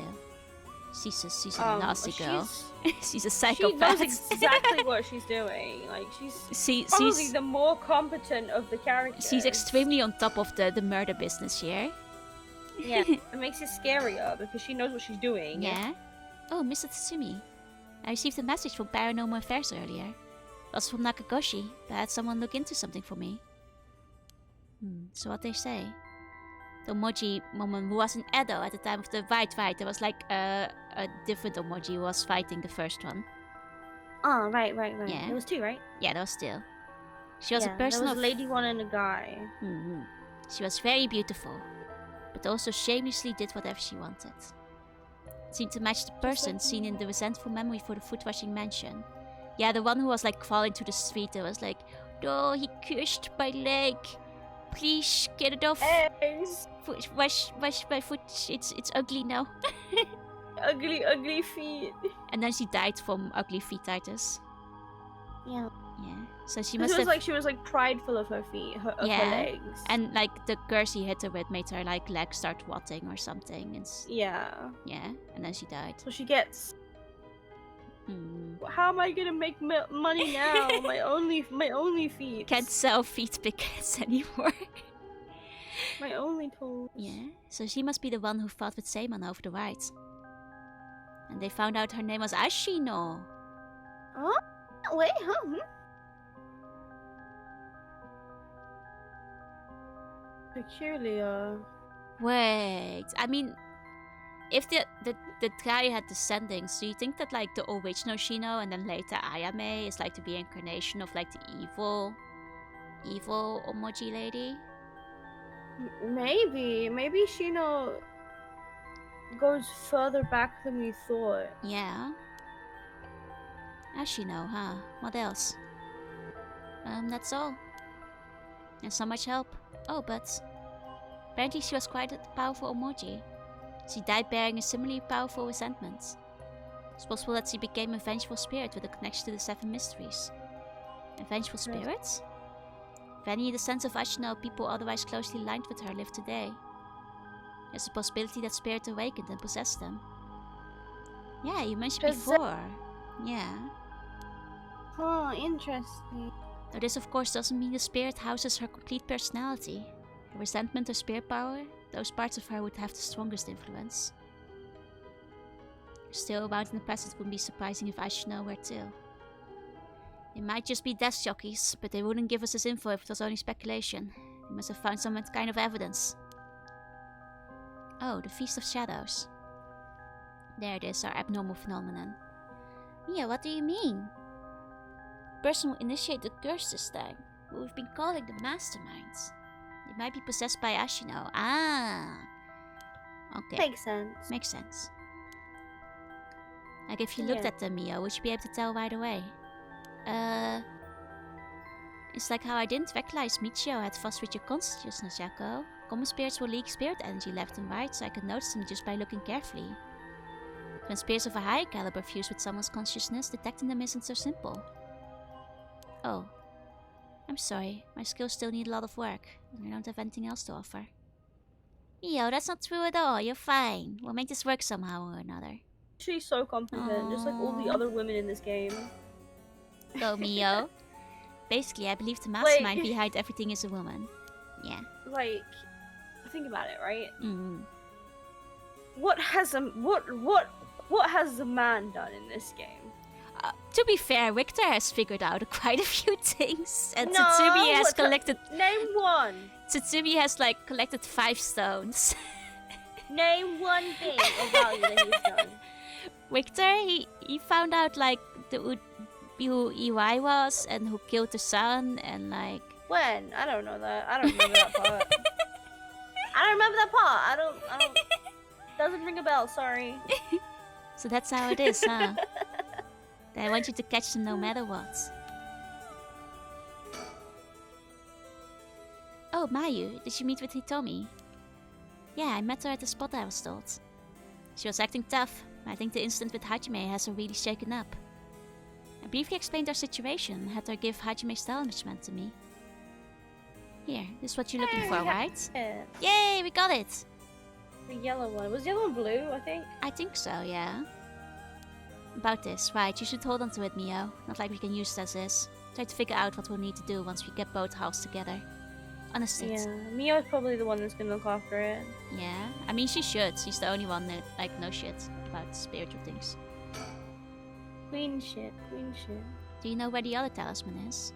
She's a nasty girl. She's a psychopath. She knows exactly what she's doing. Like she's probably the more competent of the characters. She's extremely on top of the murder business here. Yeah, it makes it scarier because she knows what she's doing. Yeah. Oh, Mr. Tatsumi. I received a message from Paranormal Affairs earlier. It was from Nakagoshi, but I had someone look into something for me. So what they say? The Omoji woman who was in Edo at the time of the fight, there was like a different Omoji who was fighting the first one. Oh, right. Yeah. There was two, right? Yeah, there was still. She was a person there was of... a lady one and a guy. She was very beautiful, but also shamelessly did whatever she wanted. It seemed to match the person seen in the resentful memory for the foot-washing mansion. Yeah, the one who was like falling to the street and was like, "Oh, he cursed my leg. Please get it off. Wash my foot. It's ugly now." ugly feet. And then she died from ugly feetitis. Yeah. Yeah. So she must have... she was like prideful of her feet, her legs. And like the curse he hit her with made her like legs start rotting or something. And yeah. And then she died. So she gets... How am I gonna make money now? my only feet. Can't sell feet pickets anymore. My only toes. Yeah. So she must be the one who fought with Seiman over the right. And they found out her name was Ashino. Huh? Wait, huh? Peculiar. Wait, I mean, if the guy had the sendings, do you think that like the original Shino and then later Ayame is like the reincarnation of like the evil Omoji lady? Maybe Shino goes further back than we thought. Yeah. Ashino, huh? What else? That's all. And so much help. Oh, but apparently she was quite a powerful Omoji. She died bearing a similarly powerful resentment. It's possible that she became a vengeful spirit with a connection to the Seven Mysteries. A vengeful spirit? If any in the sense of Ashino, people otherwise closely linked with her live today. There's a possibility that spirit awakened and possessed them. Yeah, you mentioned before. Yeah. Oh, interesting. Though this of course doesn't mean the spirit houses her complete personality. Her resentment or spirit power, those parts of her would have the strongest influence. Still, around in the past it wouldn't be surprising if Ashino were too. They might just be death jockeys, but they wouldn't give us this info if it was only speculation. They must have found some kind of evidence. Oh, the Feast of Shadows. There it is, our abnormal phenomenon. Mia, what do you mean? The person who initiated the curse this time, who we've been calling the masterminds. They might be possessed by Ashino. Ah! Okay. Makes sense. Like if you looked at them, Mia, would you be able to tell right away? It's like how I didn't recognize Michio had fast with your consciousness, Jaco. Common spirits will leak spirit energy left and right, so I could notice them just by looking carefully. When spirits of a higher caliber fuse with someone's consciousness, detecting them isn't so simple. Oh. I'm sorry, my skills still need a lot of work, and I don't have anything else to offer. Yo, that's not true at all. You're fine. We'll make this work somehow or another. She's so competent, just like all the Aw. other women in this game. Go, Mio. Basically, I believe the Like- mastermind behind everything is a woman. Yeah. Like, think about it, right? Mm. What has the man done in this game? To be fair, Victor has figured out quite a few things, and No, Tatsumi has what the- collected. Name one. Tatsumi has like collected 5 stones. Name one thing of value that he's done. Victor, he found out like who EY was and who killed the son and like. When? I don't know that. I don't remember that part. I don't remember that part. I don't. Doesn't ring a bell. Sorry. So that's how it is, huh? I want you to catch them no matter what. Oh, Mayu, did you meet with Hitomi? Yeah, I met her at the spot I was told. She was acting tough. I think the incident with Hajime has her really shaken up. I briefly explained our situation and had her give Hajime's talisman to me. Here, this is what you're looking for, right? Yeah. Yay, we got it! The yellow one. Was the yellow one blue, I think? I think so, yeah. About this, right, you should hold on to it, Mio. Not like we can use it as is. Try to figure out what we'll need to do once we get both halves together. Honestly. Yeah. Mio's probably the one that's gonna look after it. Yeah, I mean she should. She's the only one that like knows shit about spiritual things. Queen shit. Queen shit. Do you know where the other talisman is?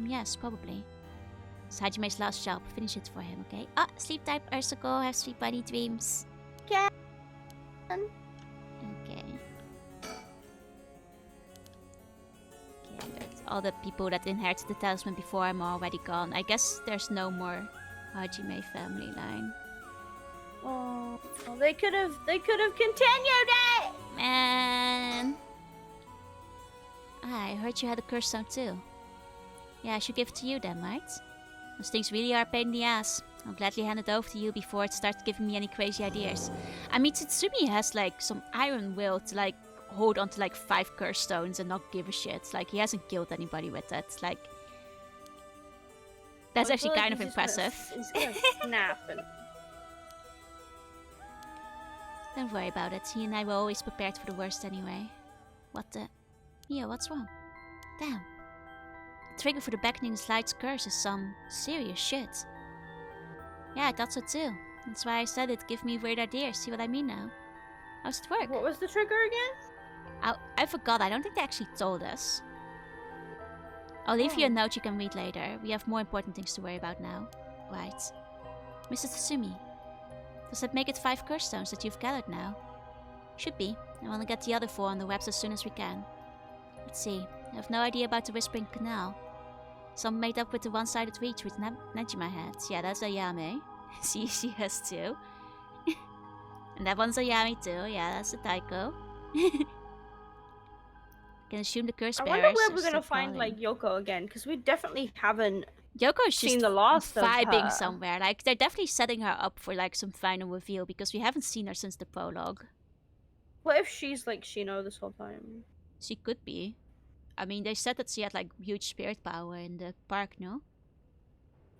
Yes, probably. It's Hajime's last job. Finish it for him, okay? Ah, sleep tight, Ursuko. Have sweet bunny dreams. Can. Okay. Good. All the people that inherited the talisman before I'm already gone. I guess there's no more Hajime family line. Oh, they could have continued it. Man. I heard you had a curse stone too. Yeah, I should give it to you then, right? Those things really are a pain in the ass. I'll gladly hand it over to you before it starts giving me any crazy ideas. I mean, Tatsumi has like some iron will to like hold on to like 5 curse stones and not give a shit. Like he hasn't killed anybody with that. Like that's I actually feel like kind of he's just gonna impressive. he's gonna snap and. Don't worry about it. He and I were always prepared for the worst anyway. What the? Mia, what's wrong? Damn. The trigger for the beckoning slide's curse is some serious shit. Yeah, I thought so too. That's why I said it. Give me weird ideas. See what I mean now? How's it work? What was the trigger again? I forgot. I don't think they actually told us. I'll leave you a Oh. note you can read later. We have more important things to worry about now. Right. Mr. Tatsumi. Does that make it 5 curse stones that you've gathered now? Should be. I want to get the other 4 on the webs as soon as we can. Let's see. I have no idea about the Whispering Canal. Some made up with the one-sided reach with Nejima heads. Yeah, that's Ayame. See, she has 2. And that one's Ayami too. Yeah, that's a Taiko. Can assume the curse I bearers. wonder where are we're gonna still find calling. like Yoko again, because we definitely haven't Yoko's just seen the last of vibing her. somewhere. Like they're definitely setting her up for like some final reveal because we haven't seen her since the prologue. What if she's like Shino this whole time? She could be. I mean, they said that she had like huge spirit power in the park, no?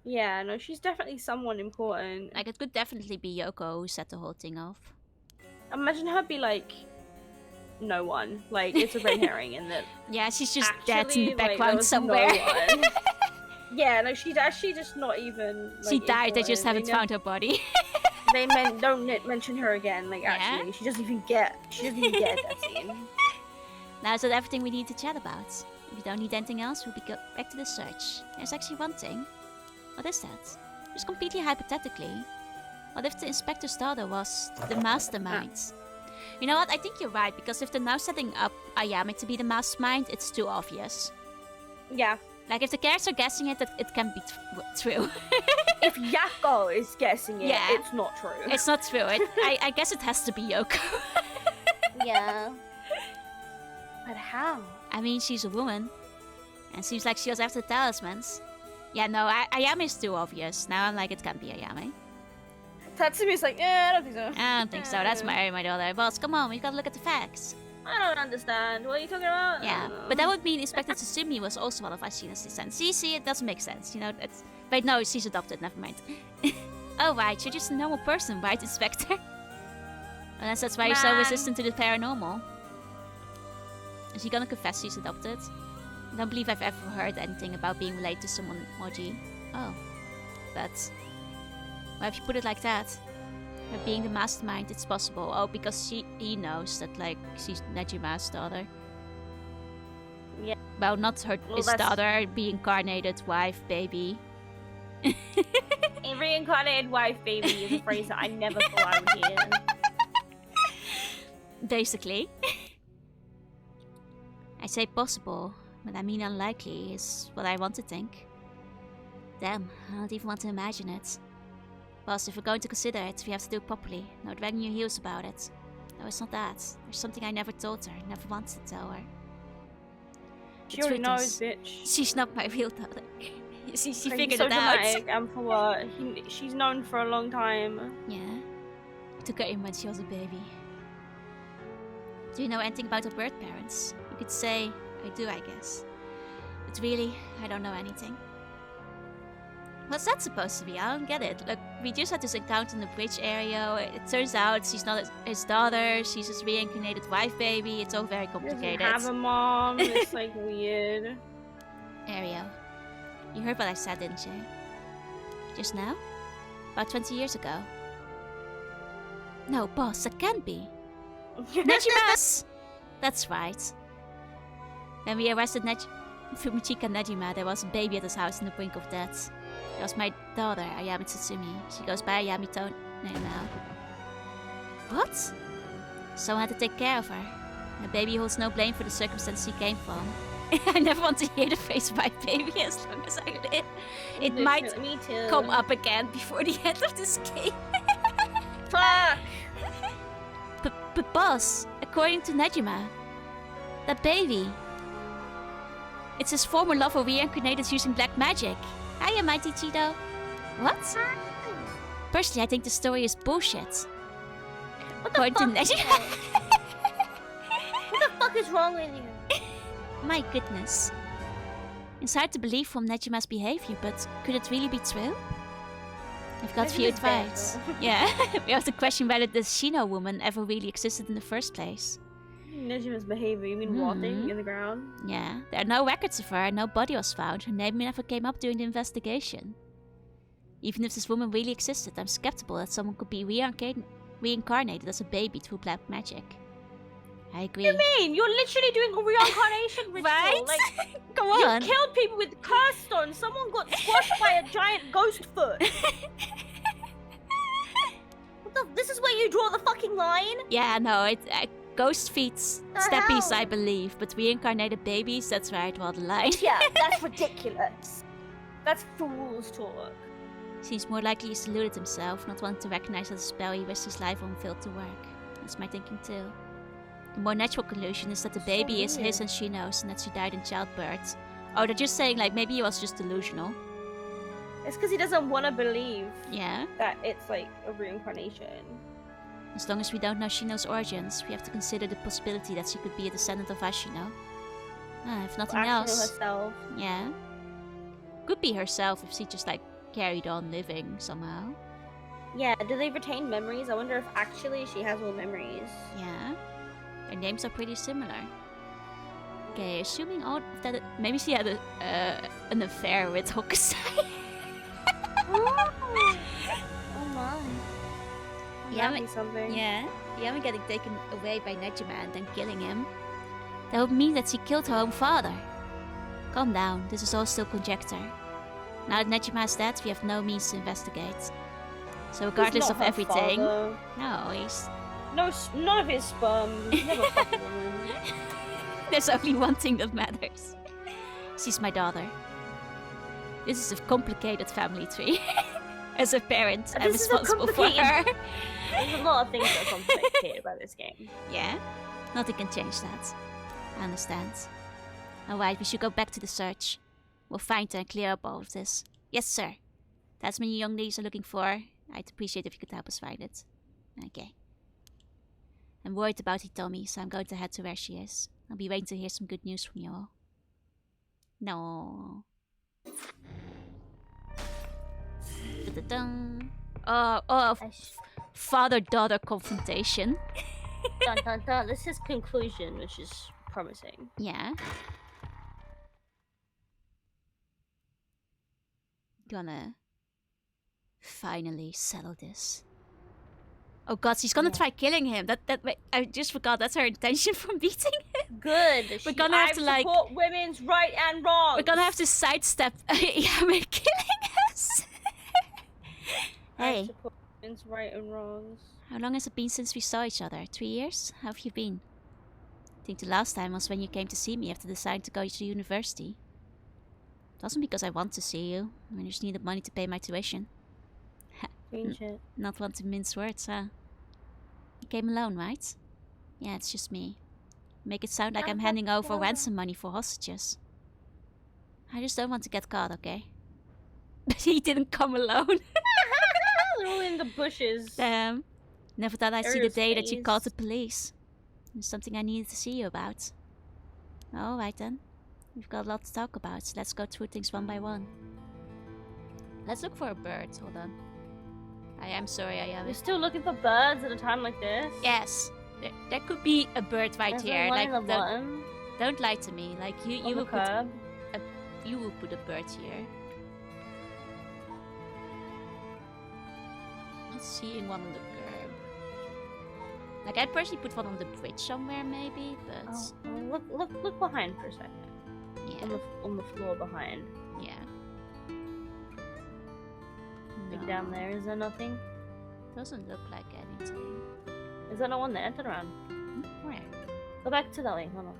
Yeah, no, she's definitely someone important. Like it could definitely be Yoko who set the whole thing off. Imagine her be like no one. Like it's a red herring in that. Yeah, she's just Actually, dead in the like, there background was somewhere. No one. Yeah, no, she's actually just not even. Like, She died. They just important. haven't found her body. They don't mention her again. Like Yeah? actually, she doesn't even get that scene. Now is that everything we need to chat about? If you don't need anything else, we'll be back to the search. There's actually one thing. What is that? Just completely hypothetically. What if the inspector's daughter was the mastermind? You know what? I think you're right, because if they're now setting up Ayame to be the mastermind, it's too obvious. Yeah. Like, if the characters are guessing it, it can be true. If Yako is guessing it, Yeah. it's not true. It's not true. I guess it has to be Yoko. Yeah. But how? I mean, she's a woman. And seems like she was after the talismans. Yeah, no, Ayame is too obvious. Now I'm like, it can't be Ayame. Tatsumi's like, I don't think so. I don't think so. That's my daughter. Boss, come on, we gotta look at the facts. I don't understand. What are you talking about? Yeah, but that would mean Inspector Tsutsumi was also one of Ashina's descendants. See, it doesn't make sense. You know, it's... Wait, no, she's adopted. Never mind. Oh, right, you're just a normal person, right, Inspector? Unless that's why you're so Man. resistant to the paranormal. Is he gonna confess he's adopted? I don't believe I've ever heard anything about being related to someone Moji. Oh. But why have you put it like that? By being the mastermind, it's possible. Oh, because he knows that, like, she's Nejima's daughter. Yeah. Well, not his that's- daughter, reincarnated wife, baby. A reincarnated wife baby is a phrase that I never thought I would hear. Basically. I say possible, but I mean unlikely is what I want to think. Damn, I don't even want to imagine it. Boss, if we're going to consider it, we have to do it properly. No dragging your heels about it. No, it's not that. There's something I never told her, never wanted to tell her. She already knows, bitch. She's not my real daughter. she Crazy, figured so it out. dramatic, and for what? She's known for a long time. Yeah. I took her in when she was a baby. Do you know anything about her birth parents? You could say, I do, I guess. But really, I don't know anything. What's that supposed to be? I don't get it. Look, we just had this encounter in the bridge area. It turns out she's not his daughter. She's his reincarnated wife baby. It's all very complicated. Doesn't have a mom. It's like weird. Ariel, you heard what I said, didn't you? Just now? About 20 years ago. No, boss, that can't be. Nejima's! That's right. When we arrested Fumichika Nejima, there was a baby at his house on the brink of death. It was my daughter, Ayami Tsutsumi. She goes by Ayami Tone now. What? Someone had to take care of her. The baby holds no blame for the circumstance she came from. I never want to hear the phrase white baby as long as I live. It might Me too. come up again before the end of this game. Fuck! But boss, according to Nejima, that baby, it's his former lover reincarnated using black magic. Hiya, Mighty Cheeto. What? Personally, I think the story is bullshit. What the According to fuck? Nejima. What the fuck is wrong with you? My goodness. It's hard to believe from Nejima's behavior, but could it really be true? I've got few Nejima's bad, advice. though. Yeah, we have to question whether the Shino woman ever really existed in the first place. Nejima's behavior, you mean rotting in the ground? Yeah, there are no records of her, no body was found, her name never came up during the investigation. Even if this woman really existed, I'm skeptical that someone could be reincarnated as a baby through black magic. I agree. What do you mean? You're literally doing a reincarnation ritual. Right? Like, Come you on. killed people with curse stones. Someone got squashed by a giant ghost foot. This is where you draw the fucking line? Yeah, no, ghost feet, steppies, hell? I believe, but reincarnated babies, that's where I draw the line. Yeah, that's ridiculous. That's fool's talk. Seems more likely he's deluded himself, not wanting to recognize that the spell he wished his life on failed to work. That's my thinking too. The more natural conclusion is that the baby is his and she knows, and that she died in childbirth. Oh, they're just saying like maybe he was just delusional. It's because he doesn't want to believe Yeah. that it's like a reincarnation. As long as we don't know Shino's origins, we have to consider the possibility that she could be a descendant of Ashino. If nothing Ashino else. herself. Yeah. Could be herself if she just like carried on living somehow. Yeah, do they retain memories? I wonder if actually she has all memories. Yeah. Their names are pretty similar. Okay, assuming all of that, maybe she had an affair with Hokusai. Oh my. Yeah, That'd be something. Yeah, Yami getting taken away by Nejima and then killing him. That would mean that she killed her own father. Calm down, this is all still conjecture. Now that Nejima is dead, we have no means to investigate. So regardless He's of not her everything... father. No, he's... No, none of his sperm. He's never fucked a woman. There's only one thing that matters. She's my daughter. This is a complicated family tree. As a parent, I'm This is a responsible for her. complicated- There's a lot of things that are complicated about this game. Yeah? Nothing can change that. I understand. Alright, we should go back to the search. We'll find her and clear up all of this. Yes, sir. That's what you young ladies are looking for. I'd appreciate if you could help us find it. Okay. I'm worried about Hitomi, so I'm going to head to where she is. I'll be waiting to hear some good news from you all. No. Da-da-dum. father-daughter confrontation. Dun dun dun. This is conclusion, which is promising. Yeah. Gonna finally settle this. Oh god, she's gonna try killing him. Wait, I just forgot that's her intention from beating him. Good. We're gonna have to like support women's right and wrong. We're gonna have to sidestep. Yeah, we're killing us. Hey. I support women's right and wrongs. How long has it been since we saw each other? 3 years? How have you been? I think the last time was when you came to see me after deciding to go to university. It wasn't because I want to see you. I just needed money to pay my tuition. Not want to mince words, huh? You came alone, right? Yeah, it's just me. Make it sound like I'm handing over ransom money for hostages. I just don't want to get caught, okay? But he didn't come alone. All in the bushes. Damn. Never thought I'd see the day that you called the police. There's something I needed to see you about. Alright then. We've got a lot to talk about, so let's go through things one by one. Let's look for a bird. Hold on. I am sorry, I have You're still looking for birds at a time like this? Yes. There could be a bird right here. Like, don't lie to me. Like, you will put you will put a bird here. Not seeing one on the curb. Like, I'd personally put one on the bridge somewhere, maybe, but... Oh, look behind for a second. Yeah. On the floor behind. Yeah. Like down there, is there nothing? Doesn't look like anything. Is there no one there? Turn around. Where? Go back to that way. Hold on.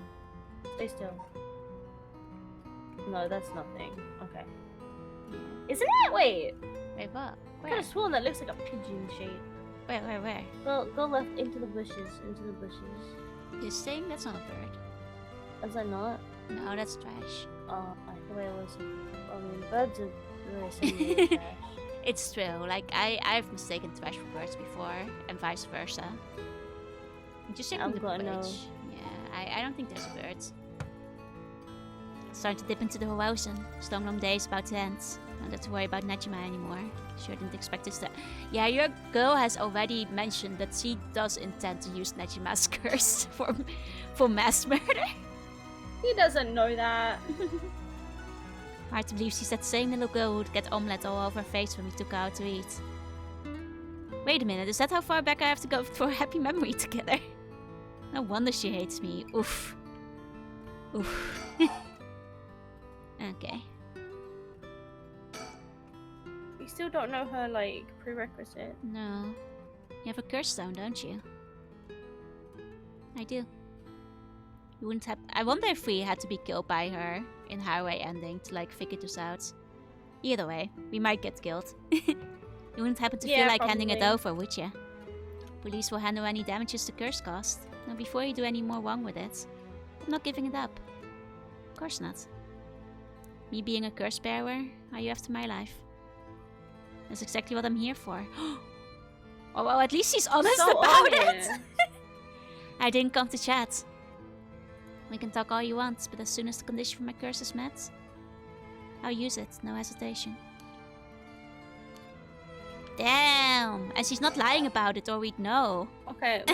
Stay still. No, that's nothing. Okay. Yeah. Isn't it? Wait. Wait, what? I could have sworn that looks like a pigeon shape. Where? Go left into the bushes. Into the bushes. You're saying that's not a bird? Is that not? No, that's trash. Oh, the way I was. I mean, birds are really similar to trash. It's true. Like, I've mistaken trash for birds before, and vice versa. Just check on the bridge. Yeah, I don't think there's birds. Starting to dip into the horizon. This long day is about to end. Don't have to worry about Najima anymore. Sure didn't expect this to... Yeah, your girl has already mentioned that she does intend to use Najima's curse for mass murder. He doesn't know that. Hard to believe she's that same little girl who'd get omelette all over her face when we took her out to eat. Wait a minute, is that how far back I have to go for a happy memory together? No wonder she hates me. Oof. Oof. Okay. We still don't know her, like, prerequisite. No. You have a curse stone, don't you? I do. You wouldn't have... I wonder if we had to be killed by her in Highway Ending to, like, figure this out. Either way, we might get killed. You wouldn't happen to feel like handing it over, would you? Police will handle any damages the curse caused. Now, before you do any more wrong with it, I'm not giving it up. Of course not. Me being a curse bearer, are you after my life? That's exactly what I'm here for. Oh, well, at least she's honest about it. I didn't come to chat. We can talk all you want, but as soon as the condition for my curse is met, I'll use it, no hesitation. Damn! And she's not lying about it, or we'd know. Okay,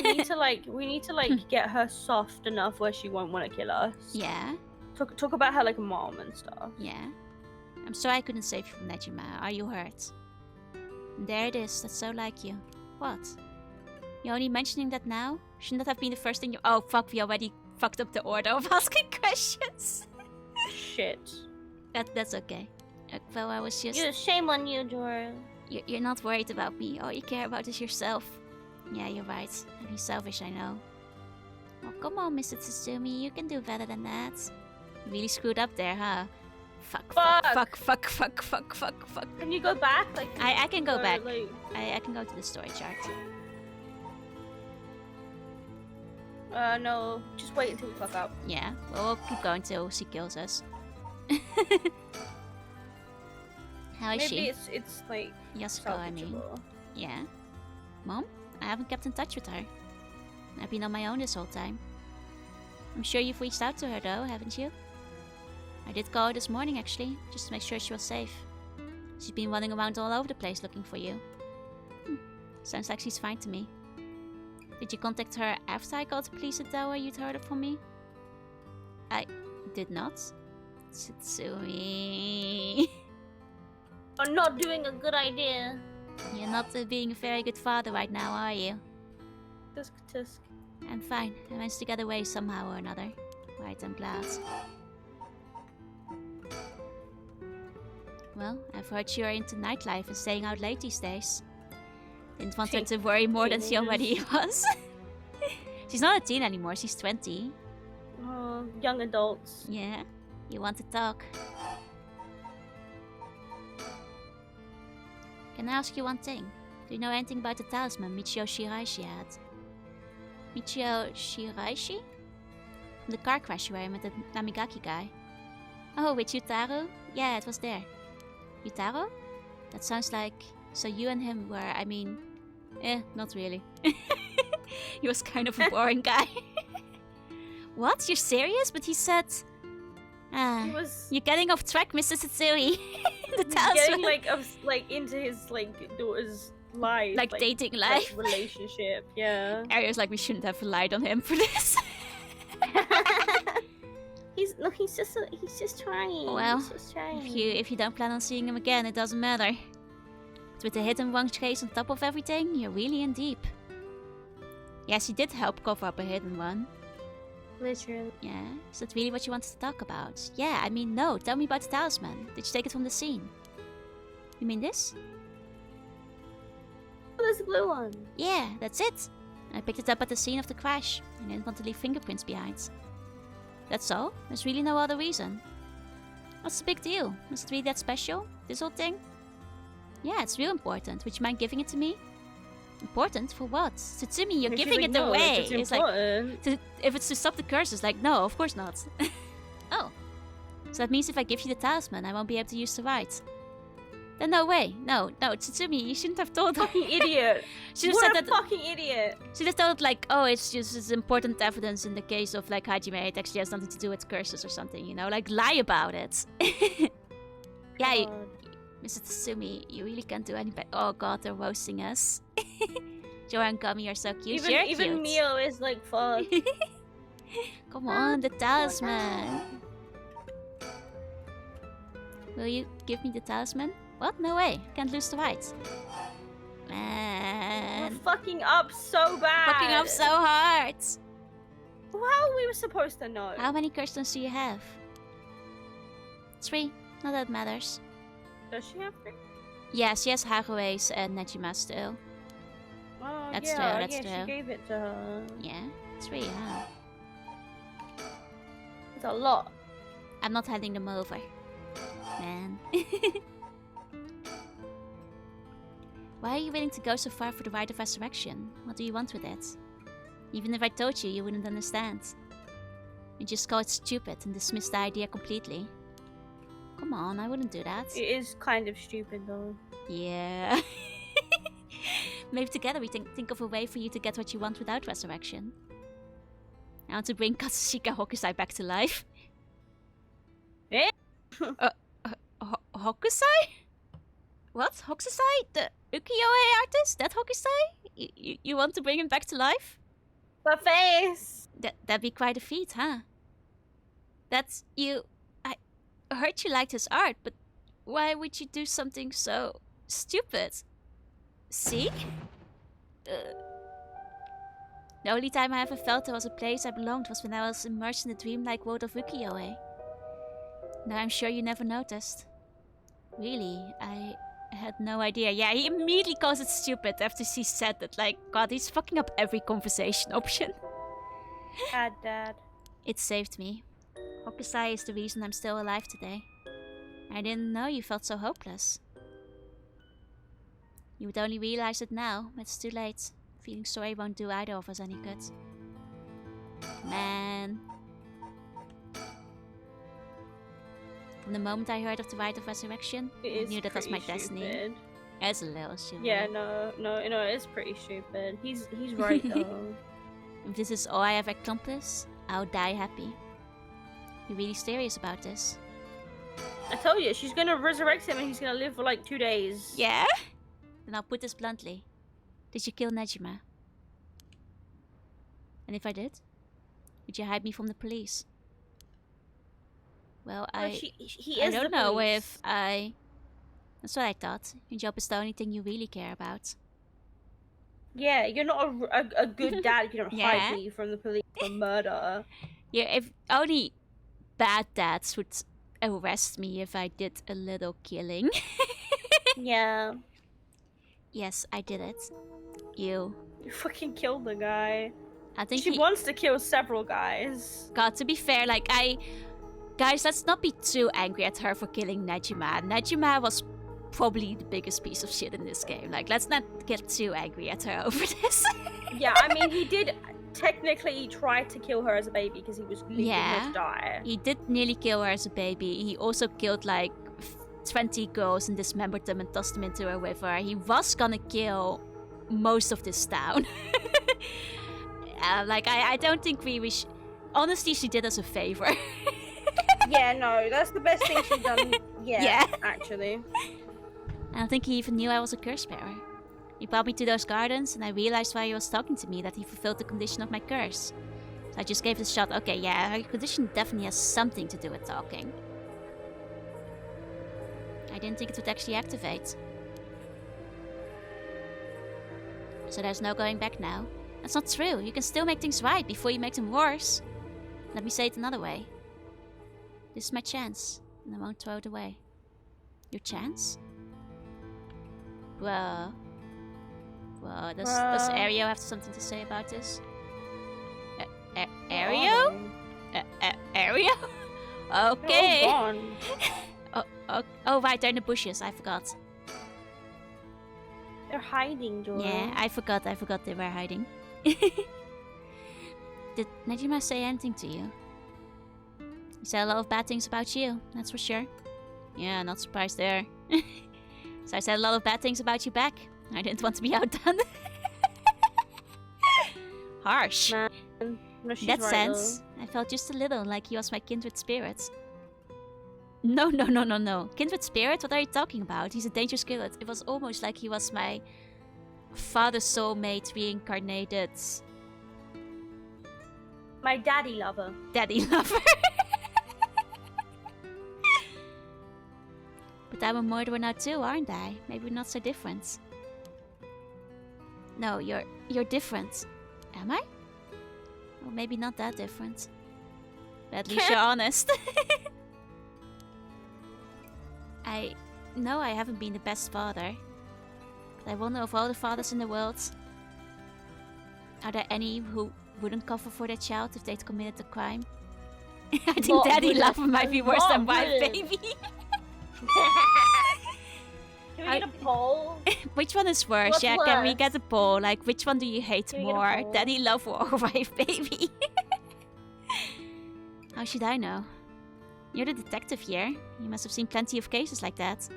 we need to get her soft enough where she won't want to kill us. Yeah. Talk about her like a mom and stuff. Yeah. I'm sorry I couldn't save you from Najima. Are you hurt? And there it is. That's so like you. What? You're only mentioning that now? Shouldn't that have been the first thing you... Oh, fuck. We already fucked up the order of asking questions. Shit. That's okay. Well, I was just... Yeah, shame on you, Jor. You're not worried about me. All you care about is yourself. Yeah, you're right. I'm being selfish, I know. Oh, come on, Mr. Tsutsumi. You can do better than that. You really screwed up there, huh? Fuck. Can you go back? Like, I can go back. Like... I can go to the story chart. No. Just wait until we fuck up. Yeah, well, we'll keep going till she kills us. How is she? Maybe it's like Yasuko, I mean. Yeah. Mom? I haven't kept in touch with her. I've been on my own this whole time. I'm sure you've reached out to her though, haven't you? I did call her this morning actually, just to make sure she was safe. She's been running around all over the place looking for you. Sounds like she's fine to me. Did you contact her after I called the police at Tower you'd heard it from me? I did not. Tsutsumi. You're not doing a good idea. You're not being a very good father right now, are you? Tusk, tusk. I'm fine. I managed to get away somehow or another. Right, I'm glad. Well, I've heard you're into nightlife and staying out late these days. Didn't want her to worry more than she already was. She's not a teen anymore, she's 20. Oh, young adults. Yeah, you want to talk. Can I ask you one thing? Do you know anything about the talisman Michio Shiraishi had? Michio Shiraishi? The car crash you were in with the Namigaki guy. Oh, with Yutaro? Yeah, it was there. Yutaro? That sounds like... So you and him were, I mean... not really. He was kind of a boring guy. What? You're serious? But he said... He was... You're getting off track, Mr. Satsui. The He's talisman. getting into his daughter's life. Like dating life. Relationship, yeah. Arya's like, we shouldn't have relied on him for this. He's just trying. Well, he's just trying. if you don't plan on seeing him again, it doesn't matter. But with the hidden one case on top of everything, you're really in deep. Yes, he did help cover up a hidden one. Literally. Yeah, is that really what you wanted to talk about? Yeah, I mean, no. Tell me about the talisman. Did you take it from the scene? You mean this? Oh, there's the blue one. Yeah, that's it. I picked it up at the scene of the crash. I didn't want to leave fingerprints behind. That's all? There's really no other reason. What's the big deal? Is it really that special? This whole thing? Yeah, it's real important. Would you mind giving it to me? Important? For what? Tsutsumi, you're giving it no, away. It's like, important. if it's to stop the curses, like, no, of course not. Oh. So that means if I give you the talisman, I won't be able to use the right. Then no way. No, Tsutsumi, you shouldn't have told her. Fucking idiot. Should have What said a that. fucking idiot. Should have told, like, oh, it's important evidence in the case of, like, Hajime. It actually has nothing to do with curses or something, you know? Like, lie about it. Yeah, Mr. Tsutsumi, you really can't do any better. Oh god, they're roasting us. Joy and Gummy are so cute. You're Even cute. Mio is like, fuck. Come on, the talisman. Will you give me the talisman? What? No way. Can't lose the right. Man. We're fucking up so bad. Fucking up so hard. How we were supposed to know? How many crystals do you have? 3. Not that matters. Does she have 3? Yeah, she has Harue's and Nejima still. Oh, That's yeah, true, that's yeah, true. she gave it to her. Yeah, 3, huh? It's a lot. I'm not handing them over. Man. Why are you willing to go so far for the rite of resurrection? What do you want with it? Even if I told you, you wouldn't understand. You just call it stupid and dismiss the idea completely. Come on, I wouldn't do that. It is kind of stupid though. Yeah. Maybe together we think of a way for you to get what you want without resurrection. I want to bring Katsushika Hokusai back to life. Eh? Hokusai? What? Hokusai? The ukiyo-e artist? That Hokusai? You want to bring him back to life? My face! That'd be quite a feat, huh? That's you... I heard you liked his art, but why would you do something so stupid? See? The only time I ever felt there was a place I belonged was when I was immersed in the dreamlike world of ukiyo-e. Now I'm sure you never noticed. Really, I had no idea. Yeah, he immediately calls it stupid after she said that. Like, god, he's fucking up every conversation option. Dad. It saved me. Hokusai is the reason I'm still alive today. I didn't know you felt so hopeless. You would only realize it now, but it's too late. Feeling sorry won't do either of us any good. Man. From the moment I heard of the rite of resurrection, I knew that was my destiny. It's a little stupid. Yeah, no, it's pretty stupid. He's right though. If this is all I ever accomplish, I'll die happy. You're really serious about this? I told you, she's gonna resurrect him and he's gonna live for like 2 days. Yeah? Then I'll put this bluntly. Did you kill Najima? And if I did, would you hide me from the police? Well, Well, I he I is the don't know police. if I... That's what I thought. Your job is the only thing you really care about. Yeah, you're not a good dad if you don't hide Yeah. me from the police for murder. Yeah, if only bad dads would arrest me if I did a little killing. Yeah. Yes, I did it. You. You fucking killed the guy. I think She wants to kill several guys. God, to be fair, like, Guys, let's not be too angry at her for killing Najima. Najima was probably the biggest piece of shit in this game. Like, let's not get too angry at her over this. Yeah, I mean, he did technically try to kill her as a baby because he was leaving her to die. He did nearly kill her as a baby. He also killed, like, 20 girls and dismembered them and tossed them into a river. He was gonna kill most of this town. I don't think we honestly, she did us a favor. Yeah, no, that's the best thing she's done. Yeah, actually. I don't think he even knew I was a curse bearer. He brought me to those gardens, and I realized while he was talking to me that he fulfilled the condition of my curse. So I just gave it a shot. Okay, yeah, her condition definitely has something to do with talking. I didn't think it would actually activate. So there's no going back now. That's not true. You can still make things right before you make them worse. Let me say it another way. This is my chance, and I won't throw it away. Your chance? Well, does Ario have something to say about this? Ario? Ario? Okay. Oh, right, they're in the bushes. I forgot. They're hiding, Dora. Yeah, I forgot they were hiding. Did Najima say anything to you? He said a lot of bad things about you, that's for sure. Yeah, not surprised there. So I said a lot of bad things about you back. I didn't want to be outdone. Harsh. Man. No, In that sense, I felt just a little like he was my kindred spirit. No. Kindred spirit? What are you talking about? He's a dangerous killer. It was almost like he was my father's soulmate reincarnated. My daddy lover. Daddy lover. But I'm a murderer now too, aren't I? Maybe we're not so different. No, you're different. Am I? Well, maybe not that different. But at least you're honest. I know I haven't been the best father. But I wonder of all the fathers in the world, are there any who wouldn't cover for their child if they'd committed a crime? I think Daddy Lover might be worse than Wife Baby. Can we get a poll? Which one is worse? What's Can we worse? get a poll? Like, which one do you hate Can we get a more? poll? Daddy Love or Wife Baby? How should I know? You're the detective here. You must have seen plenty of cases like that.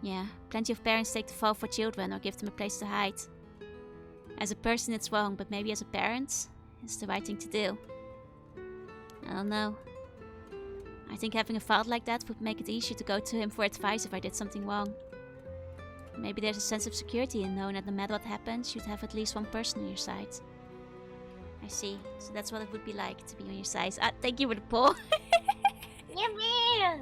Yeah, plenty of parents take the fall for children or give them a place to hide. As a person it's wrong, but maybe as a parent, it's the right thing to do. I don't know. I think having a father like that would make it easier to go to him for advice if I did something wrong. Maybe there's a sense of security in knowing that no matter what happens, you'd have at least one person on your side. I see. So that's what it would be like to be on your side. Thank you for the poll. Yeah,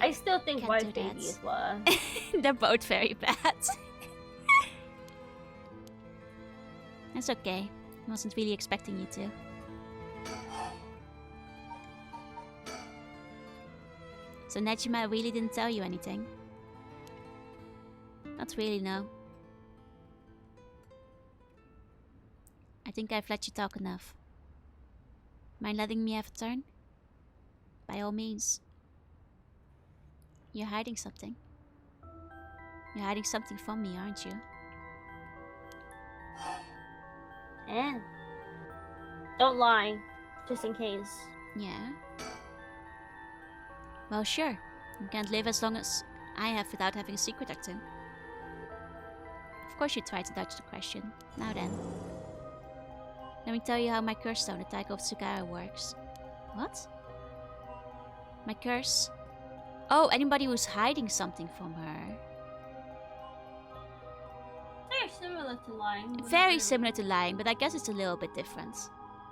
I still think can't Wife do Baby that. is worse. They're both very bad. That's okay. I wasn't really expecting you to. So Najima really didn't tell you anything? Not really, no. I think I've let you talk enough. Mind letting me have a turn? By all means. You're hiding something. You're hiding something from me, aren't you? Eh. Don't lie. Just in case. Yeah. Well, sure. You can't live as long as I have without having a secret or two. Of course you try to dodge the question. Now then. Let me tell you how my curse stone, the Tiger of Sugara, works. What? My curse Oh, anybody who's hiding something from her. They're similar to lying. but not Very really. similar to lying, but I guess it's a little bit different.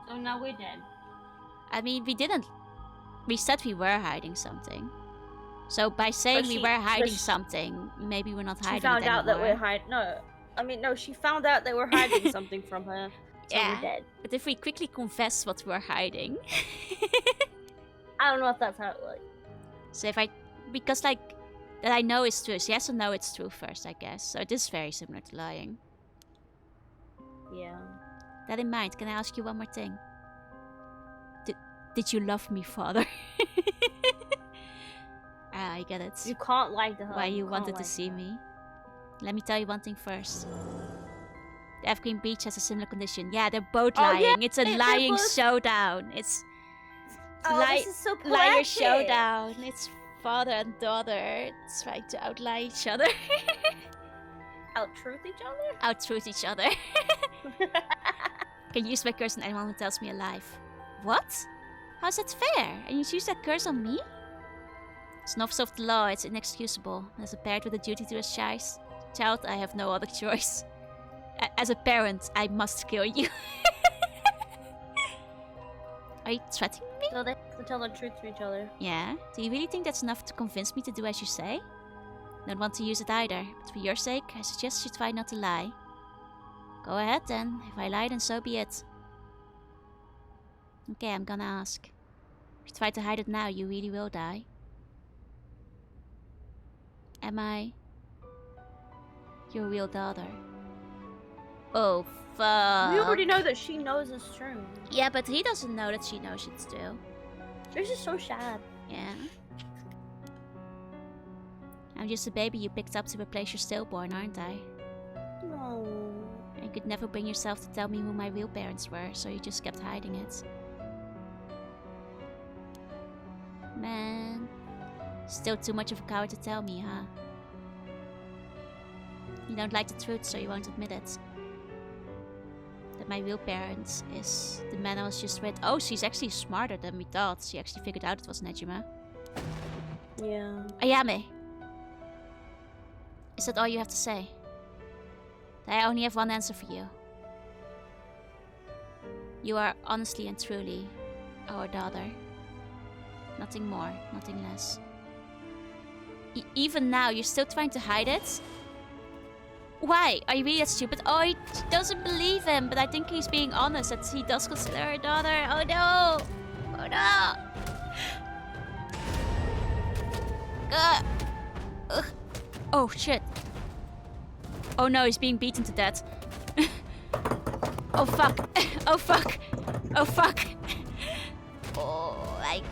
So now we're dead. I mean, we didn't. We said we were hiding something. So by saying we were hiding something, maybe we're not hiding She found it out that anymore. we're hiding. No, I mean no. She found out they were hiding something from her. So Yeah. we're dead. But if we quickly confess what we're hiding. I don't know if that's how it works. So if I, because like, that I know is true. So yes or no, it's true first, I guess. So it is very similar to lying. Yeah. That in mind, can I ask you one more thing? Did you love me, father? Ah, I get it. You can't lie to her. Why you can't wanted lie to see her. me. Let me tell you one thing first. The Evergreen Beach has a similar condition. Yeah, they're both Oh, lying. yeah, It's a they're lying both- showdown. It's This is so liar poetic. showdown. It's father and daughter trying to outlie each other. Out-truth each other? Out-truth each other. Can use my curse on anyone who tells me a lie. What? How's that fair? And you use that curse on me? It's an officer of the law, it's inexcusable. As a parent with a duty to his child, I have no other choice. As a parent, I must kill you. Are you threatening me? So they have to tell the truth to each other. Yeah. Do you really think that's enough to convince me to do as you say? Don't want to use it either, but for your sake, I suggest you try not to lie. Go ahead then. If I lie, then so be it. Okay, I'm gonna ask. If you try to hide it now, you really will die. Am I your real daughter? Oh, fuck. We already know that she knows it's true. Yeah, but he doesn't know that she knows it's true. This is so sad. Yeah. I'm just a baby you picked up to replace your stillborn, aren't I? No. You could never bring yourself to tell me who my real parents were, so you just kept hiding it. Man. Still too much of a coward to tell me, huh? You don't like the truth, so you won't admit it. That my real parents is the man I was just with. Oh, she's actually smarter than we thought. She actually figured out it was Nejima. Yeah. Ayame. Is that all you have to say? I only have one answer for you. You are honestly and truly our daughter. Nothing more, nothing less. Even now, you're still trying to hide it? Why? Are you really that stupid? Oh, he doesn't believe him, but I think he's being honest that he does consider her daughter. Oh no! Oh no! Ugh. Oh shit. Oh no, he's being beaten to death. Oh fuck. Oh fuck. Oh fuck. Oh, like.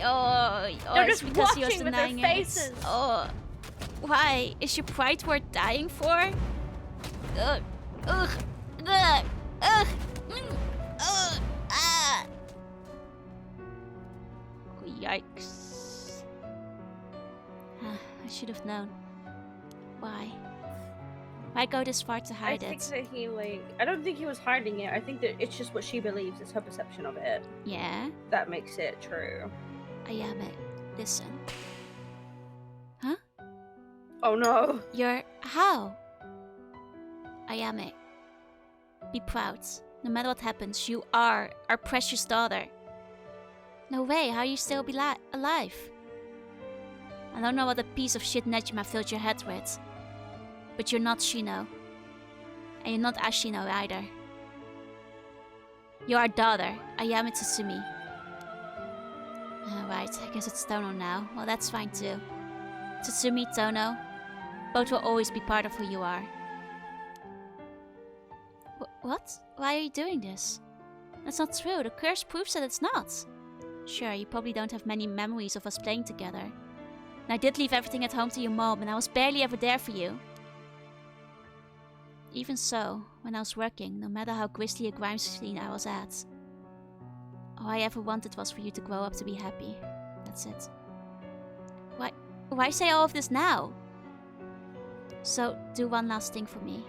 Oh, They're it's just because he was watching with their denying faces. it. Oh. Why? Is your pride worth dying for? Ugh. Ugh. Ugh. Ugh. Ugh. Ah. Oh, yikes. I should have known. Why? Why go this far to hide I think it? that he I don't think he was hiding it. I think that it's just what she believes. It's her perception of it Yeah? that makes it true. Ayame, listen. Oh no. How? Ayame, be proud. No matter what happens, you are our precious daughter. No way, how are you still alive? I don't know what a piece of shit Nejima filled your head with. But you're not Shino. And you're not Ashino either. You're our daughter, Ayame Tsutsumi. Right, I guess it's Tono now. Well, that's fine too. Tsutsumi, Tono, both will always be part of who you are. What? Why are you doing this? That's not true. The curse proves that it's not. Sure, you probably don't have many memories of us playing together. And I did leave everything at home to your mom, and I was barely ever there for you. Even so, when I was working, no matter how grisly a crime scene I was at, all I ever wanted was for you to grow up to be happy. That's it. Why say all of this now? So, do one last thing for me.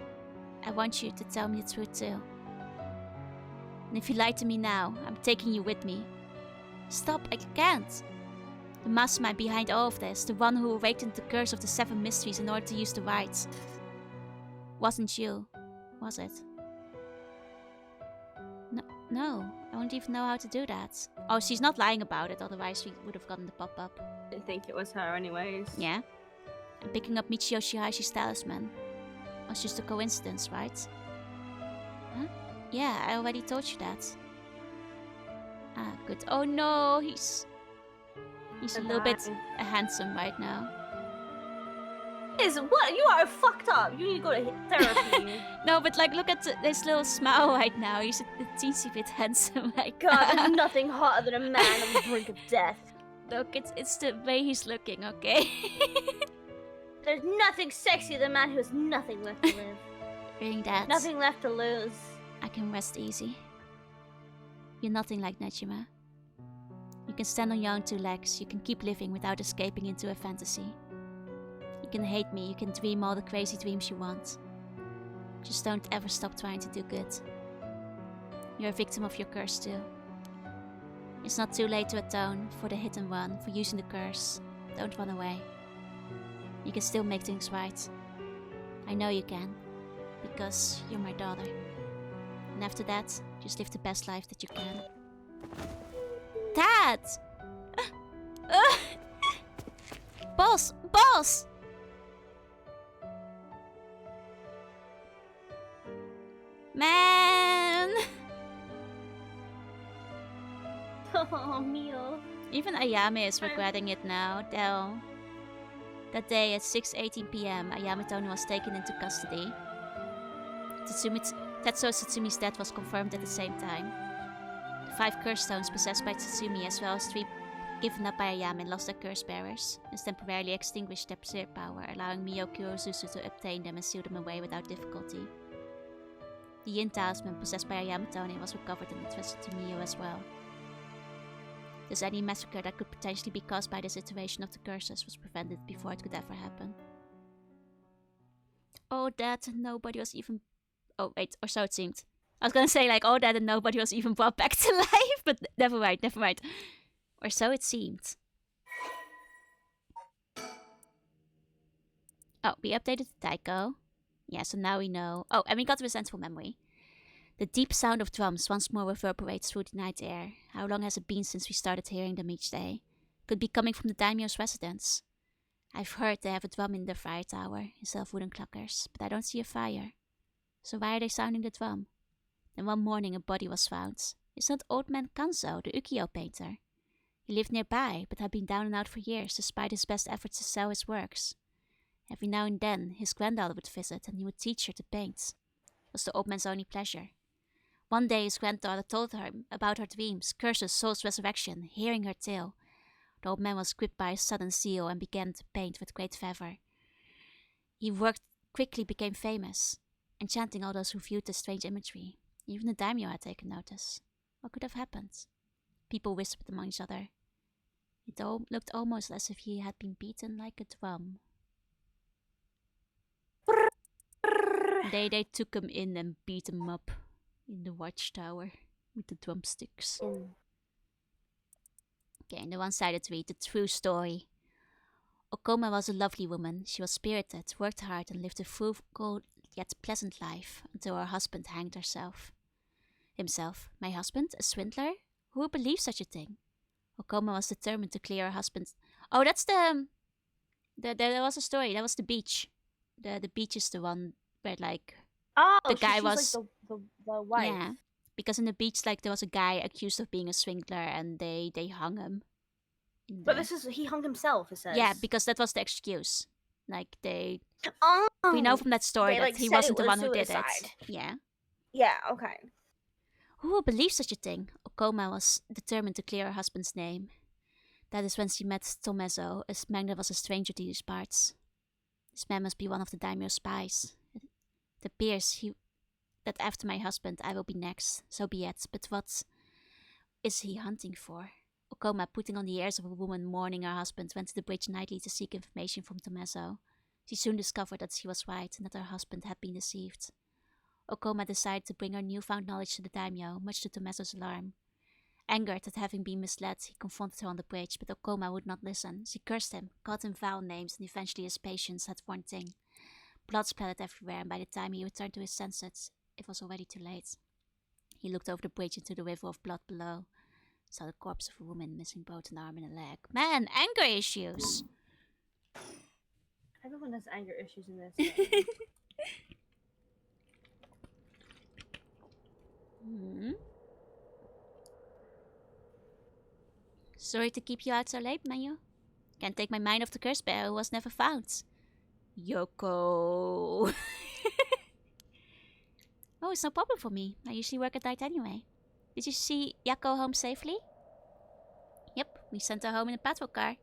I want you to tell me the truth too. And if you lie to me now, I'm taking you with me. Stop, I can't. The mastermind behind all of this, the one who awakened the curse of the 7 mysteries in order to use the rites. Wasn't you, was it? No, I won't even know how to do that. Oh, she's not lying about it, otherwise we would have gotten the pop-up. I didn't think it was her anyways. Yeah. And picking up Michio Shihashi's talisman was just a coincidence, right? Huh? Yeah, I already told you that. Ah, good. Oh no, he's a little bit handsome right now. Is what? You are fucked up. You need to go to therapy. No, but like, look at this little smile right now. He's a teensy bit handsome. Like, God, there's nothing hotter than a man on the brink of death. Look, it's the way he's looking, okay? There's nothing sexier than a man who has nothing left to live. Reading that. Nothing left to lose. I can rest easy. You're nothing like Nejima. You can stand on your own 2 legs. You can keep living without escaping into a fantasy. You can hate me. You can dream all the crazy dreams you want. Just don't ever stop trying to do good. You're a victim of your curse too. It's not too late to atone for the hit and run, for using the curse. Don't run away. You can still make things right. I know you can, because you're my daughter. And after that, just live the best life that you can. Dad! Boss! Boss! Man! Oh, Mio. Even Ayame is regretting it now. That day at 6:18 p.m., Ayame Tone was taken into custody. Tetsuo Satsumi's death was confirmed at the same time. The 5 curse stones possessed by Tatsumi, as well as 3 given up by Ayame, lost their curse bearers, and temporarily extinguished their psychic power, allowing Mio Kurosuzu to obtain them and seal them away without difficulty. The Yin talisman possessed by Ayame Tone was recovered and entrusted to Mio as well. Thus any massacre that could potentially be caused by this iteration of the curses was prevented before it could ever happen. Oh, that and nobody was even... Oh, wait, or so it seemed. I was gonna say, like, oh, that and nobody was even brought back to life, but never mind. Or so it seemed. Oh, we updated the Taiko. Yeah, so now we know. Oh, and we got a resentful memory. The deep sound of drums once more reverberates through the night air. How long has it been since we started hearing them each day? Could be coming from the daimyo's residence. I've heard they have a drum in their fire tower instead of wooden clockers, but I don't see a fire. So why are they sounding the drum? Then one morning a body was found. It's not old man Kanzo, the ukiyo painter. He lived nearby, but had been down and out for years despite his best efforts to sell his works. Every now and then his granddaughter would visit and he would teach her to paint. It was the old man's only pleasure. One day his granddaughter told him about her dreams, curses, soul's resurrection. Hearing her tale, the old man was gripped by a sudden zeal and began to paint with great fervor. He quickly became famous, enchanting all those who viewed the strange imagery. Even the daimyo had taken notice. What could have happened? People whispered among each other. It looked almost as if he had been beaten like a drum. They took him in and beat him up in the watchtower with the drumsticks. Okay, in the one-sided read, the true story. Okoma was a lovely woman. She was spirited, worked hard, and lived a frugal yet pleasant life until her husband hanged himself. My husband, a swindler? Who would believe such a thing? Okoma was determined to clear her husband. Oh, that's there was a story. That was the beach. The beach is the one where like the guy was like the wife. Yeah, because in the beach like there was a guy accused of being a swindler and they hung him. But he hung himself. It says. Yeah, because that was the excuse. Like we know Oh, from that story they, that like, he said wasn't it the was one who did it. suicide. Yeah. Yeah. Okay. Who would believe such a thing? Okoma was determined to clear her husband's name. That is when she met Tomezo, a man that was a stranger to these parts. This man must be one of the daimyo's spies. It appears that after my husband I will be next, so be it. But what is he hunting for? Okoma, putting on the airs of a woman mourning her husband, went to the bridge nightly to seek information from Tomezo. She soon discovered that she was right and that her husband had been deceived. Okoma decided to bring her newfound knowledge to the daimyo, much to Tomezo's alarm. Angered at having been misled, he confronted her on the bridge, but Okoma would not listen. She cursed him, called him foul names, and eventually his patience had worn thin. Blood splattered everywhere, and by the time he returned to his senses, it was already too late. He looked over the bridge into the river of blood below. Saw the corpse of a woman missing both an arm and a leg. Man, anger issues! Everyone has anger issues in this game. Sorry to keep you out so late, Mayu. Can't take my mind off the curse bearer who was never found. Yoko. Oh, it's no problem for me. I usually work at night anyway. Did you see Yako home safely? Yep, we sent her home in a patrol car.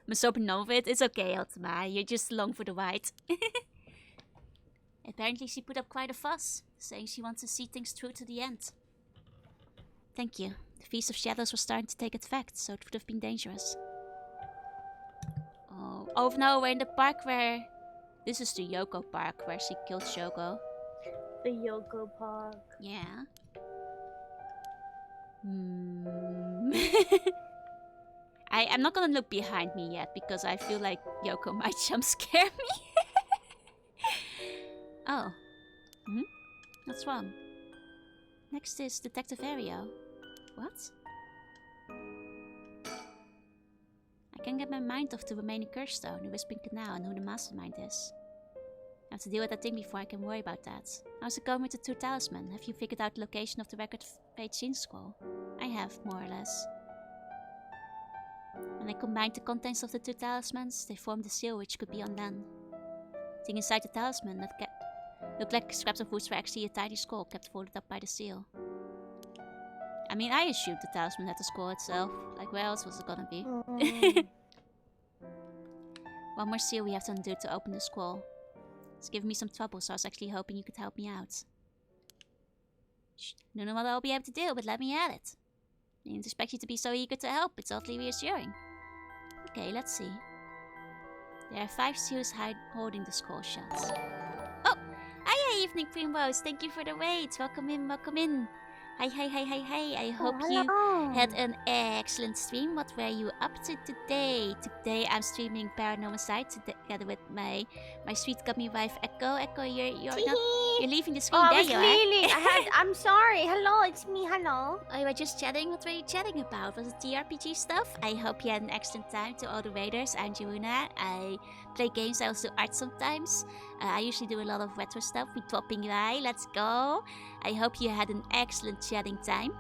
I'm so numb of it. It's okay, Ultima. You're just along for the ride. Apparently she put up quite a fuss, saying she wants to see things through to the end. Thank you. The Feast of Shadows was starting to take effect, so it would have been dangerous. Oh no, we're in the park where... This is the Yoko Park, where she killed Shoko. The Yoko Park. Yeah. I'm not gonna look behind me yet, because I feel like Yoko might jump scare me. Oh. What's wrong? Next is Detective Ario. What? I can't get my mind off the remaining curse stone, the Whispering Canal, and who the mastermind is. I have to deal with that thing before I can worry about that. How's it going with the two talisman? Have you figured out the location of the record page scene scroll? I have, more or less. When I combined the contents of the two talismans, they formed a seal which could be undone. The thing inside the talisman that looked like scraps of wood were actually a tiny scroll kept folded up by the seal. I mean, I assumed the talisman had the scroll itself. Like, where else was it gonna be? One more seal we have to undo to open the scroll. It's giving me some trouble, so I was actually hoping you could help me out. Don't know what I'll be able to do, but let me at it. I didn't expect you to be so eager to help. It's oddly reassuring. Okay, let's see. There are 5 seals holding the scroll shut. Oh! Hiya, Evening Primrose! Thank you for the wait! Welcome in, welcome in! Hi. I hope you had an excellent stream. What were you up to today? Today I'm streaming Paranormasight together with my sweet gummy wife Echo. Echo, you're leaving the screen. There you are. I'm sorry. Hello, it's me. Hello. Oh, you were just chatting. What were you chatting about? Was it TRPG stuff? I hope you had an excellent time. To all the raiders, I'm Jaruna. I play games. I also art sometimes. I usually do a lot of retro stuff with Dropping Rai. Let's go. I hope you had an excellent chatting time.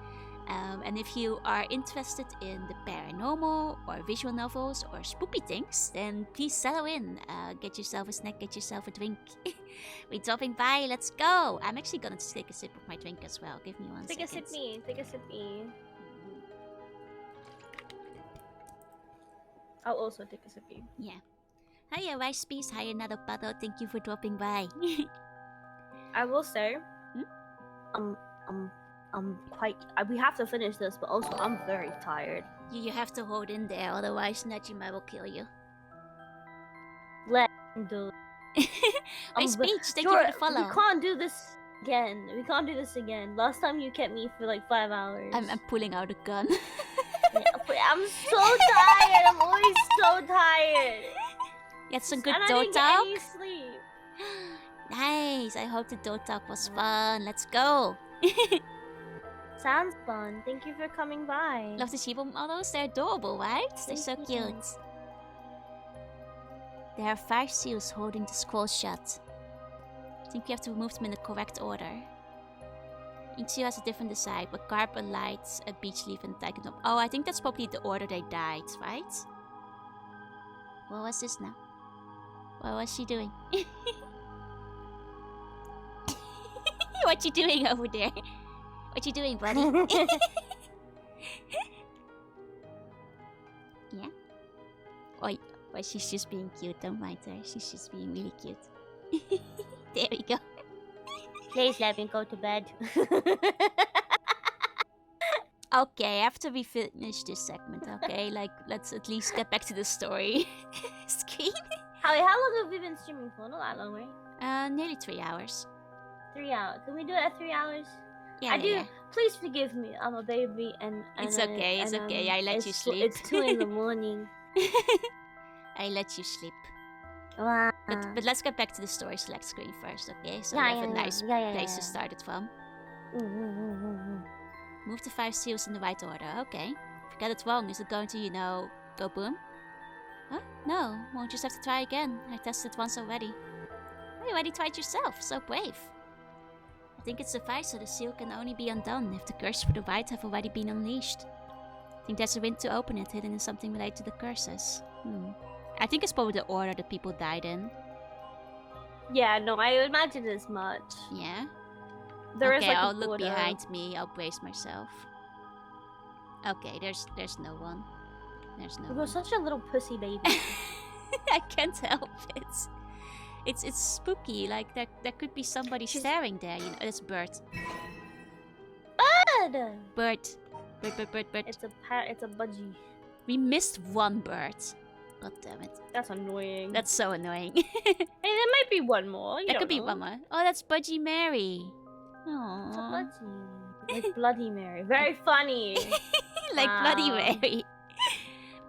And if you are interested in the paranormal or visual novels or spooky things, then please settle in. Get yourself a snack, get yourself a drink. We're dropping by, let's go. I'm actually gonna take a sip of my drink as well. Give me one second. Take a sip me. I'll also take a sip me. Yeah. Hiya, Rice Piece. Hiya, Another Paddle. Thank you for dropping by. I will say, I'm quite. We have to finish this, but also I'm very tired. You have to hold in there, otherwise Najima will kill you. Let him do. Rice Peach, thank you for the follow. We can't do this again. Last time you kept me for like 5 hours. I'm pulling out a gun. I'm so tired. I'm always so tired. You had some good and door I didn't talk? get any sleep. Nice. I hope the door talk was fun. Let's go. Sounds fun. Thank you for coming by. Love the Shiba models. They're adorable, right? They're so cute. There are 5 seals holding the scroll shut. I think you have to remove them in the correct order. Each seal has a different design, but carp, a light, a beach leaf, and tiger. Oh, I think that's probably the order they died, right? What was this now? What was she doing? What you doing over there? What you doing, buddy? Yeah? Or she's just being cute, don't mind her. She's just being really cute. There we go. Please let me go to bed. Okay, after we finish this segment, okay? Like, let's at least get back to the story. Screen? How long have we been streaming for? Not that long, right? Nearly 3 hours. 3 hours. Can we do it at 3 hours? Yeah, Please forgive me. I'm a baby, and It's okay. It's okay. I let you sleep. It's 2 in the morning. I let you sleep. Wow. But let's get back to the story select screen first, okay? So Yeah, we have a yeah, nice yeah, place to start it from. Move the 5 seals in the right order. Okay. If you get it wrong, is it going to, go boom? Huh? No. Won't just have to try again. I tested once already. Oh, you already tried yourself. So brave. I think it's suffice so the seal can only be undone if the curses for the right have already been unleashed. I think there's a wind to open it, hidden in something related to the curses. I think it's probably the order that people died in. Yeah, no, I imagine as much. Yeah? There is Okay, like I'll an look order. behind me. I'll brace myself. Okay, there's no one. There's no You're one. such a little pussy baby. I can't help it. It's spooky. Like there could be somebody staring there. It's bird. Bird. Bird. It's a budgie. We missed one bird. God damn it. That's annoying. That's so annoying. Hey, there might be one more. There could be one more. Oh, that's Budgie Mary. It's a Aww. budgie. Like Bloody Mary. Very funny. Like Bloody Wow. Mary.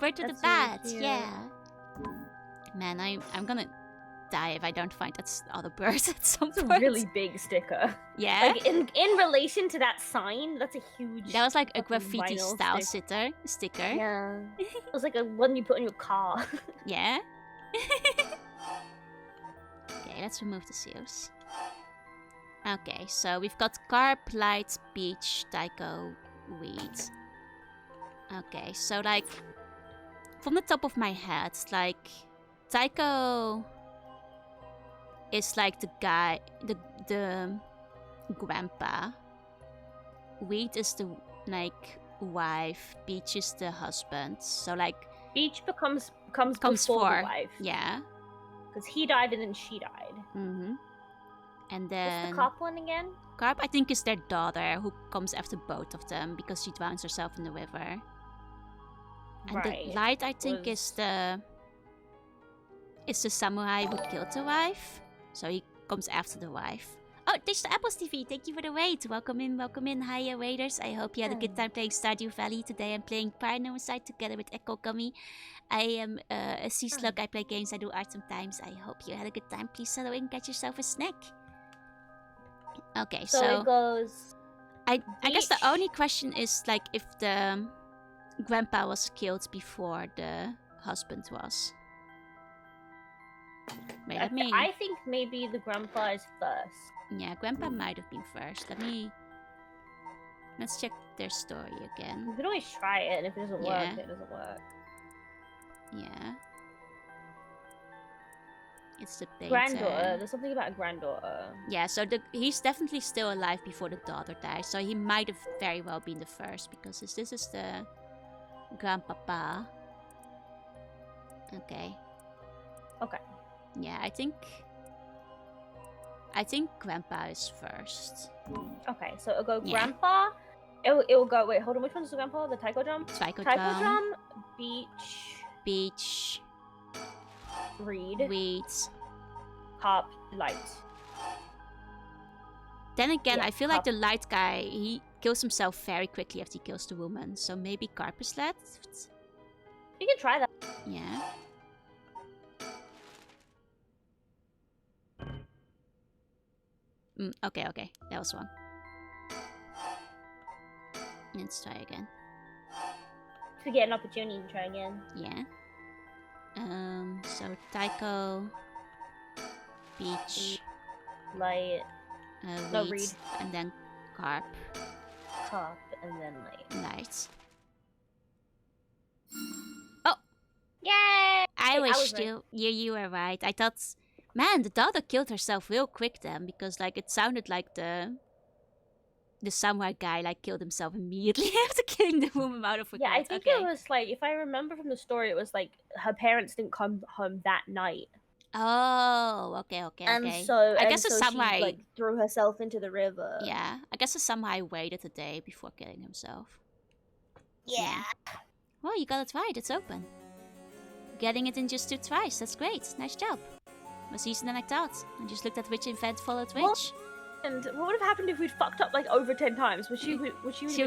Bird with a That's bat. really cute. Yeah. Man, I'm gonna die if I don't find that other bird at some It's a point. really big sticker. Yeah. Like in relation to that sign, that's a huge. That was like a fucking graffiti vinyl style sticker. sticker. Yeah. It was like a one you put on your car. Yeah. Okay, let's remove the seals. Okay, so we've got carp, light, peach, tycho, weed. Okay, so like from the top of my head, like Tycho is like the guy, the grandpa. Weed is the like wife. Peach is the husband. So like Beach comes comes before for the wife. yeah. Because he died and then she died. Mm-hmm. And What's then the cop one again? Carp, I think, is their daughter who comes after both of them because she drowns herself in the river. And Right. the light, I think, is the samurai who killed the wife. So he comes after the wife. Oh, there's the Apples TV. Thank you for the raid. Welcome in. Hiya, raiders. I hope you had a good time playing Stardew Valley. Today I'm playing Paranormasight together with Echo Gummy. I am a sea slug. I play games. I do art sometimes. I hope you had a good time. Please settle in, get yourself a snack. Okay, so it goes. I guess the Beach. only question is like if the grandpa was killed before the husband was. Wait, let me. I think maybe the grandpa is first. Yeah, grandpa might have been first. Let's check their story again. You can always try it, and if it doesn't Yeah. work, it doesn't work. Yeah. It's the painter. Granddaughter. There's something about a granddaughter. Yeah, so he's definitely still alive before the daughter died. So he might have very well been the first because this is the grandpapa. Okay. Okay. Yeah, I think grandpa is first. Okay, so it'll go Yeah. grandpa. It'll go. Wait, hold on. Which one's the grandpa? The taiko drum. Taiko Taiko drum, drum. Beach. beach, Reed. weeds. Cop. Light. Then again, Yeah, I feel like cop. the light guy, he kills himself very quickly after he kills the woman. So maybe carp is left? You can try that. Yeah. Okay. That was wrong. Let's try again. If you get an opportunity, you can try again. Yeah. So Tycho, beach, Light. No, weed, reed. and then carp, Cop. And then light. light. Yay! I was wished right. you were right. I thought, man, the daughter killed herself real quick then because like it sounded like the samurai guy like killed himself immediately after killing the woman out of regret. Yeah, I think Okay. it was like, if I remember from the story, it was like her parents didn't come home that night. Oh, okay. And so I guess the she, samurai. like, threw herself into the river. Yeah, I guess the samurai waited a day before killing himself. Yeah. Well, you got it right. It's open. Getting it in just 2 tries. That's great. Nice job. Was easier than I thought. I just looked at which event followed which. And what would have happened if we'd fucked up like over 10 times? She would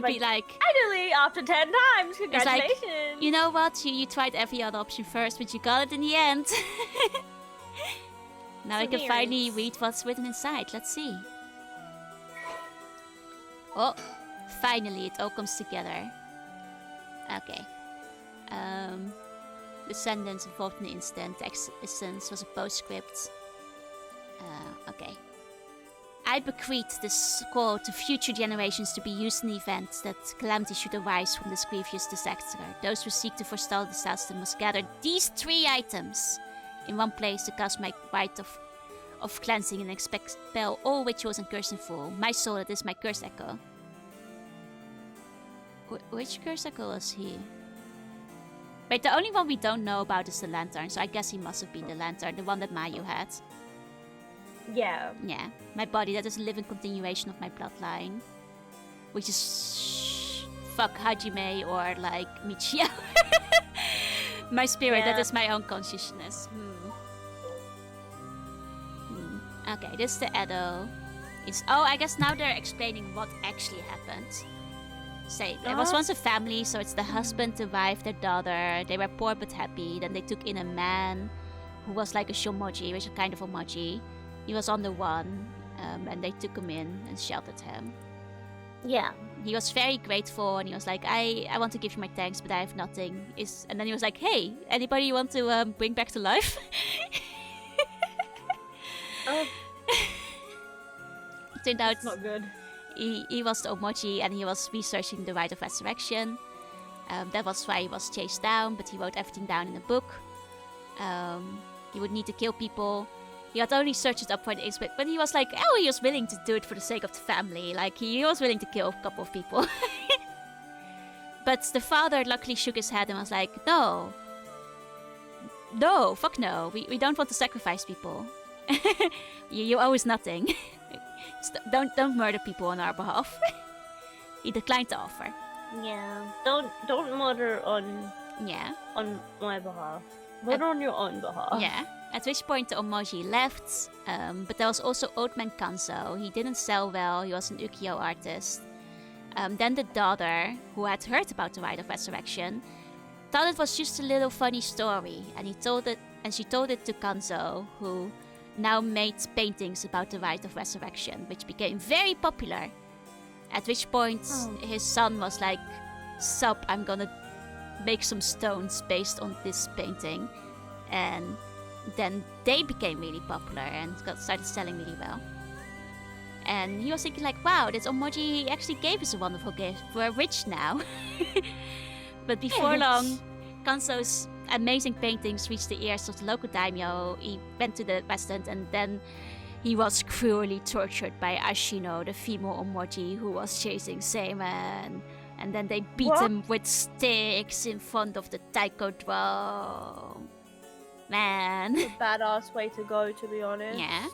be like, finally, after 10 times, it's congratulations. like, you know what? You tried every other option first, but you got it in the end. Now I can finally read what's written inside. Let's see. Oh, finally it all comes together. Okay. The sentence involved in the incident. The existence was a postscript. Okay. I bequeath this scroll to future generations to be used in the event that calamity should arise from this grievous disaster. Those who seek to forestall disaster must gather these 3 items in one place to cast my rite of cleansing and expel all rituals and curse in full. My soul, that is my curse echo. Which curse echo was he? Wait, the only one we don't know about is the lantern, so I guess he must have been the lantern, the one that Mayu had. Yeah. Yeah. My body, that is a living continuation of my bloodline. Which is... fuck Hajime or like Michiyo. My spirit, that is my own consciousness. Okay, this is the Edo. I guess now they're explaining what actually happened. Say, there was once a family, so it's the husband, the wife, their daughter. They were poor but happy. Then they took in a man who was like a shomoji, which is kind of a moji. He was on the run, and they took him in and sheltered him. Yeah. He was very grateful, and he was like, I want to give you my thanks, but I have nothing. And then he was like, hey, anybody you want to bring back to life? Turned out it's not good. He was the Omoji, and he was researching the rite of resurrection. That was why he was chased down, but he wrote everything down in a book. He would need to kill people. He had only searched it up for the expert, but he was like, he was willing to do it for the sake of the family. Like, he was willing to kill a couple of people. But the father luckily shook his head and was like, no, fuck no. We don't want to sacrifice people. You owe us nothing. Don't murder people on our behalf. He declined the offer. Yeah. Don't murder on my behalf. Murder on your own behalf. Yeah. At which point the Omoji left, but there was also Old Man Kanzo. He didn't sell well, he was an ukiyo artist. Then the daughter, who had heard about the rite of resurrection, thought it was just a little funny story, and she told it to Kanzo, who now made paintings about the rite of resurrection, which became very popular. At which point his son was like, sup, I'm gonna make some stones based on this painting. And then they became really popular and started selling really well. And he was thinking like, wow, this Omoji actually gave us a wonderful gift. We're rich now. But before long, Kanzo's amazing paintings reached the ears of the local daimyo. He went to the resident, and then he was cruelly tortured by Ashino, the female Omoji who was chasing Seiman. And then they beat him with sticks in front of the taiko drum. Man. It's a badass way to go, to be honest. Yeah.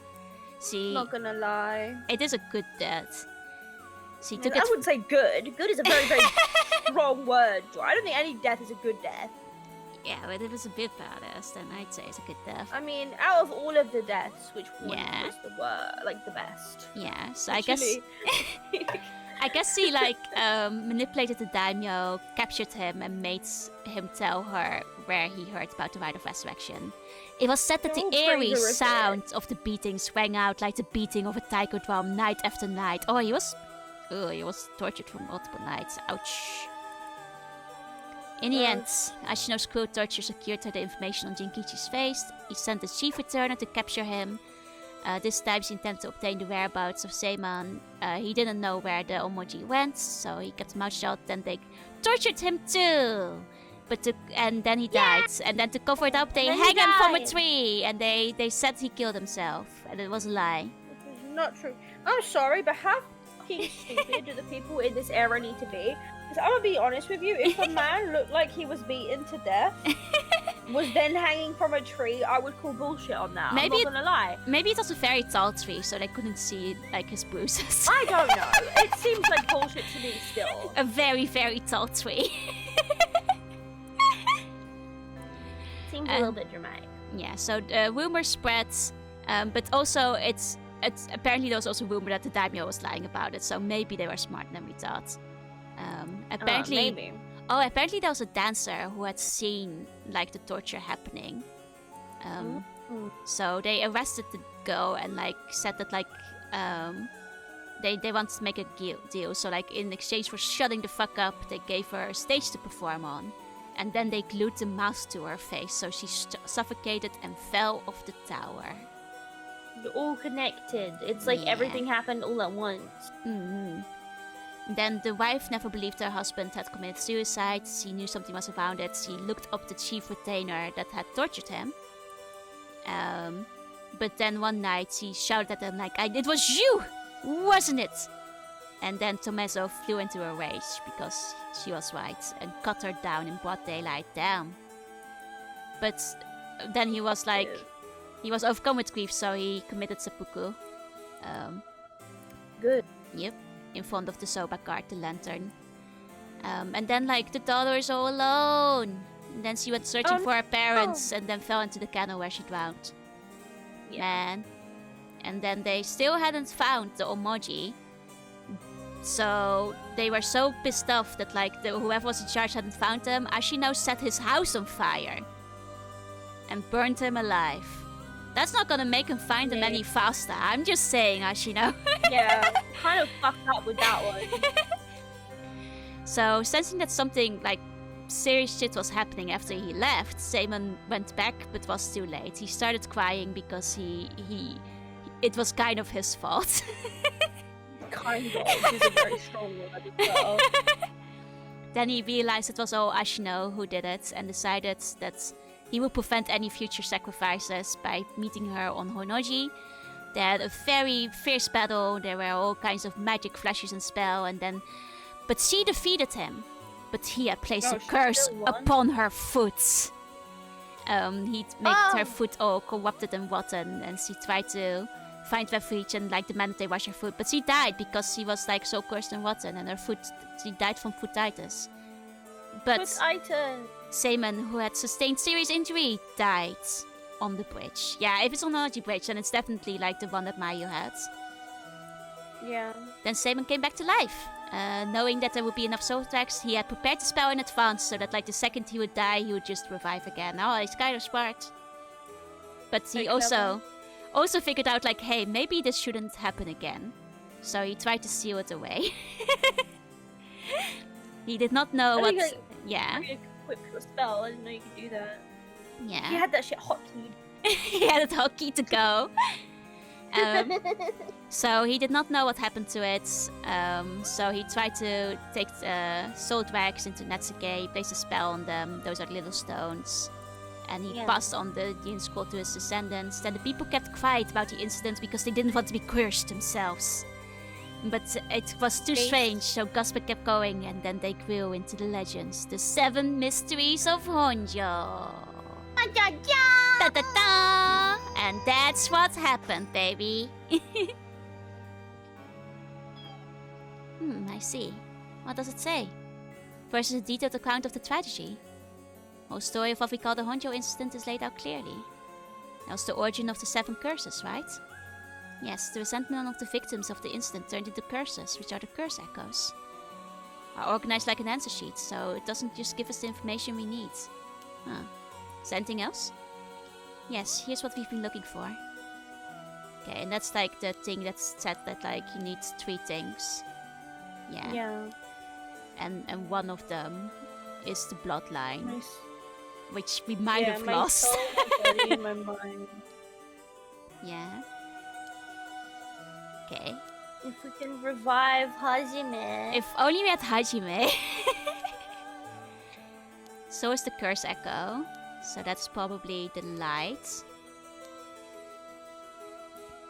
See, not gonna lie. It is a good death. See, I wouldn't say good. Good is a very, very strong word. I don't think any death is a good death. Yeah, but if it's a bit badass, then I'd say it's a good death. I mean, out of all of the deaths, which one was the best? Yeah, so actually. I guess he manipulated the daimyo, captured him, and made him tell her where he heard about the rite of resurrection. It was said that the eerie sound of the beatings rang out like the beating of a taiko drum night after night. He was tortured for multiple nights. Ouch. In the end, Ashino's cruel torture secured her the information on Jinkichi's face. He sent the chief returner to capture him. This time he intended to obtain the whereabouts of Seiman. He didn't know where the Omoji went, so he kept his mouth shut. Then they tortured him too. And then he died. And then to cover it up, they hang him from a tree. And they said he killed himself. And it was a lie. This is not true. I'm sorry, but how fucking stupid do the people in this era need to be? Because I'm gonna be honest with you, if a man looked like he was beaten to death, was then hanging from a tree, I would call bullshit on that. I'm not gonna lie. Maybe it was a very tall tree, so they couldn't see his bruises. I don't know. It seems like bullshit to me still. A very, very tall tree. Seems a little bit dramatic. Yeah, so the rumor spreads, but also it's apparently there was also rumor that the daimyo was lying about it, so maybe they were smarter than we thought. Apparently, maybe. apparently there was a dancer who had seen like the torture happening. So they arrested the girl and like said that like they wanted to make a deal. So like in exchange for shutting the fuck up, they gave her a stage to perform on, and then they glued the mouth to her face, so she suffocated and fell off the tower. They're all connected. It's like everything happened all at once. Then the wife never believed her husband had committed suicide. She knew something was around it. She looked up the chief retainer that had tortured him. But then one night she shouted at him like, "It was you, wasn't it?" And then Tommaso flew into a rage because she was right and cut her down in broad daylight. Damn. But then he was like, he was overcome with grief, so he committed seppuku. Good. Yep. In front of the soba cart, the lantern. And then like the daughter is all alone. And then she went searching for her parents and then fell into the canal where she drowned. Yeah. Man. And then they still hadn't found the Omoji. So they were so pissed off that like whoever was in charge hadn't found them. Ashino set his house on fire and burned him alive. That's not gonna make him find them any faster. I'm just saying, Ashino. Yeah, kind of fucked up with that one. So, sensing that something like serious shit was happening after he left, Simon went back, but was too late. He started crying because it was kind of his fault. Kind of. He's a very strong word as well. Then he realized it was all Ashino who did it and decided that he would prevent any future sacrifices by meeting her on Honoji. They had a very fierce battle. There were all kinds of magic flashes and spell, but she defeated him. But he had placed a curse upon her foot. He'd made her foot all corrupted and rotten, and she tried to find refuge and like demanded they wash her foot. But she died because she was like so cursed and rotten, and she died from fooditis. But Simon, who had sustained serious injury, died on the bridge. Yeah, if it's on the Honoji bridge, then it's definitely like the one that Mayu had. Yeah. Then Simon came back to life. Knowing that there would be enough soul tracks, he had prepared the spell in advance so that like the second he would die, he would just revive again. Oh, he's kind of smart. But he also figured out like, hey, maybe this shouldn't happen again. So he tried to seal it away. He did not know what... Yeah. Equip your spell. I didn't know you could do that. Yeah. He had that shit hotkeyed. He had it hotkey to go. So he did not know what happened to it. So he tried to take soul drags into Natsuke. He placed a spell on them. Those are little stones. And he passed on the Yin scroll to his descendants. Then the people kept quiet about the incident because they didn't want to be cursed themselves. But it was too strange, so gossip kept going, and then they grew into the legends. The 7 mysteries of Honjo. Da da da! And that's what happened, baby. I see. What does it say? First is a detailed account of the tragedy. The whole story of what we call the Honjo incident is laid out clearly. That was the origin of the 7 curses, right? Yes, the resentment of the victims of the incident turned into curses, which are the curse echoes. Are organized like an answer sheet, so it doesn't just give us the information we need. Huh. Is there anything else? Yes, here's what we've been looking for. Okay, and that's like the thing that's said that like you need 3 things. Yeah. Yeah. And one of them is the bloodline. Nice. Which we might have lost. Soul, my body, my mind. Yeah. Okay. If we can revive Hajime. If only we had Hajime. So is the curse echo. So that's probably the light.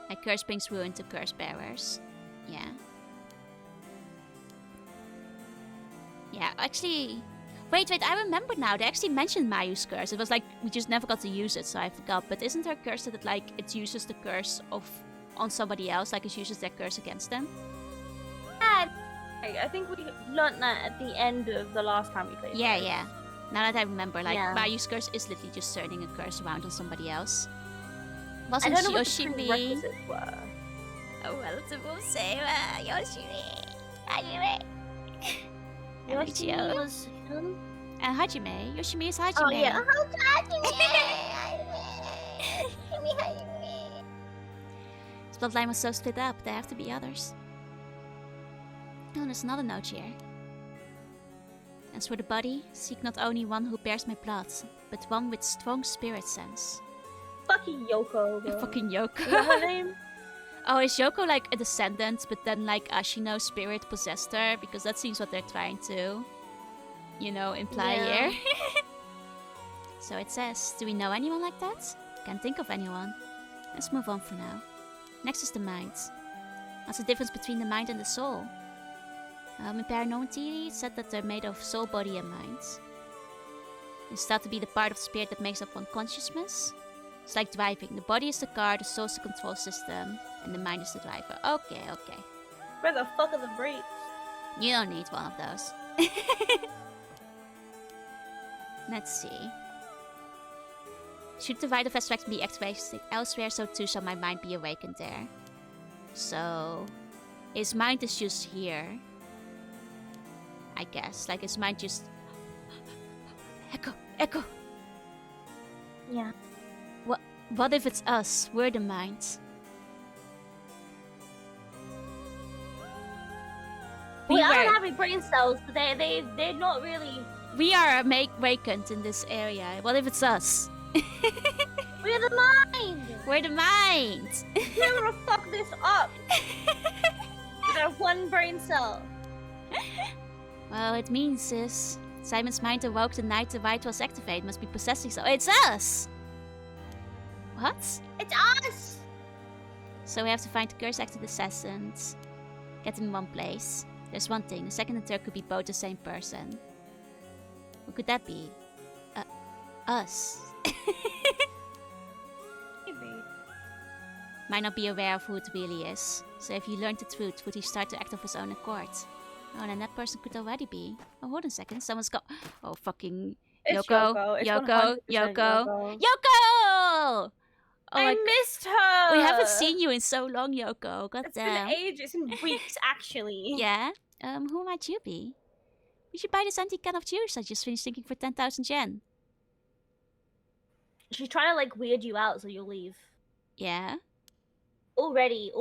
A curse brings ruin to curse bearers. Yeah. Yeah, actually... Wait, I remember now. They actually mentioned Mayu's curse. It was like, we just never got to use it, so I forgot. But isn't her curse that it uses the curse on somebody else? Like, it uses their curse against them? I think we learned that at the end of the last time we played. Yeah. Now that I remember, Mayu's curse is literally just turning a curse around on somebody else. Wasn't I don't know what the Yoshimi... prerequisites were. A relative of Seiwa, Yoshimi, Hajime. And Yoshi Lucio. was him. And Hajime. Yoshimi is Hajime. Oh yeah. This bloodline was so split up, there have to be others. Oh, there's another note here. As for the body, seek not only one who bears my blood, but one with strong spirit sense. Fucking Yoko. Bro. Fucking Yoko. Is that her name? Oh, is Yoko like a descendant, but then like Ashino's spirit possessed her? Because that seems what they're trying to, you know, imply Yeah. here. So it says, do we know anyone like that? Can't think of anyone. Let's move on for now. Next is the mind. What's the difference between the mind and the soul? In paranormal theory, it's said that they're made of soul, body, and mind. It's thought to be the part of the spirit that makes up one consciousness. It's like driving. The body is the car, the soul is the control system, and the mind is the driver. Okay, okay. Where the fuck are the brakes? You don't need one of those. Let's see. Should the right of aspect be activated elsewhere, so too shall my mind be awakened there. So, his mind is just here. I guess. Like, his mind just... Echo! Echo! Yeah. What if it's us? We're the mind. We aren't having brain cells. They're not really. We are awakened in this area. What if it's us? We're the mind. We're the mind! We're gonna fuck this up. With our one brain cell. Well, it means, sis. Simon's mind awoke the night the rite was activated. Must be possessing so. It's us! What? It's us. So we have to find the curse-acted assassins. Get them in one place. There's one thing. The second and third could be both the same person. Who could that be? Us. Maybe. Might not be aware of who it really is. So if he learned the truth, would he start to act of his own accord? Oh, then that person could already be. Oh, hold on a second. Someone's got. Oh, fucking. It's Yoko. It's Yoko. 100% Yoko. Yoko. Yoko! Oh, I missed her. we haven't seen you in so long, Yoko. God It's damn. been ages and weeks, actually. Yeah? Who might you be? We should buy this antique can of juice I just finished drinking for 10,000 yen. She's trying to like weird you out so you'll leave. Yeah? Already,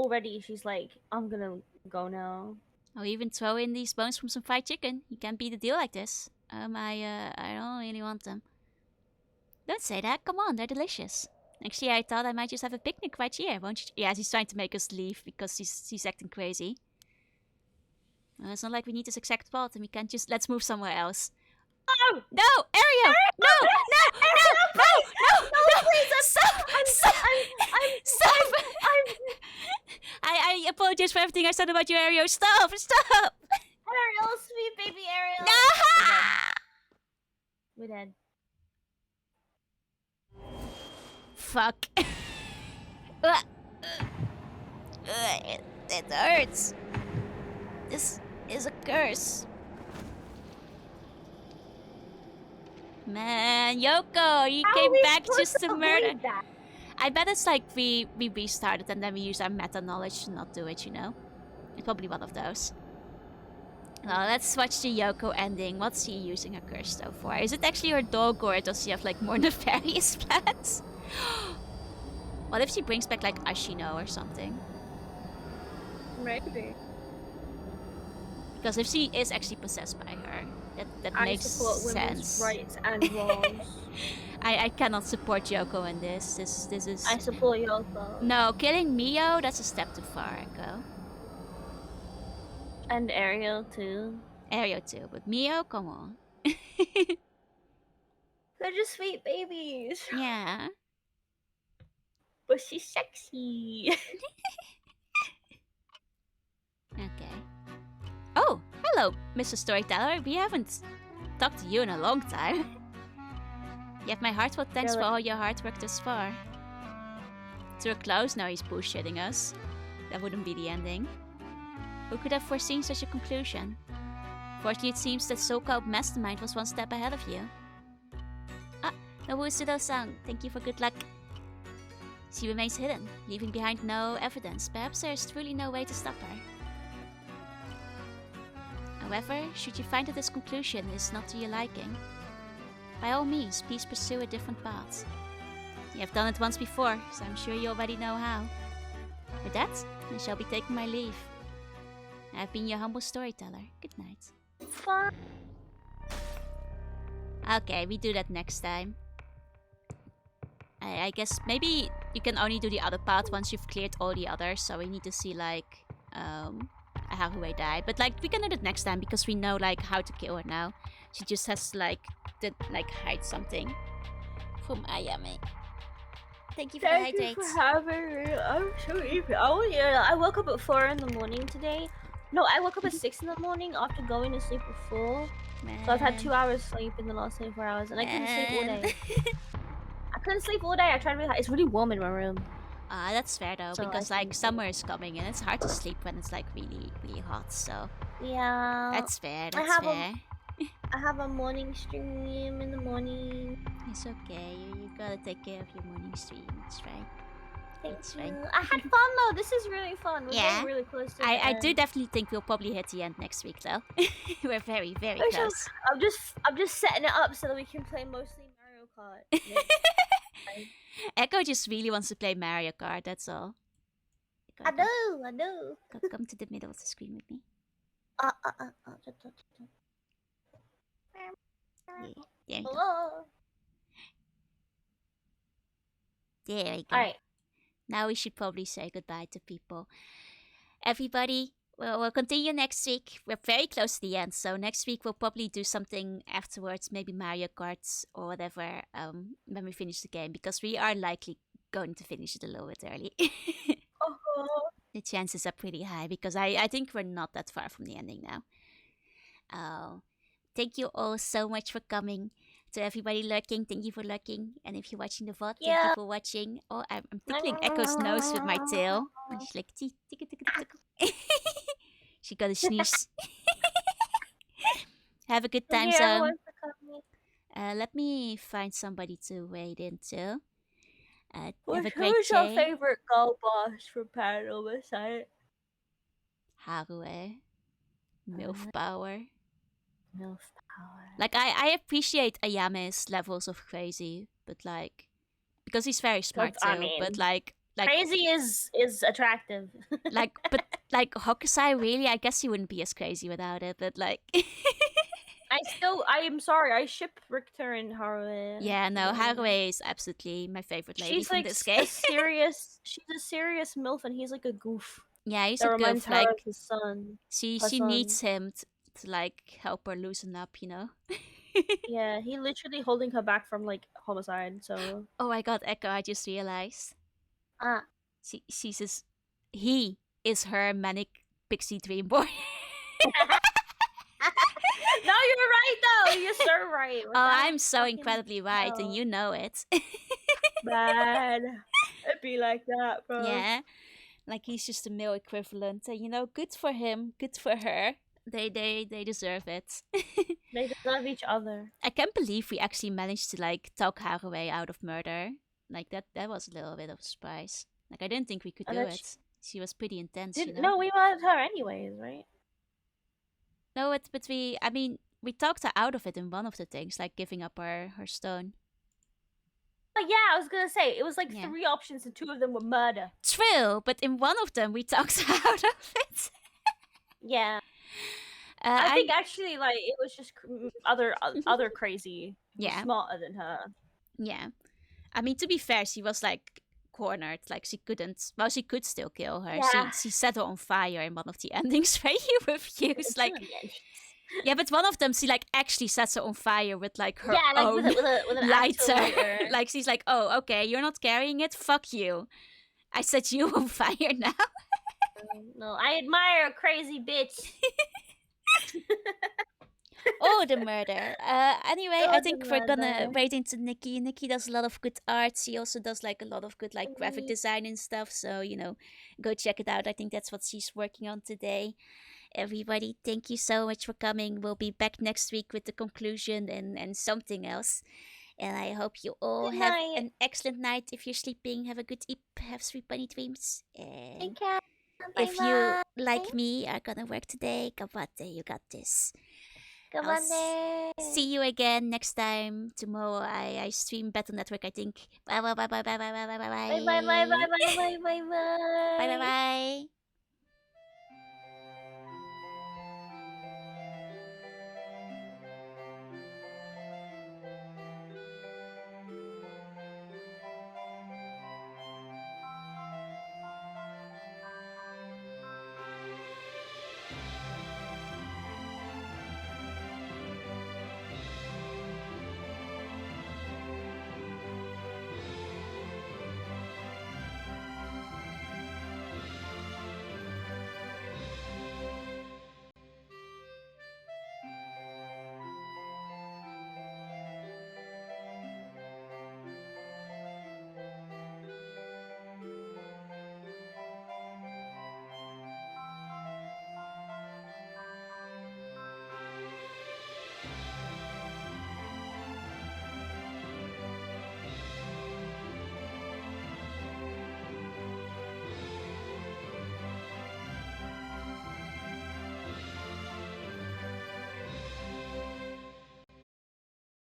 she's like, I'm gonna go now. I'll even throw in these bones from some fried chicken. You can't beat a deal like this. I don't really want them. Don't say that. Come on, they're delicious. Actually, I thought I might just have a picnic right here, won't you? Yeah, he's trying to make us leave because he's acting crazy. Well, it's not like we need this exact spot and we can't just... Let's move somewhere else. No! No! Ariel! No! Please, stop! Stop! I apologize for everything I said about you, Ariel. Stop! Ariel, sweet baby Ariel. No! We're dead. Fuck. It hurts. This is a curse. Man, Yoko, you came back just to murder. That? I bet it's like we restarted and then we use our meta knowledge to not do it, you know? It's probably one of those. Well, let's watch the Yoko ending. What's she using her curse though for? Is it actually her dog or does she have like more nefarious plans? What if she brings back like Ashino or something? Maybe. Because if she is actually possessed by her, that makes I support women's sense. rights and wrongs. I cannot support Yoko in this. This is... I support Yoko. No, killing Mio, that's a step too far, Echo. And Ariel too. Ario too, but Mio, come on. They're just sweet babies. Yeah. But she's sexy. Okay. Oh, hello, Mr. Storyteller. We haven't talked to you in a long time. You have my heartfelt thanks for all your hard work thus far. Too close, now he's bullshitting us. That wouldn't be the ending. Who could have foreseen such a conclusion? Fortunately, it seems that so-called mastermind was one step ahead of you. Ah, Nobusudo-san, thank you for good luck. She remains hidden, leaving behind no evidence. Perhaps there is truly no way to stop her. However, should you find that this conclusion is not to your liking, by all means, please pursue a different path. You have done it once before, so I'm sure you already know how. With that, I shall be taking my leave. I have been your humble storyteller. Good night. Fine. Okay, we do that next time. I guess maybe you can only do the other part once you've cleared all the others, so we need to see like Haruwe die. But like we can do that next time because we know like how to kill her now. She just has to hide something from Ayame. Thank you for the Thank you hydrate. for having me. I'm so sleepy. Oh yeah, I woke up at 4 in the morning today. No, I woke up at 6 in the morning after going to sleep at 4. So I've had 2 hours sleep in the last 24 hours, and I couldn't sleep all day. I couldn't sleep all day. I tried really hard. It's really warm in my room. That's fair though, So because like summer is coming and it's hard to sleep when it's like really, really hot. So yeah, that's fair. That's fair. I have a morning stream in the morning. It's okay. You gotta take care of your morning stream. It's fine. It's fine. I had fun though. This is really fun. We're getting really close to I do definitely think we'll probably hit the end next week though. We're very, very close. I'm just setting it up so that we can play mostly Mario Kart. Echo just really wants to play Mario Kart, that's all. I do. Come to the middle of the screen with me. Yeah, there we go. There we go. Alright. Now we should probably say goodbye to people. Everybody, we'll continue next week. We're very close to the end, so next week we'll probably do something afterwards, maybe Mario Kart or whatever, when we finish the game, because we are likely going to finish it a little bit early. The chances are pretty high, because I think we're not that far from the ending now. Thank you all so much for coming. To everybody lurking, thank you for lurking. And if you're watching the VOD, thank you for watching. Oh, I'm tickling Echo's nose with my tail. And she's like, tickle, tickle. She got a sneeze. Have a good time, Zone. Let me find somebody to wade into. Have a great Who's day. your favorite girl boss from Paranormasight? Haruwe. MILF power. MILF power. Like, I appreciate Ayame's levels of crazy, but like, because he's very smart too, but like crazy is attractive. but Hokusai, really, I guess he wouldn't be as crazy without it, but like I am sorry, I ship Richter and Haruwe. Yeah, no, Haruwe is absolutely my favorite lady from this game. She's a serious MILF and he's like a goof. Yeah, he's a goof, like his son. She needs him to like help her loosen up, you know? Yeah, he literally holding her back from like homicide, so oh my god, Echo, I just realized. She says he is her manic pixie dream boy. No, you're right though. You're so right. I'm so incredibly right, and you know it. Bad. It'd be like that, bro. Yeah. Like he's just a male equivalent. And you know, good for him, good for her. They deserve it. They deserve each other. I can't believe we actually managed to like talk Haruwe out of murder. Like that was a little bit of a surprise. Like I didn't think we could do it. She was pretty intense, you know. No, we wanted her anyways, right? No, but we talked her out of it in one of the things, like giving up her stone. Oh, yeah, I was gonna say, it was like 3 options and 2 of them were murder. True, but in one of them we talked her out of it. Yeah. I think actually, like, it was just other crazy, smarter than her. Yeah. I mean, to be fair, she was like cornered, like she couldn't. Well, she could still kill her. Yeah. She set her on fire in one of the endings where you refused. Like, yeah, but one of them she like actually sets her on fire with like her own with an lighter. Like she's like, oh, okay, you're not carrying it. Fuck you. I set you on fire now. No, I admire a crazy bitch. Oh, the murder. Anyway, I think we're gonna wait into Nikki. Nikki does a lot of good art. She also does like a lot of good like graphic design and stuff. So, you know, go check it out. I think that's what she's working on today. Everybody, thank you so much for coming. We'll be back next week with the conclusion and something else. And I hope you all Good have night. an excellent night. If you're sleeping, have a good sleep. Have sweet bunny dreams. Take And care. Bye if you, bye. like me, are gonna work today, kabate, you got this. I'll Goodbye. see you again next time. Tomorrow I stream Battle Network, I think. Bye bye bye bye bye bye bye bye bye Bye bye bye bye bye. bye bye bye Bye bye bye. bye.